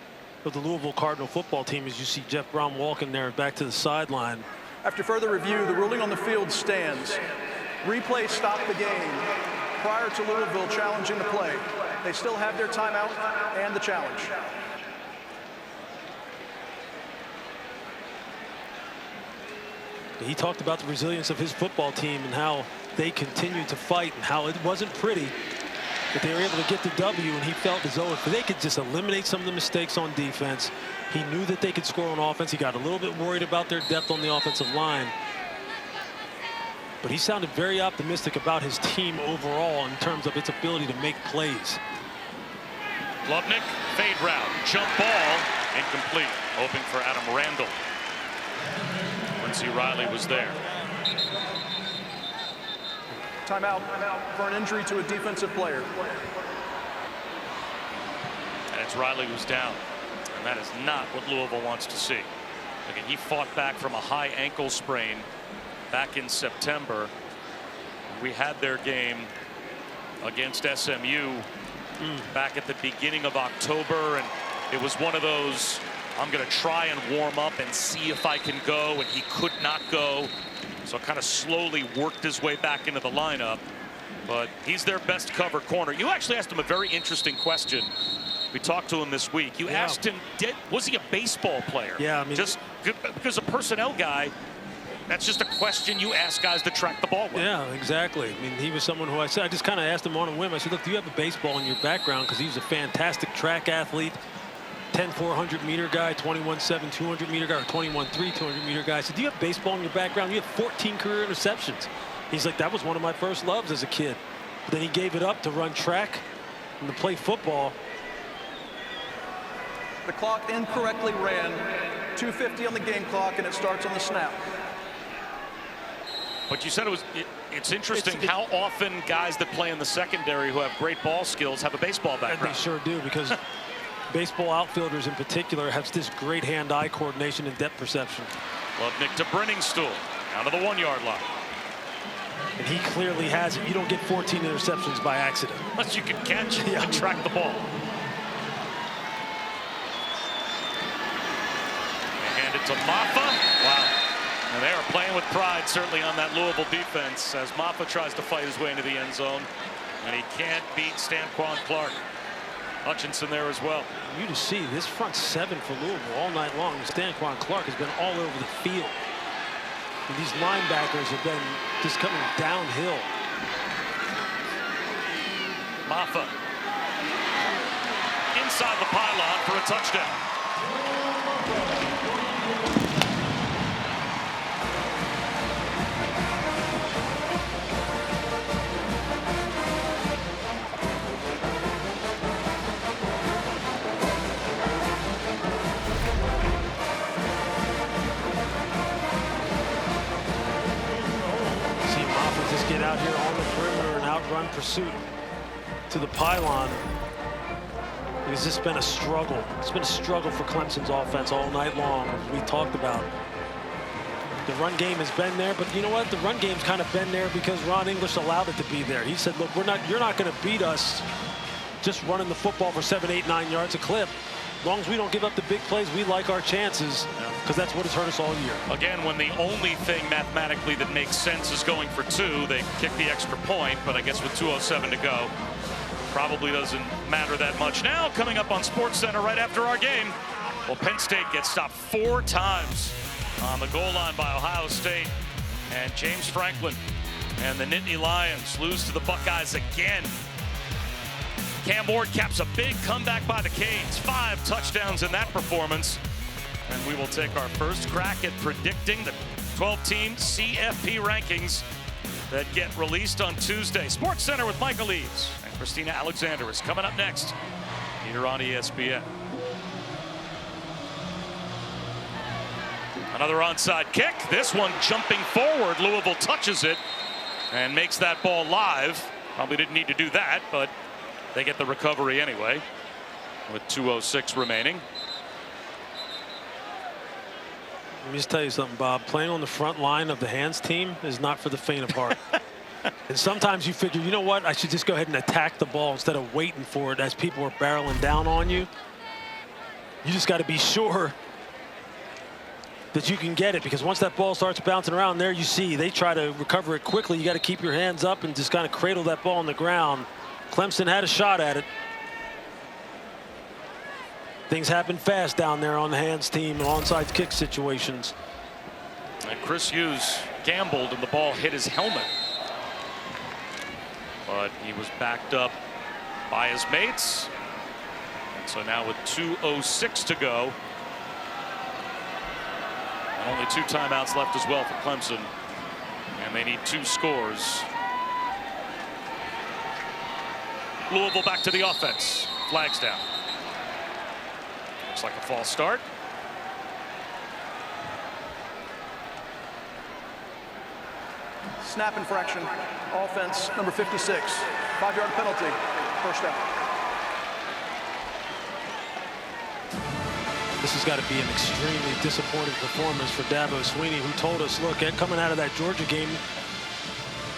of the Louisville Cardinal football team, as you see Jeff Brohm walking there back to the sideline. After further review, the ruling on the field stands. Replay stopped the game prior to Louisville challenging the play. They still have their timeout and the challenge. He talked about the resilience of his football team and how they continued to fight and how it wasn't pretty, but they were able to get the W, and he felt as though if they could just eliminate some of the mistakes on defense, he knew that they could score on offense. He got a little bit worried about their depth on the offensive line, but he sounded very optimistic about his team overall in terms of its ability to make plays. Klubnik, fade route, jump ball, incomplete. Hoping for Adam Randall. Quincy Riley was there. Timeout for an injury to a defensive player. And it's Riley who's down. And that is not what Louisville wants to see. Again, he fought back from a high ankle sprain back in September. We had their game against SMU back at the beginning of October, and it was one of those, I'm going to try and warm up and see if I can go, and he could not go. So kind of slowly worked his way back into the lineup, but he's their best cover corner. You actually asked him a very interesting question. We talked to him this week. You asked him, was he a baseball player? Yeah, I mean, just because a personnel guy, that's just a question you ask guys to track the ball with. Yeah, exactly. I mean, he was someone who I just kind of asked him on a whim. I said, look, do you have a baseball in your background? Because he was a fantastic track athlete. 10-4 100-meter guy, 21-7 200-meter guy, or 21-3 200-meter guy. I said, do you have baseball in your background? You have 14 career interceptions. He's like, that was one of my first loves as a kid. But then he gave it up to run track and to play football. The clock incorrectly ran. 2:50 on the game clock, and it starts on the snap. But you said it's interesting how often guys that play in the secondary who have great ball skills have a baseball background. They sure do, because baseball outfielders in particular have this great hand-eye coordination and depth perception. Klubnik to Brenningstool, down to the 1-yard line. And he clearly has it. You don't get 14 interceptions by accident. Unless you can catch and track the ball. They hand it to Mafah. Wow. And they are playing with pride, certainly, on that Louisville defense, as Mafah tries to fight his way into the end zone. And he can't beat Stanquan Clark. Hutchinson there as well. You to see this front seven for Louisville all night long. Stanquan Clark has been all over the field. And these linebackers have been just coming downhill. Mafah inside the pylon for a touchdown. Get out here on the perimeter and outrun pursuit to the pylon. It's just been a struggle. It's been a struggle for Clemson's offense all night long, as we talked about. The run game has been there, but you know what? The run game's kind of been there because Ron English allowed it to be there. He said, look, you're not going to beat us just running the football for 7, 8, 9 yards a clip. As long as we don't give up the big plays, we like our chances, because that's what has hurt us all year. Again, when the only thing mathematically that makes sense is going for 2, they kick the extra point, but I guess with 2:07 to go, probably doesn't matter that much. Now, coming up on SportsCenter right after our game, well, Penn State gets stopped 4 times on the goal line by Ohio State, and James Franklin and the Nittany Lions lose to the Buckeyes again. Cam Ward caps a big comeback by the Canes. 5 touchdowns in that performance. And we will take our first crack at predicting the 12-team CFP rankings that get released on Tuesday. SportsCenter with Michael Eaves and Christina Alexander is coming up next here on ESPN. Another onside kick. This one jumping forward. Louisville touches it and makes that ball live. Probably didn't need to do that, but they get the recovery anyway with 2:06 remaining. Let me just tell you something, Bob. Playing on the front line of the hands team is not for the faint of heart. And sometimes you figure, you know what, I should just go ahead and attack the ball instead of waiting for it as people are barreling down on you. You just got to be sure that you can get it, because once that ball starts bouncing around, there you see they try to recover it quickly. You got to keep your hands up and just kind of cradle that ball on the ground. Clemson had a shot at it. Things happen fast down there on the hands team and onside kick situations. And Chris Hughes gambled and the ball hit his helmet, but he was backed up by his mates. And so now with 2:06 to go, and only 2 timeouts left as well for Clemson, and they need 2 scores. Louisville back to the offense. Flags down. Looks like a false start. Snap infraction. Offense, number 56. 5-yard penalty. First down. This has got to be an extremely disappointing performance for Dabo Swinney, who told us, look, coming out of that Georgia game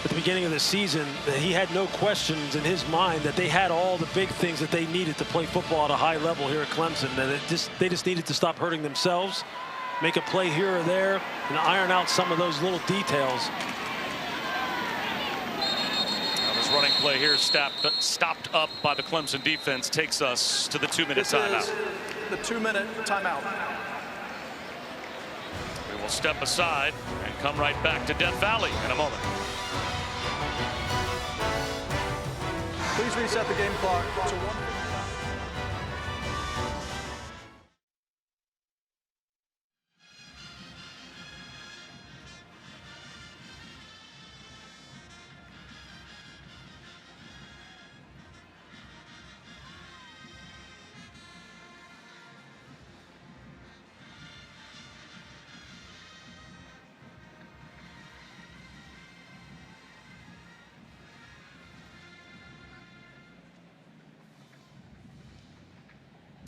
at the beginning of the season, that he had no questions in his mind that they had all the big things that they needed to play football at a high level here at Clemson. That they just needed to stop hurting themselves, make a play here or there, and iron out some of those little details. Now this running play here stopped up by the Clemson defense takes us to the 2-minute timeout. The 2-minute timeout. We will step aside and come right back to Death Valley in a moment. Please reset the game clock to 1.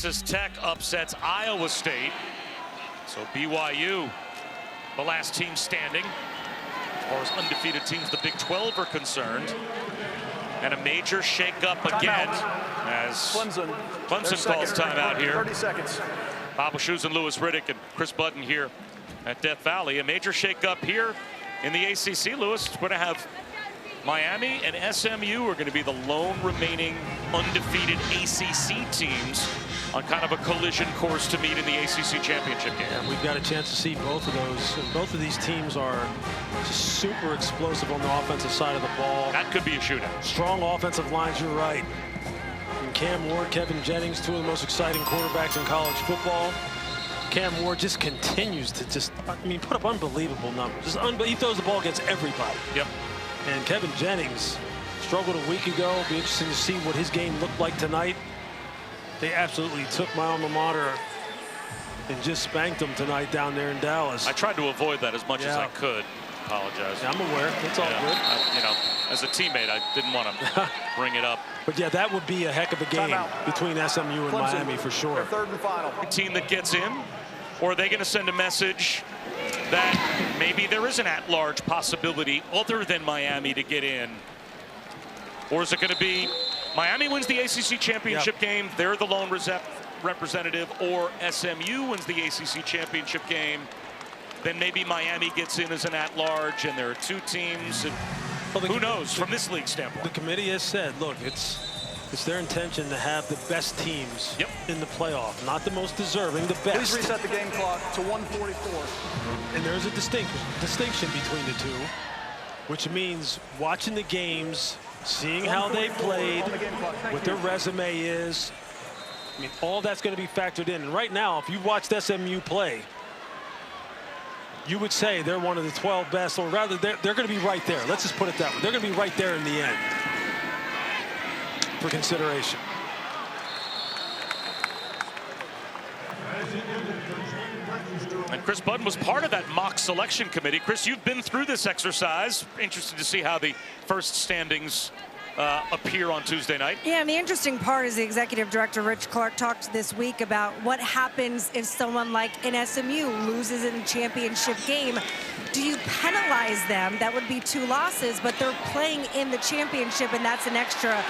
Texas Tech upsets Iowa State. So BYU, the last team standing, as far as undefeated teams, the Big 12 are concerned. And a major shakeup again as Clemson calls timeout here. 30 seconds. Bob Shough and Louis Riddick and Chris Button here at Death Valley. A major shakeup here in the ACC. Louis, we're going to have Miami and SMU are going to be the lone remaining undefeated ACC teams on kind of a collision course to meet in the ACC championship game. And we've got a chance to see both of those. And both of these teams are just super explosive on the offensive side of the ball. That could be a shootout. Strong offensive lines, you're right. And Cam Ward, Kevin Jennings, 2 of the most exciting quarterbacks in college football. Cam Ward just continues to put up unbelievable numbers. He throws the ball against everybody. Yep. And Kevin Jennings struggled a week ago. Be interesting to see what his game looked like tonight. They absolutely took my alma mater and just spanked them tonight down there in Dallas. I tried to avoid that as much as I could. apologize. Yeah, I'm aware. It's all good. You know, as a teammate, I didn't want to bring it up. But yeah, that would be a heck of a game between SMU and Clemson, Miami for sure. their third and final. Team that gets in, or are they going to send a message that maybe there is an at-large possibility other than Miami to get in? Or is it going to be Miami wins the ACC championship game, they're the lone representative, or SMU wins the ACC championship game, then maybe Miami gets in as an at-large, and there are two teams. And who knows from this league standpoint? The committee has said, look, it's their intention to have the best teams in the playoff, not the most deserving, the best. Please reset the game clock to 1:44. And there's a distinction between the two, which means watching the games, seeing how they played, what their resume is. I mean, all that's going to be factored in. And right now, if you watched SMU play, you would say they're one of the 12 best, or rather, they're going to be right there. Let's just put it that way. They're going to be right there in the end for consideration. And Chris Budden was part of that mock selection committee. Chris, you've been through this exercise. Interested to see how the first standings appear on Tuesday night. Yeah, and the interesting part is the executive director, Rich Clark, talked this week about what happens if someone like an SMU loses in a championship game. Do you penalize them? That would be 2 losses, but they're playing in the championship, and that's an extra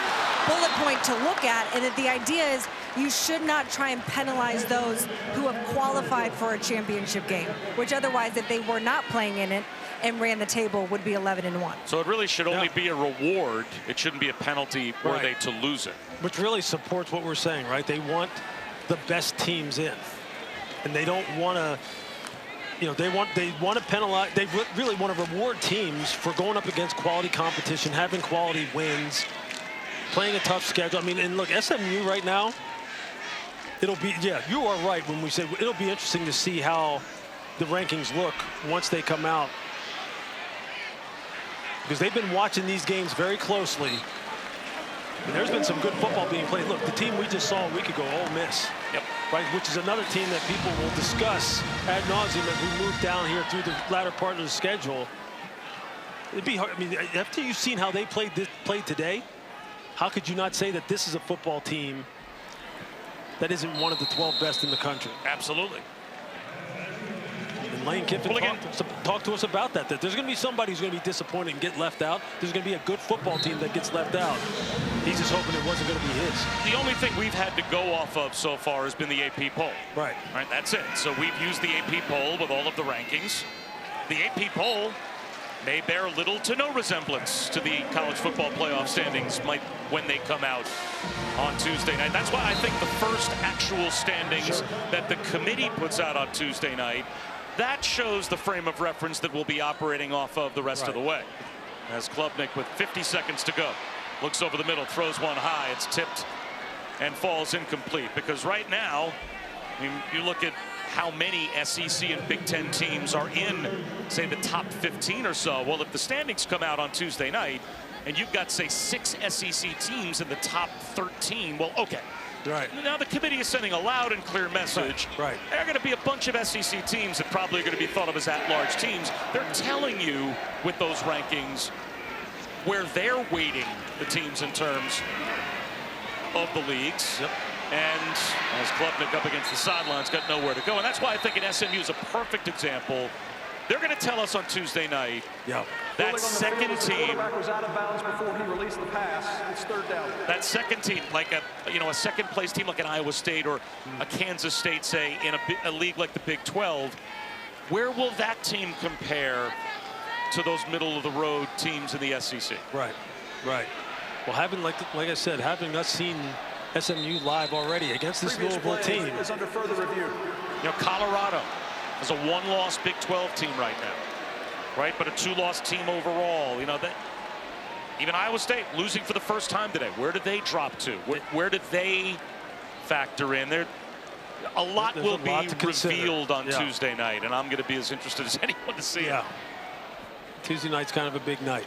bullet point to look at. And the idea is you should not try and penalize those who have qualified for a championship game, which otherwise, if they were not playing in it and ran the table, would be 11-1. So it really should only be a reward. It shouldn't be a penalty were they to lose it. Which really supports what we're saying, right? They want the best teams in, and they don't want to. You know, they want to penalize. They really want to reward teams for going up against quality competition, having quality wins, playing a tough schedule. I mean, and look, SMU right now, it'll be, you are right when we say it'll be interesting to see how the rankings look once they come out, because they've been watching these games very closely. And there's been some good football being played. Look, the team we just saw a week ago, Ole Miss, right, which is another team that people will discuss ad nauseum as we move down here through the latter part of the schedule. It'd be hard. I mean, after you've seen how they played today, how could you not say that this is a football team that isn't one of the 12 best in the country? Absolutely. And Lane Kiffin talked to us about that there's going to be somebody who's going to be disappointed and get left out. There's going to be a good football team that gets left out. He's just hoping it wasn't going to be his. The only thing we've had to go off of so far has been the AP poll. Right. Right, that's it. So we've used the AP poll with all of the rankings. The AP poll may bear little to no resemblance to the college football playoff standings when they come out on Tuesday night. That's why I think the first actual standings that the committee puts out on Tuesday night, that shows the frame of reference that we'll be operating off of the rest of the way. As Klubnik, with 50 seconds to go, looks over the middle, throws one high. It's tipped and falls incomplete, because right now, I mean, you look at how many SEC and Big Ten teams are in, say, the top 15 or so. Well, if the standings come out on Tuesday night and you've got, say, 6 SEC teams in the top 13, well, okay. Right. Now the committee is sending a loud and clear message. Right. There are going to be a bunch of SEC teams that probably are going to be thought of as at-large teams. They're telling you with those rankings where they're weighting the teams in terms of the leagues. And as Klubnik up against the sidelines, got nowhere to go. And that's why I think SMU is a perfect example. They're going to tell us on Tuesday night that second team was out of bounds before he released the pass. It's third down. That second team, like a second place team like an Iowa State or a Kansas State, say, in a league like the Big 12, where will that team compare to those middle of the road teams in the SEC? Right. Well, having, like I said, having us seen SMU live already against this Louisville team is under further review. You know, Colorado is a 1-loss Big 12 team right now, right? But a 2-loss team overall. You know, that even Iowa State losing for the first time today. Where did they drop to? Where did they factor in? A lot will be revealed on Tuesday night, and I'm going to be as interested as anyone to see it. Tuesday night's kind of a big night.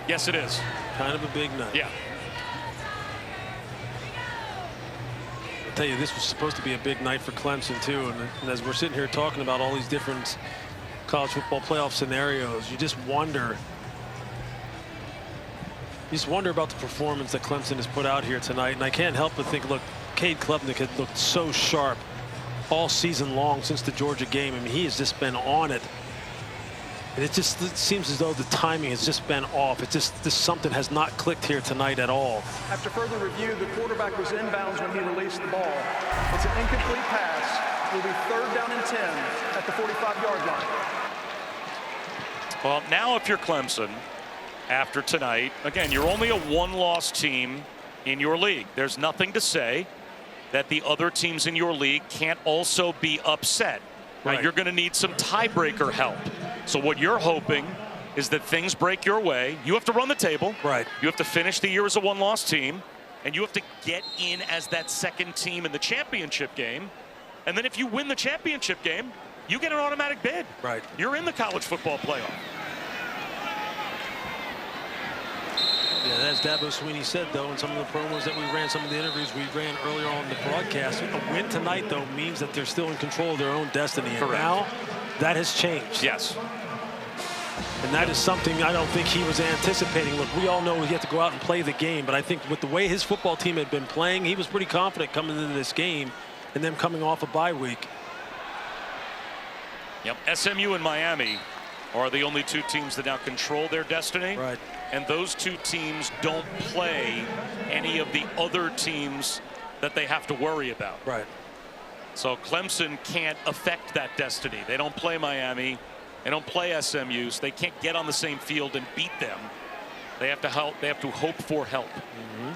Yes, it is. Kind of a big night. Yeah. I'll tell you, this was supposed to be a big night for Clemson too, and as we're sitting here talking about all these different college football playoff scenarios, you just wonder. You just wonder about the performance that Clemson has put out here tonight. And I can't help but think, look, Cade Klubnik had looked so sharp all season long since the Georgia game. I mean, he has just been on it. And it seems as though the timing has just been off. It's just something has not clicked here tonight at all. After further review, the quarterback was inbounds when he released the ball. It's an incomplete pass. It will be 3rd down and 10 at the 45-yard line. Well, now if you're Clemson, after tonight, again, you're only a 1-loss team in your league. There's nothing to say that the other teams in your league can't also be upset. Right. Now, you're going to need some tiebreaker help. So what you're hoping is that things break your way. You have to run the table. Right. You have to finish the year as a 1-loss team. And you have to get in as that second team in the championship game. And then if you win the championship game, you get an automatic bid. Right. You're in the college football playoff. Yeah, as Dabo Swinney said, though, in some of the promos that we ran, some of the interviews we ran earlier on in the broadcast, a win tonight, though, means that they're still in control of their own destiny. And now that has changed. Yes. And that is something I don't think he was anticipating. Look, we all know he had to go out and play the game, but I think with the way his football team had been playing, he was pretty confident coming into this game and them coming off a bye week. Yep, SMU and Miami are the only 2 teams that now control their destiny. Right. And those 2 teams don't play any of the other teams that they have to worry about. Right. So Clemson can't affect that destiny. They don't play Miami. They don't play SMU. So they can't get on the same field and beat them. They have to help. They have to hope for help. Mm-hmm.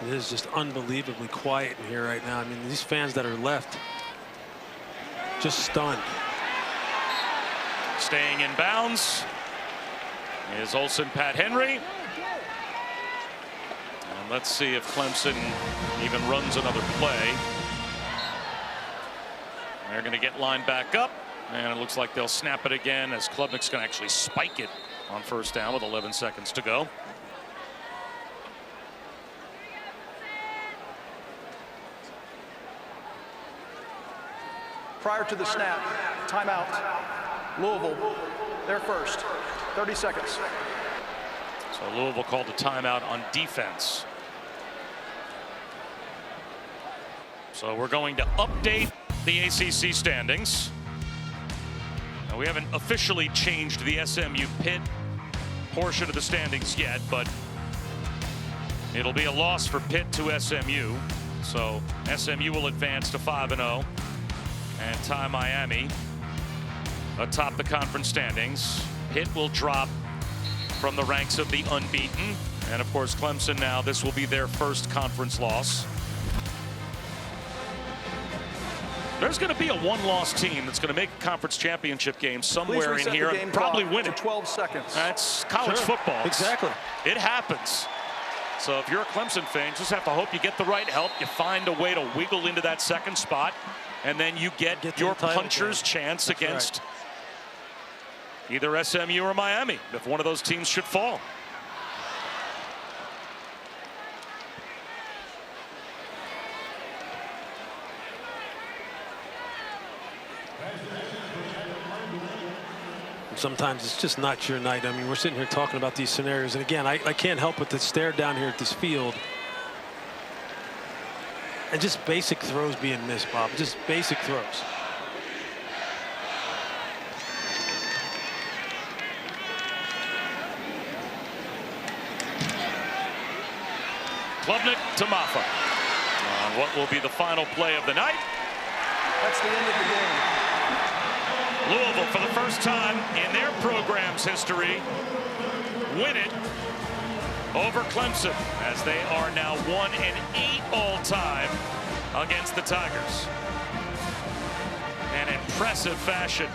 It is just unbelievably quiet in here right now. I mean, these fans that are left just stunned. Staying in bounds is Olsen Pat Henry. And let's see if Clemson even runs another play. They're going to get lined back up. And it looks like they'll snap it again as Klubnik's going to actually spike it on 1st down with 11 seconds to go. Prior to the snap, timeout. Louisville, they're first. 30 seconds. So Louisville called a timeout on defense. So we're going to update the ACC standings. Now, we haven't officially changed the SMU Pitt portion of the standings yet, but it'll be a loss for Pitt to SMU. So SMU will advance to 5-0 and tie Miami atop the conference standings. Pitt will drop from the ranks of the unbeaten. And of course, Clemson now, this will be their first conference loss. There's going to be a 1-loss team that's going to make a conference championship game somewhere in here and probably win it. 12 seconds. That's college football. Exactly. It happens. So if you're a Clemson fan, you just have to hope you get the right help. You find a way to wiggle into that second spot, and then you get your puncher's chance against either SMU or Miami if one of those teams should fall. Sometimes it's just not your night. I mean, we're sitting here talking about these scenarios, and again, I can't help but to stare down here at this field and just basic throws being missed, Bob. Just basic throws. Klubnik to Mafah. What will be the final play of the night? That's the end of the game. Louisville, for the first time in their program's history, win it over Clemson, as they are now 1-8 all-time against the Tigers. An impressive fashion.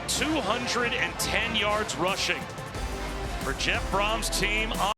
210 yards rushing for Jeff Brom's team.